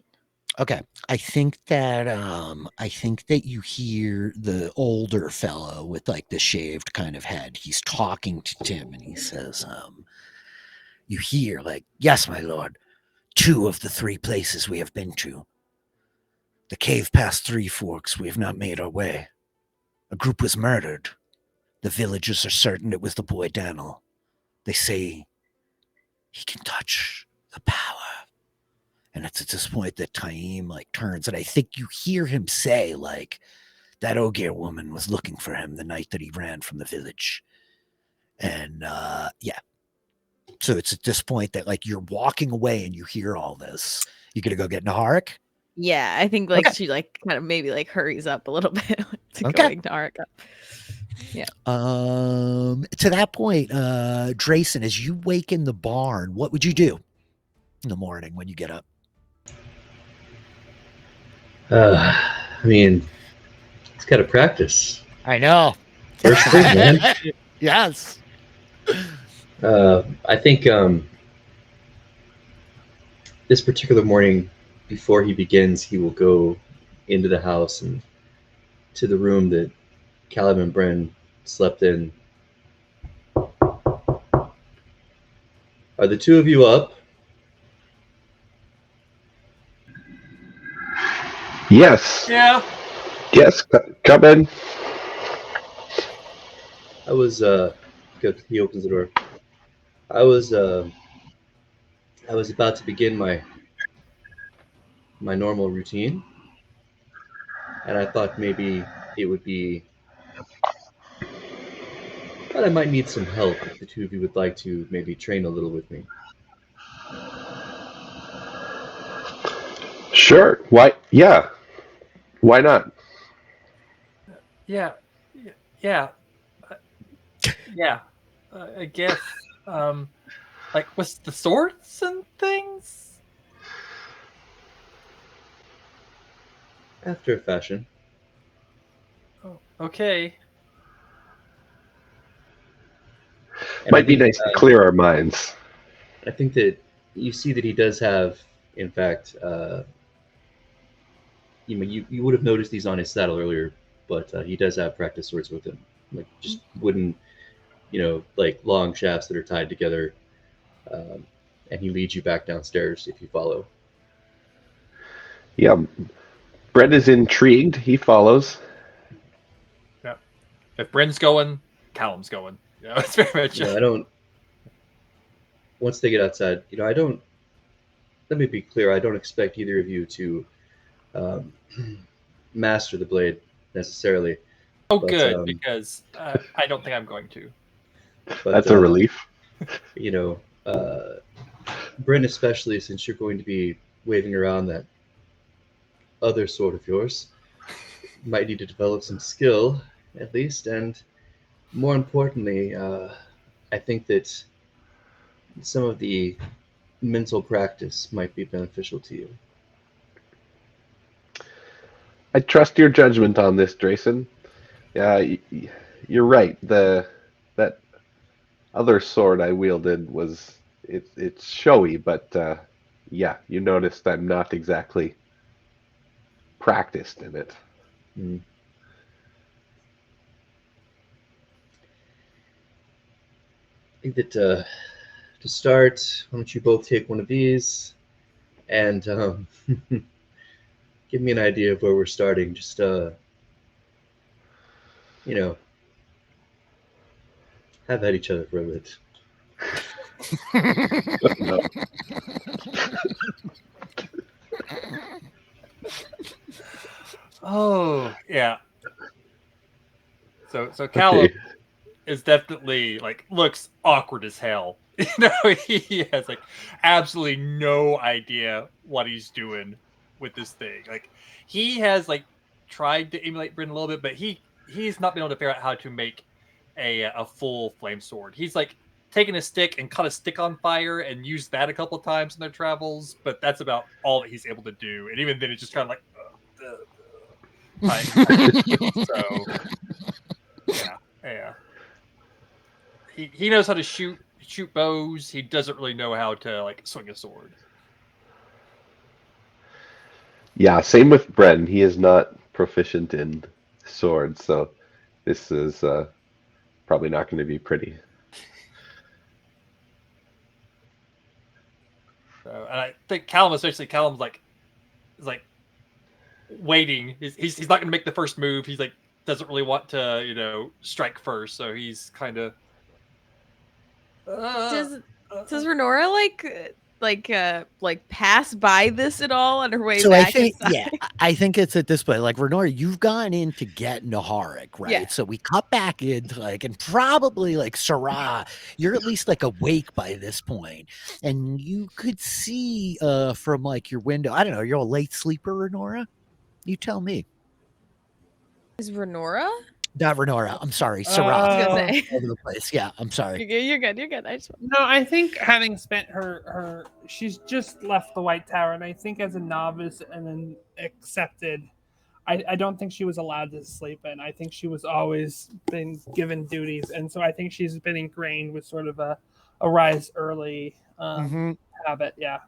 Okay. I think that you hear the older fellow with like the shaved kind of head. He's talking to Tim, and he says, you hear like, "Yes, my lord, 2 of the 3 places we have been to. The cave past Three Forks, we have not made our way. A group was murdered. The villagers are certain it was the boy Daniel. They say he can touch the power." And it's at this point that Taim like turns, and I think you hear him say like, "That Ogier woman was looking for him the night that he ran from the village." And yeah. So it's at this point that like you're walking away and you hear all this. You gonna go get Naharik? Yeah, I think like she like kind of maybe like hurries up a little bit to go wake Naharik up. Yeah. To that point, Drayson, as you wake in the barn, what would you do in the morning when you get up? I mean, it's got to practice. I know. First thing, man. Yes. I think this particular morning, before he begins, he will go into the house and to the room that Caleb and Bren slept in. Are the 2 of you up? Yes. Yeah. Yes. Come in. I was good. He opens the door. I was about to begin my normal routine, and I thought maybe it would be that I might need some help if the two of you would like to maybe train a little with me. Sure. Why? Yeah. Why not? Yeah, yeah, yeah. I guess, like with the swords and things. After a fashion. Oh, okay. And Might be nice to clear our minds. I think that you see that he does have, in fact, you would have noticed these on his saddle earlier, but he does have practice swords with him, like just wooden, like long shafts that are tied together, and he leads you back downstairs if you follow. Yeah. Brett is intrigued. He follows. Yeah. If Bryn's going, Callum's going. It's very much. I don't. Once they get outside, I don't. Let me be clear. I don't expect either of you to master the blade necessarily. Oh, but, good, because I don't think I'm going to. But, that's a relief. Bryn, especially since you're going to be waving around that other sword of yours, might need to develop some skill, at least, and more importantly, I think that some of the mental practice might be beneficial to you. I trust your judgment on this, Drayson. Yeah, you're right. That other sword I wielded it's showy, but yeah, you noticed I'm not exactly practiced in it. Mm. I think that to start, why don't you both take one of these and give me an idea of where we're starting. Just have at each other for a bit. Oh yeah. So Callum is definitely looks awkward as hell. He has absolutely no idea what he's doing with this thing. He has tried to emulate Bryn a little bit, but he's not been able to figure out how to make a full flame sword. He's taken a stick and caught a stick on fire and used that a couple of times in their travels, but that's about all that he's able to do. And even then, it's just kind of so yeah. He knows how to shoot bows. He doesn't really know how to swing a sword. Yeah, same with Bren. He is not proficient in swords, so this is probably not going to be pretty. So, and I think Callum's waiting. He's not going to make the first move. He's doesn't really want to strike first, so he's kind of. Does Renora pass by this at all on her way back? I think I think it's at this point. Renora, you've gone in to get Naharik, right? Yeah. So we cut back into and probably Sarah, you're at least awake by this point, and you could see from your window. I don't know. You're a late sleeper, Renora. You tell me. Is Renora? Not Renora. I'm sorry. Sarah. Over the place. Yeah, I'm sorry. You're good. No, I think having spent her she's just left the White Tower, and I think as a novice and then accepted, I don't think she was allowed to sleep in. I think she was always been given duties, and so I think she's been ingrained with sort of a rise early habit. Yeah.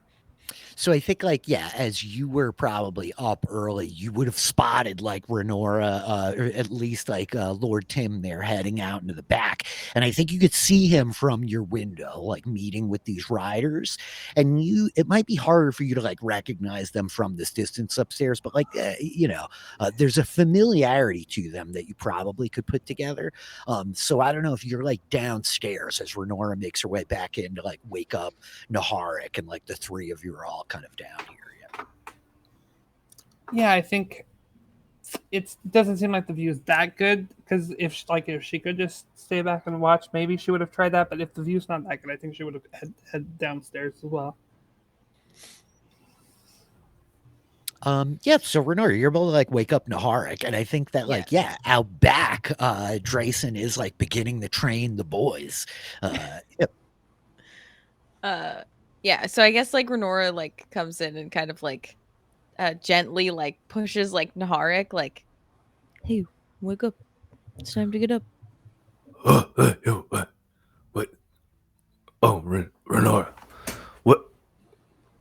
So I think, like, yeah, as you were probably up early, you would have spotted like Renora, or at least like Lord Tim there heading out into the back. And I think you could see him from your window, like meeting with these riders. And it might be harder for you to like recognize them from this distance upstairs, but like, there's a familiarity to them that you probably could put together. So I don't know if you're like downstairs as Renora makes her way back in to like wake up Naharik, and like the three of you are all kind of down here. Yeah, I think it doesn't seem like the view is that good, because if she could just stay back and watch, maybe she would have tried that. But if the view's not that good, I think she would have head downstairs as well. Yeah, so Renora, you're able to like wake up Naharik, and I think that like, yeah, out back, Drayson is like beginning to train the boys. Yep. Yeah, so I guess like Renora like comes in and kind of like gently like pushes like Naharik, like, hey, wake up. It's time to get up. What? Oh, Renora. What?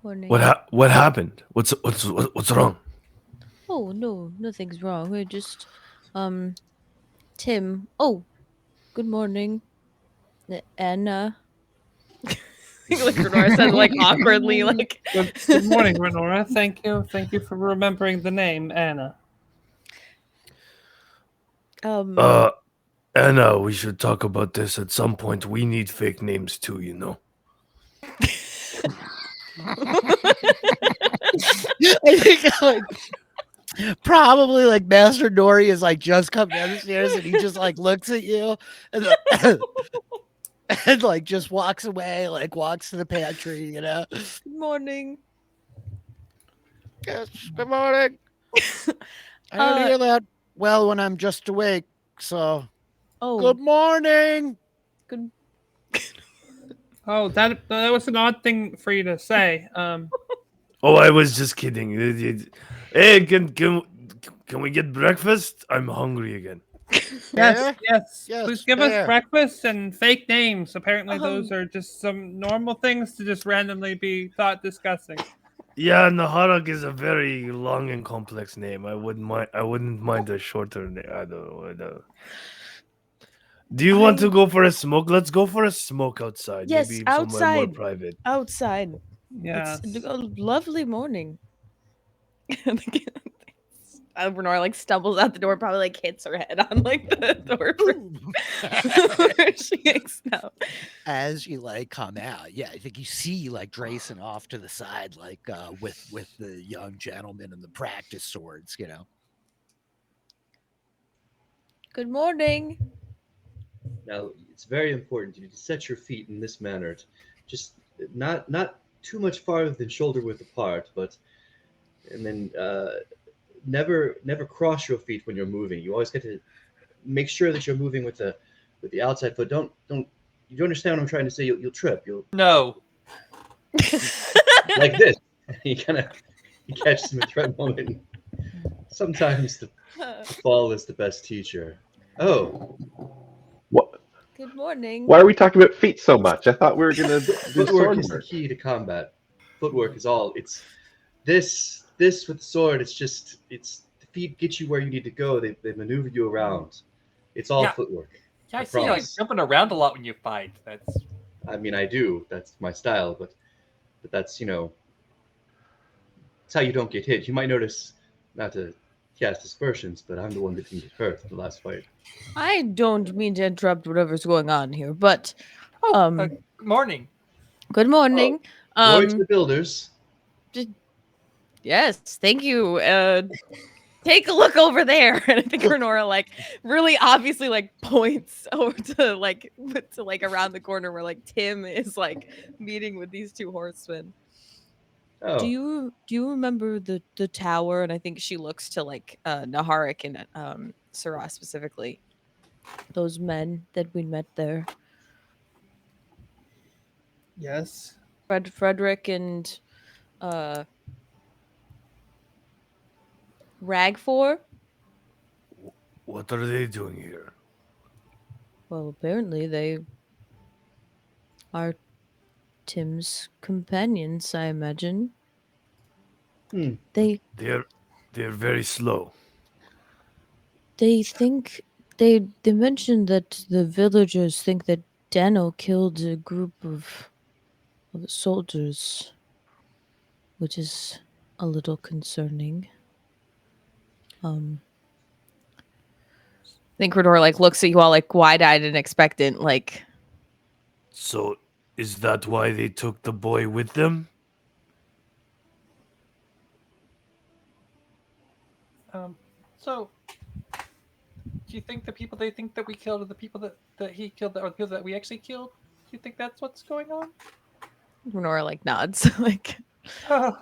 Morning. What happened? What's wrong? Oh, no, nothing's wrong. We're just, Tim. Oh, good morning. And, like Renora says like awkwardly, like Good morning, Renora. Thank you for remembering the name, Anna. Anna, we should talk about this at some point. We need fake names too, you know. I think like probably like Master Nori is like just come down the stairs and he just like looks at you and, and like just walks away, like walks to the pantry, you know. good morning. Yes, good morning. I don't hear that well when I'm just awake, so good morning. Good. Oh, that was an odd thing for you to say. Oh, I was just kidding. Hey, can we get breakfast? I'm hungry again. Yes. Please give us breakfast and fake names. Apparently, those are just some normal things to just randomly be thought discussing. Yeah, Naharik is a very long and complex name. I wouldn't mind a shorter name. I don't know. Do you want to go for a smoke? Let's go for a smoke outside. Yes, maybe outside. somewhere more private. Outside. Yeah. It's a lovely morning. Renora like stumbles out the door, probably like hits her head on like the door. She makes out. As you like come out, yeah, I think you see like Drayson off to the side, like with the young gentleman and the practice swords, you know. Good morning. Now, it's very important you to set your feet in this manner, just not too much farther than shoulder width apart, and then never cross your feet when you're moving. You always get to make sure that you're moving with the outside foot. Don't you understand what I'm trying to say? You'll trip. No. Like this. You catch them at the right moment. Sometimes the fall is the best teacher. Oh. What? Good morning. Why are we talking about feet so much? I thought we were gonna do Footwork is the key to combat. Footwork is all. It's this with the sword. It's the feet get you where you need to go. They maneuver you around. It's all footwork. Yeah, I see you like jumping around a lot when you fight. I mean, I do. That's my style, but that's that's how you don't get hit. You might notice, not to cast aspersions, but I'm the one that didn't get hurt the last fight. I don't mean to interrupt whatever's going on here, but good morning. Good morning. Glory to the builders. Yes, thank you. Take a look over there. And I think Renora like really obviously like points over to like around the corner where like Tim is like meeting with these two horsemen. Oh. Do you remember the tower? And I think she looks to like Naharik and Sarah specifically. Those men that we met there. Yes. Frederick and Ragfor? What are they doing here? Well, apparently they are Tim's companions, I imagine. They're very slow. They think they mentioned that the villagers think that Dano killed a group of soldiers, which is a little concerning. I think Renora like looks at you all like wide-eyed and expectant, like. So, is that why they took the boy with them? So, do you think the people they think that we killed are the people that he killed, or the people that we actually killed? Do you think that's what's going on? Renora like nods, like. Did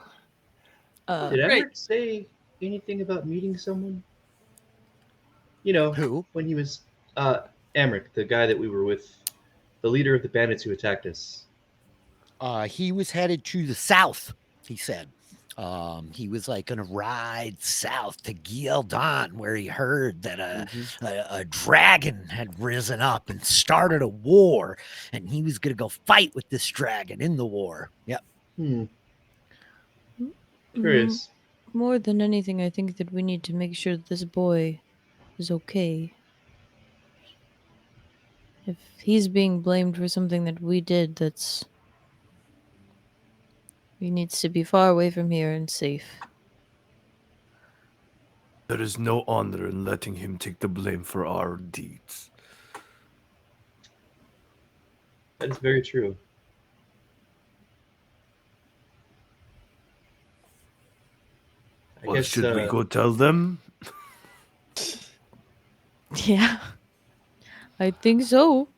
Emmon say anything about meeting someone? You know, Who? when he was Emmerich, the guy that we were with, the leader of the bandits who attacked us. He was headed to the south, he said. He was like going to ride south to Gildan, where he heard that a dragon had risen up and started a war, and he was going to go fight with this dragon in the war. Yep. Curious. More than anything, I think that we need to make sure that this boy is okay. If he's being blamed for something that we did, he needs to be far away from here and safe. There is no honor in letting him take the blame for our deeds. That is very true. I guess, should we go tell them? Yeah, I think so.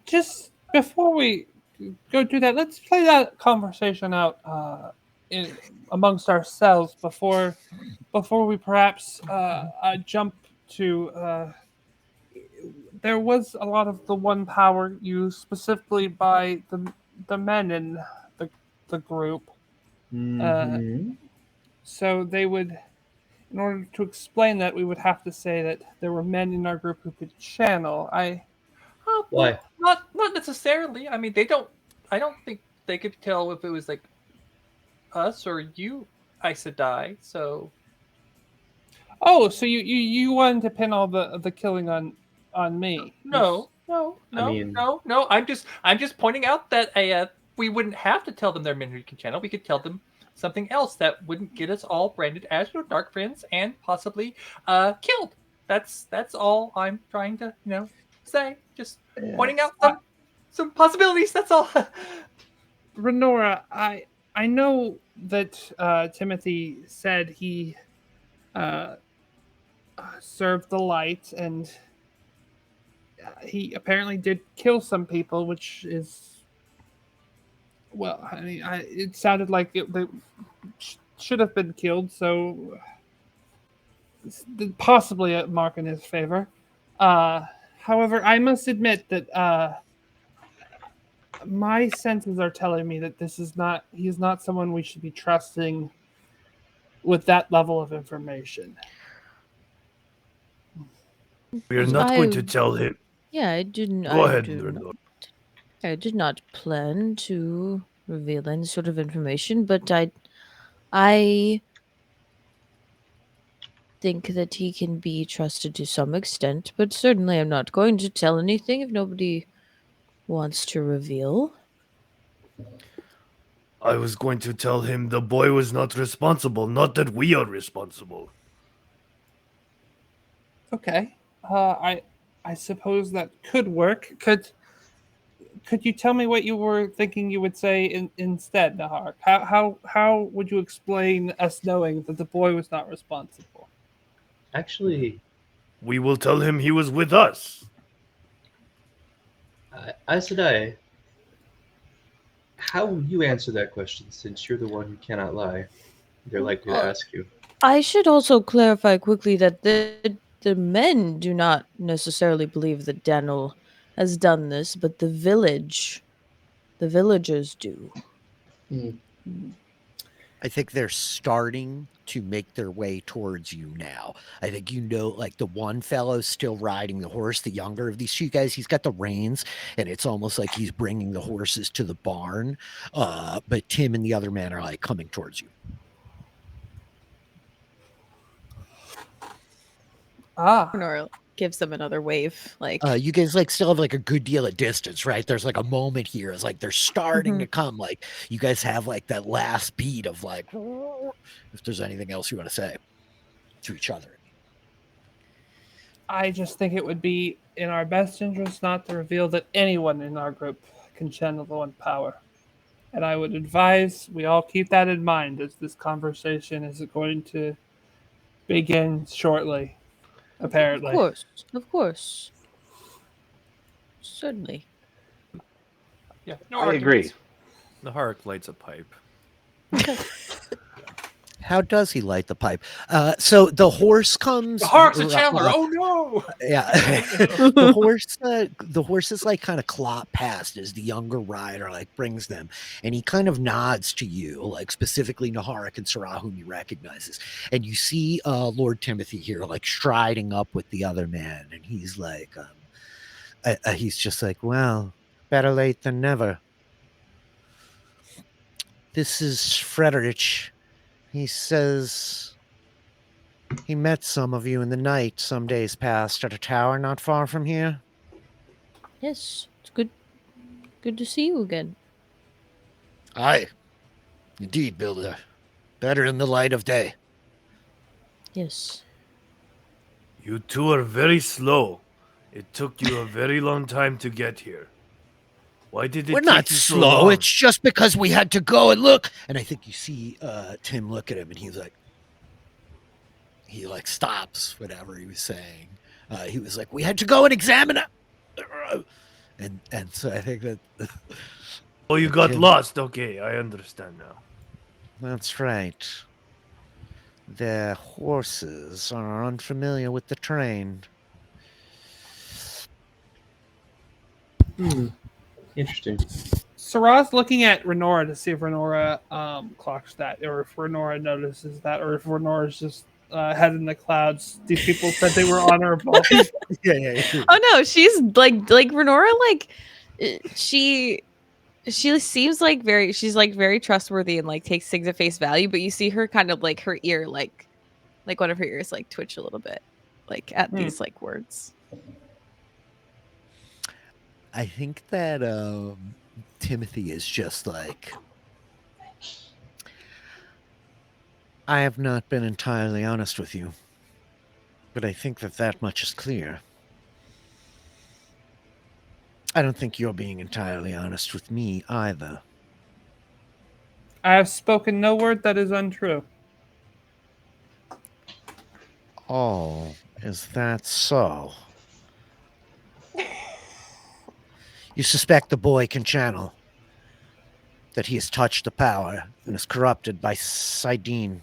Just before we go do that, let's play that conversation out amongst ourselves before we perhaps jump to. There was a lot of the one power used specifically by the men in the group. So they would, in order to explain that, we would have to say that there were men in our group who could channel. Why? Not necessarily. I mean, I don't think they could tell if it was like us or you, Aes Sedai. So. Oh, so you wanted to pin all the killing on me? No. I'm just pointing out that we wouldn't have to tell them they're men who can channel. We could tell them something else that wouldn't get us all branded as your dark friends and possibly killed. That's all I'm trying to say. Just pointing out some possibilities. That's all. Renora, I know that Timothy said he served the light, and he apparently did kill some people, which is, well, I mean, it sounded like they should have been killed, so possibly a mark in his favor. However, I must admit that my senses are telling me that he is not someone we should be trusting with that level of information. We are not going to tell him. Yeah, I didn't. Go ahead, Renora. I did not plan to reveal any sort of information, but I think that he can be trusted to some extent, but certainly I'm not going to tell anything if nobody wants to reveal. I was going to tell him the boy was not responsible, not that we are responsible. Okay. I suppose that could work. Could you tell me what you were thinking you would say instead, Nahar? How would you explain us knowing that the boy was not responsible? Actually, we will tell him he was with us. Aes Sedai, how will you answer that question, since you're the one who cannot lie? They're likely to ask you. I should also clarify quickly that the men do not necessarily believe that Daniel has done this, but the villagers do. I think they're starting to make their way towards you now. I think like the one fellow's still riding the horse, the younger of these two guys, he's got the reins, and it's almost like he's bringing the horses to the barn. But Tim and the other men are like coming towards you. Nor gives them another wave. Like you guys like still have like a good deal of distance, right? There's like a moment here. It's like they're starting to come. Like you guys have like that last beat of like, if there's anything else you want to say to each other. I just think it would be in our best interest not to reveal that anyone in our group can channel the one power. And I would advise we all keep that in mind as this conversation is going to begin shortly, apparently. Of course. Certainly. Yeah, no I arguments. agree. Naharik lights a pipe. How does he light the pipe? So the horse comes. The Hark's a channeler. Oh no! Yeah, the horse is like kind of clop past as the younger rider like brings them, and he kind of nods to you, like specifically Naharik and Sarah, whom he recognizes, and you see Lord Timothy here like striding up with the other man, and he's like, he's just like, well, better late than never. This is Frederick. He says he met some of you in the night some days past at a tower not far from here. Yes, it's good to see you again. Aye, indeed, Builder. Better in the light of day. Yes. You two are very slow. It took you a very long time to get here. Why did it We're take not you so slow. long? It's just because we had to go and look. And I think you see Tim look at him, and he's like, he like stops whatever he was saying. He was like, we had to go and examine it. And so I think that. Oh, you got lost. Okay, I understand now. That's right. Their horses are unfamiliar with the terrain. Interesting. Sarah's looking at Renora to see if Renora clocks that, or if Renora notices that, or if Renora's just head in the clouds. These people said they were honorable. Yeah. oh no, she's like Renora, like she seems like very trustworthy and like takes things at face value, but you see her kind of like her ear like one of her ears like twitch a little bit like at these like words. I think that Timothy is just like, I have not been entirely honest with you, but I think that much is clear. I don't think you're being entirely honest with me either. I have spoken no word that is untrue. Oh, is that so? You suspect the boy can channel, that he has touched the power and is corrupted by Sidene.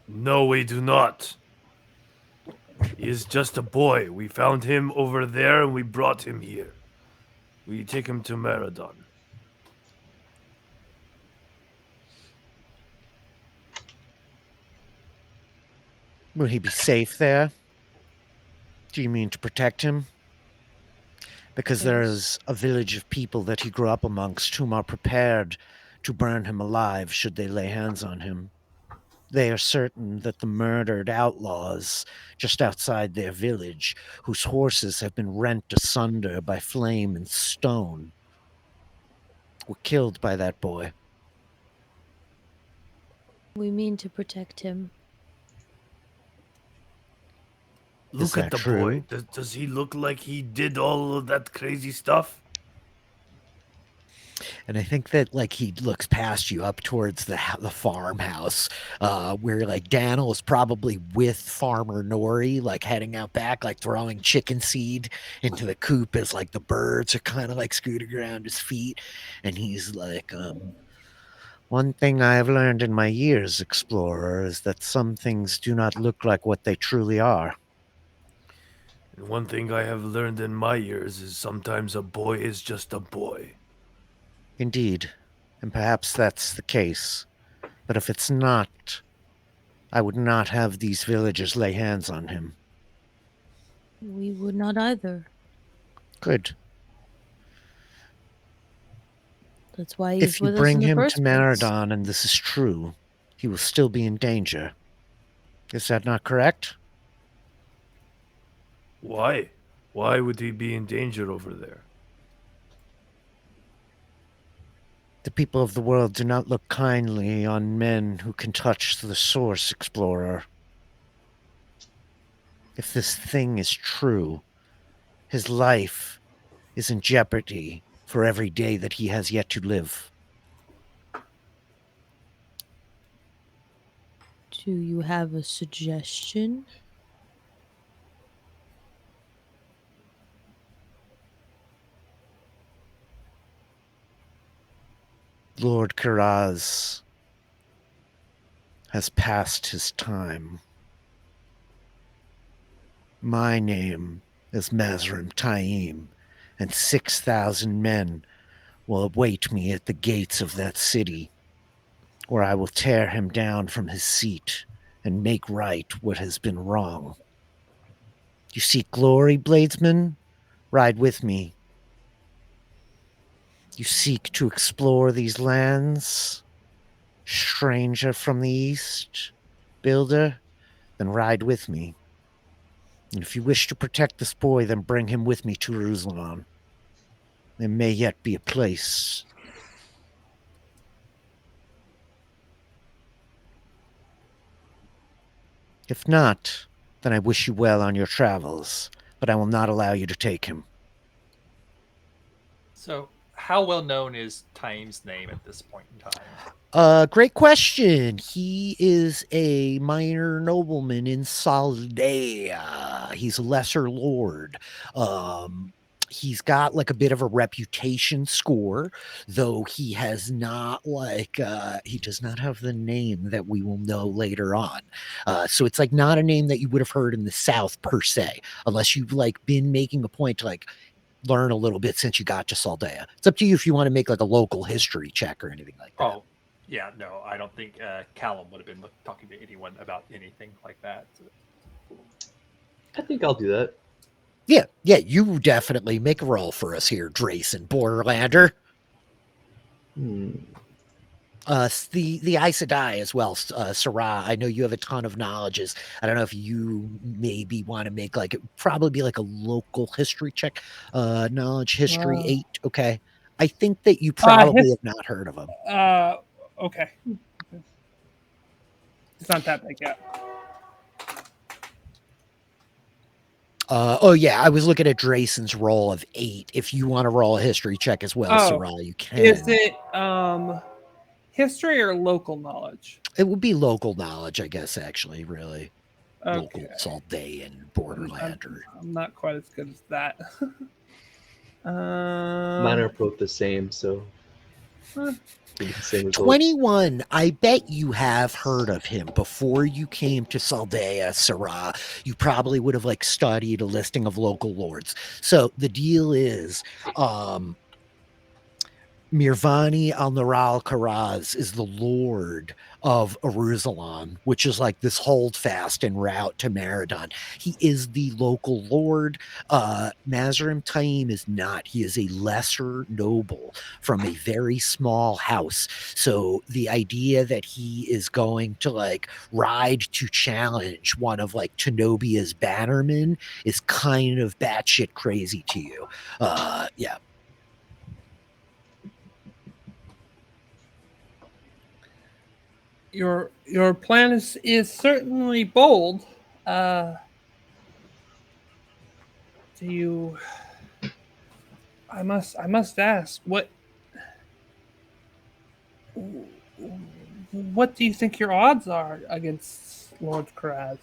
No, we do not. He is just a boy. We found him over there and we brought him here. We take him to Meridon. Will he be safe there? Do you mean to protect him? Because there is a village of people that he grew up amongst whom are prepared to burn him alive should they lay hands on him. They are certain that the murdered outlaws just outside their village, whose horses have been rent asunder by flame and stone, were killed by that boy. We mean to protect him. Look at the boy. Does he look like he did all of that crazy stuff? And I think that like he looks past you up towards the farmhouse, where like Daniel is probably with Farmer Nori, like heading out back, like throwing chicken seed into the coop as like the birds are kind of like scooting around his feet, and he's like, one thing I have learned in my years, explorer, is that some things do not look like what they truly are. And one thing I have learned in my years is sometimes a boy is just a boy. Indeed, and perhaps that's the case. But if it's not, I would not have these villagers lay hands on him. We would not either. Good. That's why he's If you with bring us in him the to first place. Meridon and this is true, he will still be in danger. Is that not correct? Why? Why would he be in danger over there? The people of the world do not look kindly on men who can touch the source, Explorer. If this thing is true, his life is in jeopardy for every day that he has yet to live. Do you have a suggestion? Lord Karaz has passed his time. My name is Mazrim Taim, and 6,000 men will await me at the gates of that city, where I will tear him down from his seat and make right what has been wrong. You seek glory, Bladesman? Ride with me. You seek to explore these lands? Stranger from the east? Builder? Then ride with me. And if you wish to protect this boy, then bring him with me to Ruslan. There may yet be a place. If not, then I wish you well on your travels, but I will not allow you to take him. So, how well known is Taim's name at this point in time? Great question. He is a minor nobleman in Saldaea. He's a lesser lord. He's got like a bit of a reputation score, though he has not he does not have the name that we will know later on. So it's like not a name that you would have heard in the South per se, unless you've like been making a point to like learn a little bit since you got to Saldaea. It's up to you if you want to make like a local history check or anything like that. Oh, yeah, no, I don't think Callum would have been talking to anyone about anything like that. I think I'll do that. Yeah, you definitely make a roll for us here, Drayson Borderlander. The Aes Sedai as well, Sarah. I know you have a ton of knowledges. I don't know if you maybe want to make like it probably be like a local history check. Knowledge history 8. Okay, I think that you probably have not heard of him. Okay, it's not that big yet. Oh yeah, I was looking at Drayson's roll of 8. If you want to roll a history check as well, Sarah, you can. Is it history or local knowledge? It would be local knowledge, I guess. Actually, really, Okay. local Saldaean Borderland. I'm not quite as good as that. Mine are both the same, so. 21. I bet you have heard of him before you came to Saldaea, Sarah. You probably would have like studied a listing of local lords. So the deal is, Mirvani al-Naral Karaz is the lord of Aruzalon, which is like this holdfast en route to Maradon. He is the local lord. Mazrim Taim is not. He is a lesser noble from a very small house. So the idea that he is going to like ride to challenge one of like Tenobia's bannermen is kind of batshit crazy to you. Yeah. Your plan is certainly bold. Do you? I must ask, what do you think your odds are against Lord Karaz?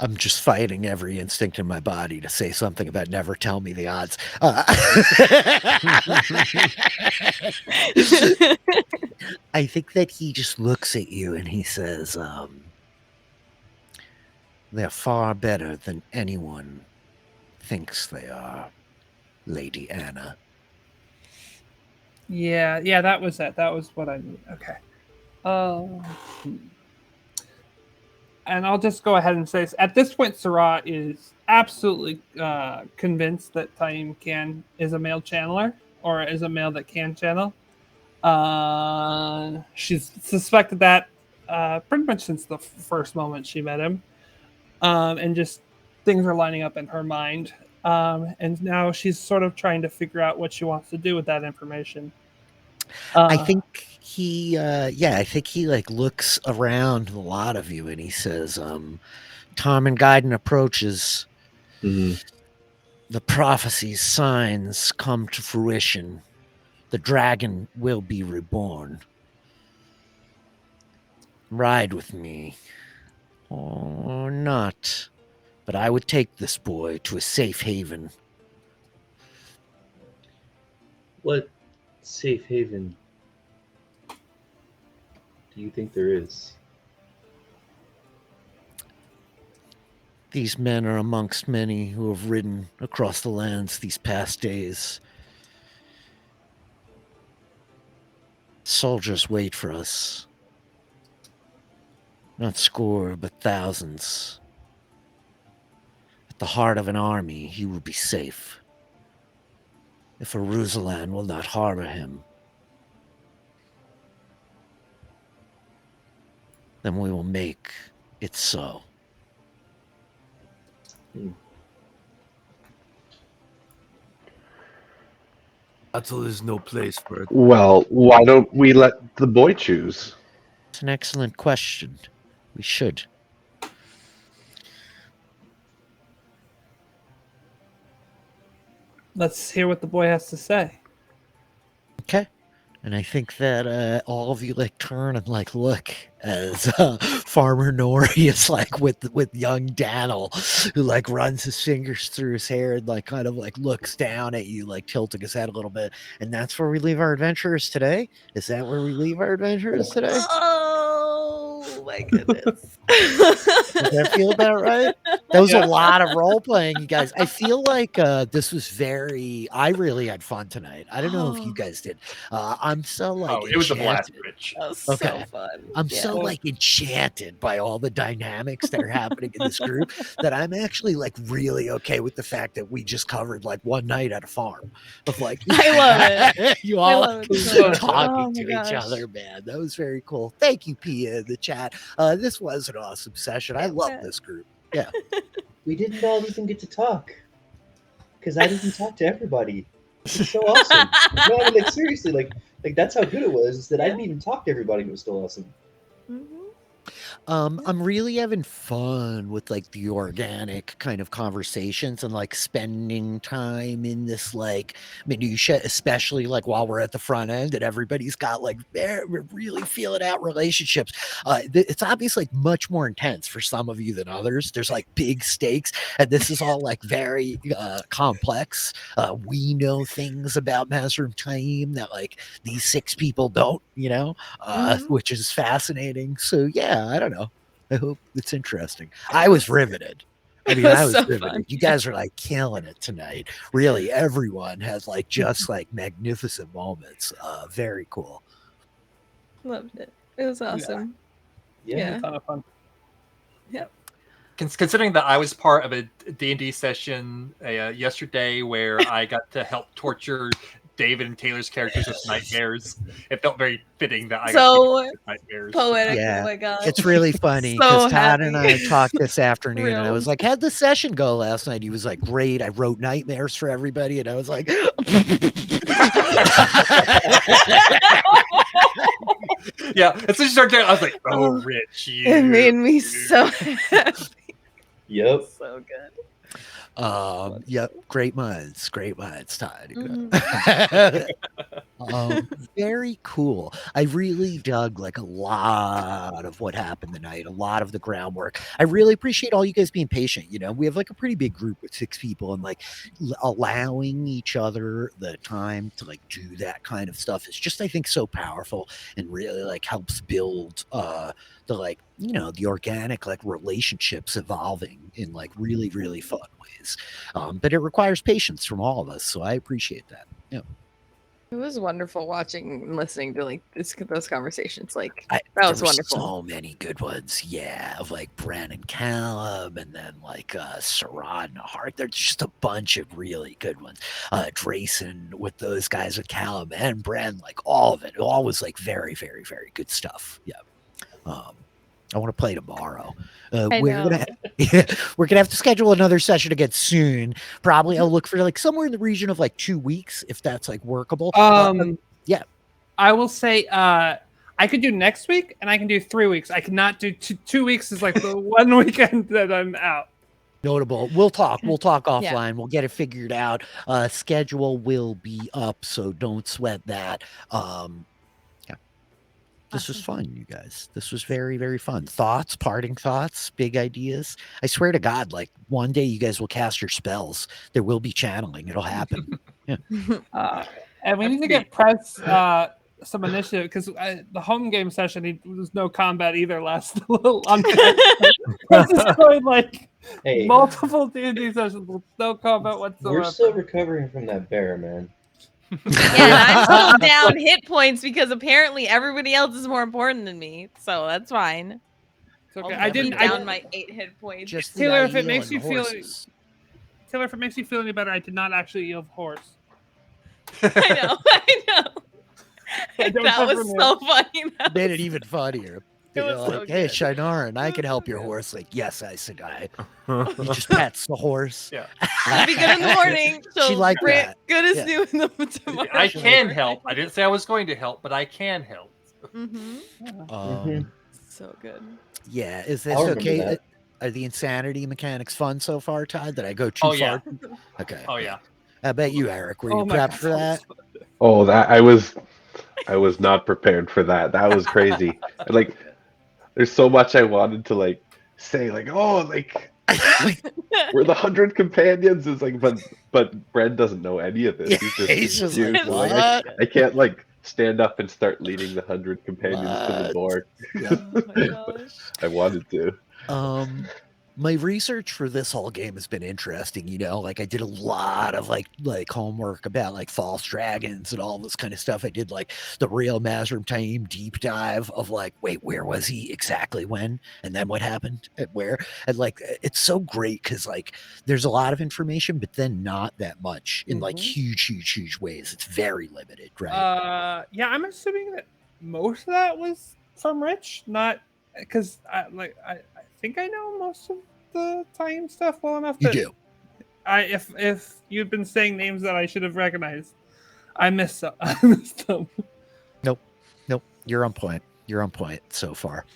I'm just fighting every instinct in my body to say something about never tell me the odds. I think that he just looks at you and he says, they're far better than anyone thinks they are, Lady Anna. Yeah, that was it. That was what I knew. Okay. And I'll just go ahead and say this. At this point, Sarah is absolutely convinced that Taim is a male channeler, or is a male that can channel. She's suspected that pretty much since the first moment she met him, and just things are lining up in her mind. And now she's sort of trying to figure out what she wants to do with that information. I think I think he like looks around a lot of you and he says, Tarmangaiden approaches. Mm-hmm. The prophecy's signs come to fruition. The dragon will be reborn. Ride with me. Or not. But I would take this boy to a safe haven. What safe haven do you think there is? These men are amongst many who have ridden across the lands these past days. Soldiers wait for us. Not score, but thousands. At the heart of an army, he will be safe. If Jerusalem will not harbor him, then we will make it so. Until there's no place for it. Well, why don't we let the boy choose? It's an excellent question. We should. Let's hear what the boy has to say. Okay. And I think that all of you like turn and like look as Farmer Nori is like with young Daniel, who like runs his fingers through his hair and like kind of like looks down at you, like tilting his head a little bit. And that's where we leave our adventurers today. Is that where we leave our adventurers today? Oh my goodness. Does that feel about right? That was a lot of role playing, you guys. I feel like this was I really had fun tonight. I don't know if you guys did. I'm so like it was a blast, Rich. That was so fun. I'm so like enchanted by all the dynamics that are happening in this group that I'm actually like really okay with the fact that we just covered like one night at a farm of like I love it. you all love it so much. talking Oh to my each gosh. other, man. That was very cool. Thank you, Pia, in the chat. This was an awesome session. I love this group. Yeah. We didn't all even get to talk because I didn't talk to everybody. It's so awesome. No, I mean, like seriously, like that's how good it was. Is that I didn't even talk to everybody. It was still awesome. Mhm. I'm really having fun with like the organic kind of conversations and like spending time in this like minutia, especially like while we're at the front end and everybody's got like we're really feeling out relationships. It's obviously like much more intense for some of you than others. There's like big stakes, and this is all like very complex. We know things about Master Time that like these 6 people don't, which is fascinating. So yeah, I don't know. I hope it's interesting. I was riveted. I mean, I was so riveted. fun. You guys are like killing it tonight. Really, everyone has like just like magnificent moments. Very cool. Loved it. It was awesome. Yeah. A ton of fun. Yep. Considering that I was part of a D&D session yesterday where I got to help torture David and Taylor's characters with nightmares, it felt very fitting that I got to with nightmares. Poetic. Yeah. Oh my gosh. It's really funny So because Todd and happy. I talked this afternoon, and I Thrilled. was like, "How'd the session go last night?" He was like, "Great. I wrote nightmares for everybody," and I was like, Yeah, as soon as you started, I was like, "Oh, Rich, you." It made me so happy. Yep. So good. Yep, great minds, Todd. Very cool. I really dug like a lot of what happened tonight, a lot of the groundwork. I really appreciate all you guys being patient. We have like a pretty big group with 6 people, and like allowing each other the time to like do that kind of stuff is just, I think, so powerful and really like helps build the like the organic like relationships evolving in like really, really fun ways. But it requires patience from all of us, so I appreciate that. Yeah. It was wonderful watching and listening to like those conversations. Like that there was were wonderful. So many good ones, yeah, of like Bren and Caleb, and then like Sarad and Hart. There's just a bunch of really good ones. Drayson with those guys with Caleb and Bren, like all of it. All was like very, very, very good stuff. Yeah. I want to play tomorrow. We're gonna have to schedule another session again soon. Probably I'll look for like somewhere in the region of like 2 weeks, if that's like workable. Yeah, I will say I could do next week and I can do 3 weeks. I cannot do 2 weeks. Is like the one weekend that I'm out. Notable. We'll talk offline. Yeah. We'll get it figured out. Schedule will be up, so don't sweat that. This was fun, you guys. This was very, very fun. Thoughts, parting thoughts, big ideas. I swear to God, like one day you guys will cast your spells. There will be channeling. It'll happen. Yeah. And we need to get Press some initiative because the home game session, there was no combat either last little on Press is going like multiple D&D sessions with no combat whatsoever. We're still recovering from that bear, man. Yeah, I'm still down hit points because apparently everybody else is more important than me, so that's fine. It's okay. I down my 8 hit points. Just Taylor, if it makes you feel any better, I did not actually eat a horse. I know. That was so funny. Made it even funnier. You're like, so hey, Shinaran, I can help your horse. Like, yes, I said he just pets the horse. Yeah. It'll be good in the morning. She liked that. Good as new in the tomorrow. I can help. I didn't say I was going to help, but I can help. So good. Yeah. Is this okay? Are the insanity mechanics fun so far, Todd? Did I go too far? Yeah. Okay. Oh yeah. I bet you, Eric. Were you prepped for that? Oh, that I was not prepared for that. That was crazy. Like, there's so much I wanted to like say, like, oh, like we're the 100 companions. It's like, but Brad doesn't know any of this. He's just confused. Like, I can't like stand up and start leading the 100 companions to the board. Oh my gosh. I wanted to. My research for this whole game has been interesting, like I did a lot of like homework about like false dragons and all this kind of stuff. I did like the real Mazrim Taim deep dive of like, wait, where was he exactly when? And then what happened at where? And like, it's so great because like there's a lot of information, but then not that much in like huge ways. It's very limited, right? Yeah, I'm assuming that most of that was from Rich, not because I think I know most of the time stuff well enough. You do. If you've been saying names that I should have recognized, I missed them. Nope. You're on point. So far.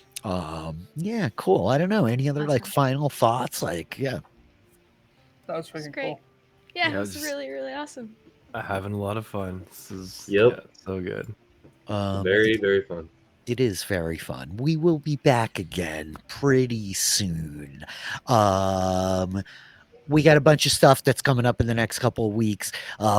Yeah, cool. I don't know. Any other like final thoughts? Like, yeah. That was freaking great. Cool. Yeah, it was really, really awesome. Having a lot of fun. This is so good. Very, very fun. It is very fun. We will be back again pretty soon. We got a bunch of stuff that's coming up in the next couple of weeks.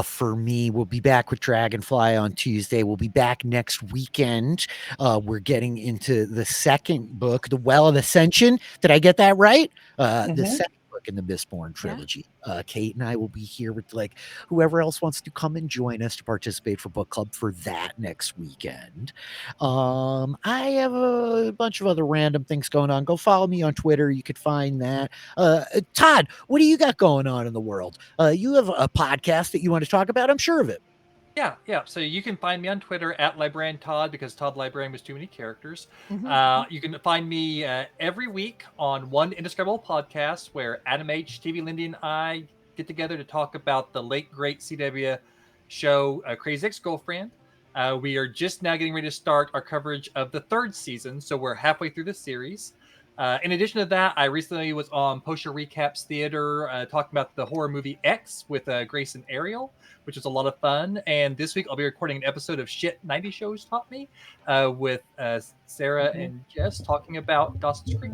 For me, we'll be back with Dragonfly on Tuesday. We'll be back next weekend. We're getting into the second book, The Well of Ascension. Did I get that right? The second book in the Mistborn trilogy. Kate and I will be here with like whoever else wants to come and join us to participate for book club for that next weekend. I have a bunch of other random things going on. Go follow me on Twitter. You could find that. Todd, what do you got going on in the world? You have a podcast that you want to talk about? I'm sure of it. Yeah. So you can find me on Twitter at Librarian Todd because Todd Librarian was too many characters. You can find me every week on One Indescribable Podcast where Adam H, TV Lindy, and I get together to talk about the late great CW show Crazy Ex-Girlfriend. We are just now getting ready to start our coverage of the 3rd season, so we're halfway through the series. In addition to that, I recently was on Poster Recaps Theater talking about the horror movie X with Grace and Ariel, which was a lot of fun. And this week I'll be recording an episode of Shit 90 Shows Taught Me with Sarah and Jess talking about Dawson's Creek.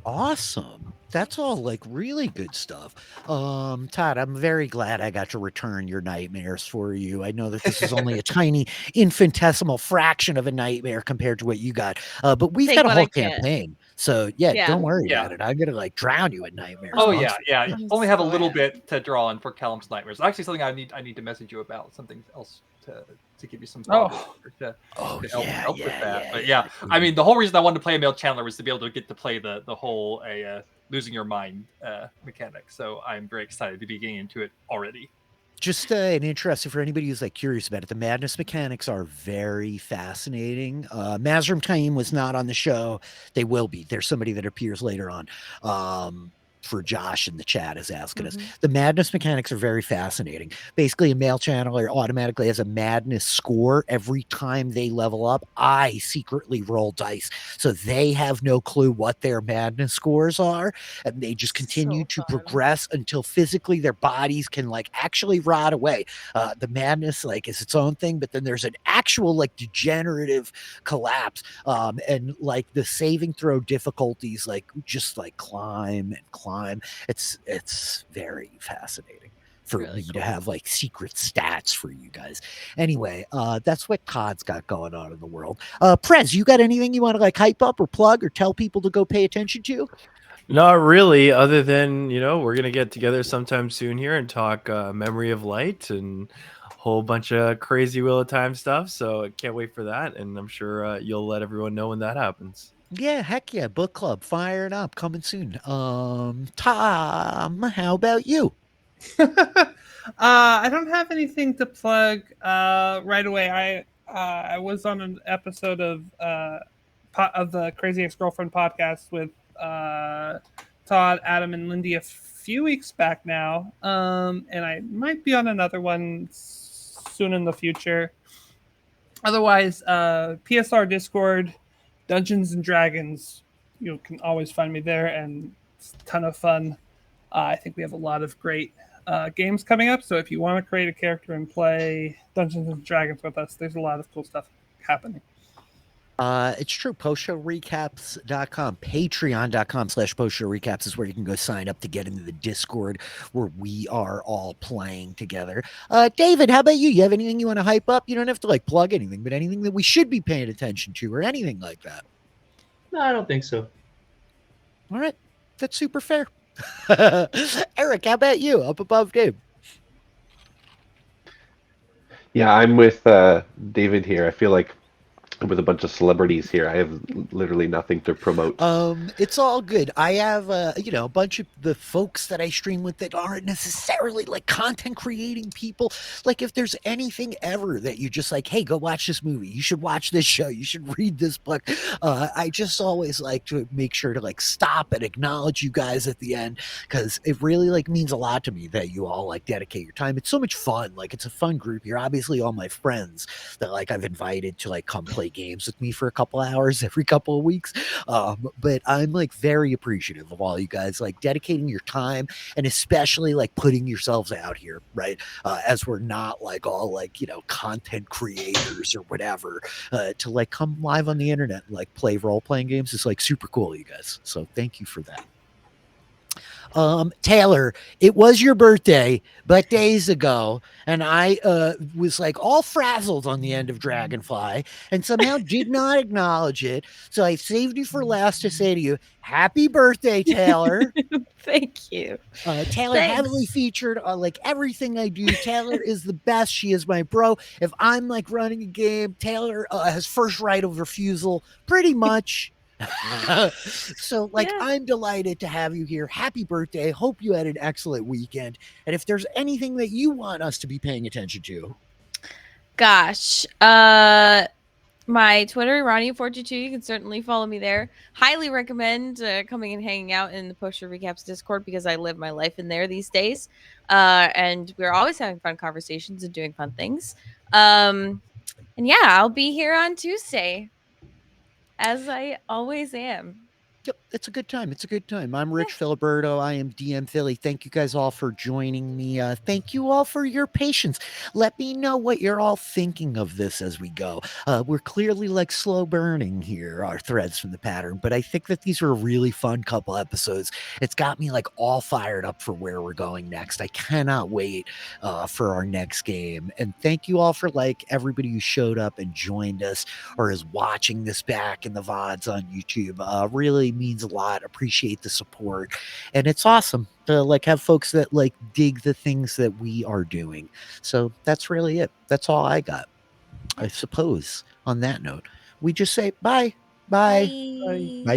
Awesome. That's all like really good stuff. Todd, I'm very glad I got to return your nightmares for you. I know that this is only a tiny infinitesimal fraction of a nightmare compared to what you got. But we've got a whole campaign. So don't worry about it. I'm gonna like drown you in nightmares. Oh yeah. Only have a little bit to draw on for Callum's nightmares. Actually, something I need to message you about. Something else to give you some Oh. to help with that. But yeah. I mean, the whole reason I wanted to play a male channeler was to be able to get to play the whole losing your mind mechanic. So I'm very excited to be getting into it already. Just an interesting for anybody who's like curious about it. The madness mechanics are very fascinating. Mazrim Taim was not on the show. They will be. There's somebody that appears later on. For Josh in the chat is asking us. The madness mechanics are very fascinating. Basically, a male channeler automatically has a madness score every time they level up. I secretly roll dice, so they have no clue what their madness scores are, and they just continue to progress until physically their bodies can like actually rot away. The madness like is its own thing, but then there's an actual like degenerative collapse, and like the saving throw difficulties like just like climb and climb. It's very fascinating for me to have like secret stats for you guys. Anyway, that's what Todd's got going on in the world. Prez, you got anything you want to like hype up or plug or tell people to go pay attention to? Not really, other than, we're going to get together sometime soon here and talk Memory of Light and a whole bunch of crazy Wheel of Time stuff. So I can't wait for that. And I'm sure you'll let everyone know when that happens. Yeah, heck yeah. Book club firing up, coming soon. Tom, how about you? I don't have anything to plug right away. I was on an episode of the Crazy Ex-Girlfriend podcast with Todd, Adam, and Lindy a few weeks back now, and I might be on another one soon in the future. Otherwise, PSR Discord, Dungeons and Dragons, you can always find me there, and it's a ton of fun. I think we have a lot of great games coming up, so if you want to create a character and play Dungeons and Dragons with us, there's a lot of cool stuff happening. It's true. Postshowrecaps.com, patreon.com/postshowrecaps is where you can go sign up to get into the Discord where we are all playing together. David, how about you? You have anything you want to hype up? You don't have to like plug anything, but anything that we should be paying attention to or anything like that. No, I don't think so. All right. That's super fair. Eric, how about you? Up above Dave. Yeah, I'm with David here. I feel like with a bunch of celebrities here, I have literally nothing to promote. It's all good. I have a bunch of the folks that I stream with that aren't necessarily like content creating people. Like if there's anything ever that you just like, hey, go watch this movie, you should watch this show, you should read this book. I just always like to make sure to like stop and acknowledge you guys at the end, because it really like means a lot to me that you all like dedicate your time. It's so much fun. Like it's a fun group. You're obviously all my friends that like I've invited to like come play games with me for a couple hours every couple of weeks. But I'm like very appreciative of all you guys like dedicating your time and especially like putting yourselves out here, right? As we're not like all like, content creators or whatever, to like come live on the internet and like play role-playing games is like super cool, you guys. So thank you for that. Taylor, it was your birthday, but days ago, and I was like all frazzled on the end of Dragonfly and somehow did not acknowledge it. So I saved you for last to say to you, happy birthday, Taylor. Thank you. Taylor heavily featured on like everything I do. Taylor is the best. She is my bro. If I'm like running a game, Taylor has first right of refusal pretty much. So like I'm delighted to have you here. Happy birthday. Hope you had an excellent weekend. And if there's anything that you want us to be paying attention to, gosh, my Twitter, Ronnie42, you can certainly follow me there. Highly recommend coming and hanging out in the Post Show Recaps Discord, because I live my life in there these days, and we're always having fun conversations and doing fun things. And yeah, I'll be here on Tuesday, as I always am. Yep, it's a good time. It's a good time. I'm Rich Filiberto. I am DM Philly. Thank you guys all for joining me. Thank you all for your patience. Let me know what you're all thinking of this as we go. We're clearly like slow burning here, our threads from the pattern, but I think that these were a really fun couple episodes. It's got me like all fired up for where we're going next. I cannot wait for our next game. And thank you all for like everybody who showed up and joined us or is watching this back in the VODs on YouTube. Really means means a lot. Appreciate the support. And it's awesome to like have folks that like dig the things that we are doing. So that's really it. That's all I got. I suppose on that note, we just say bye. Bye. Bye. Bye.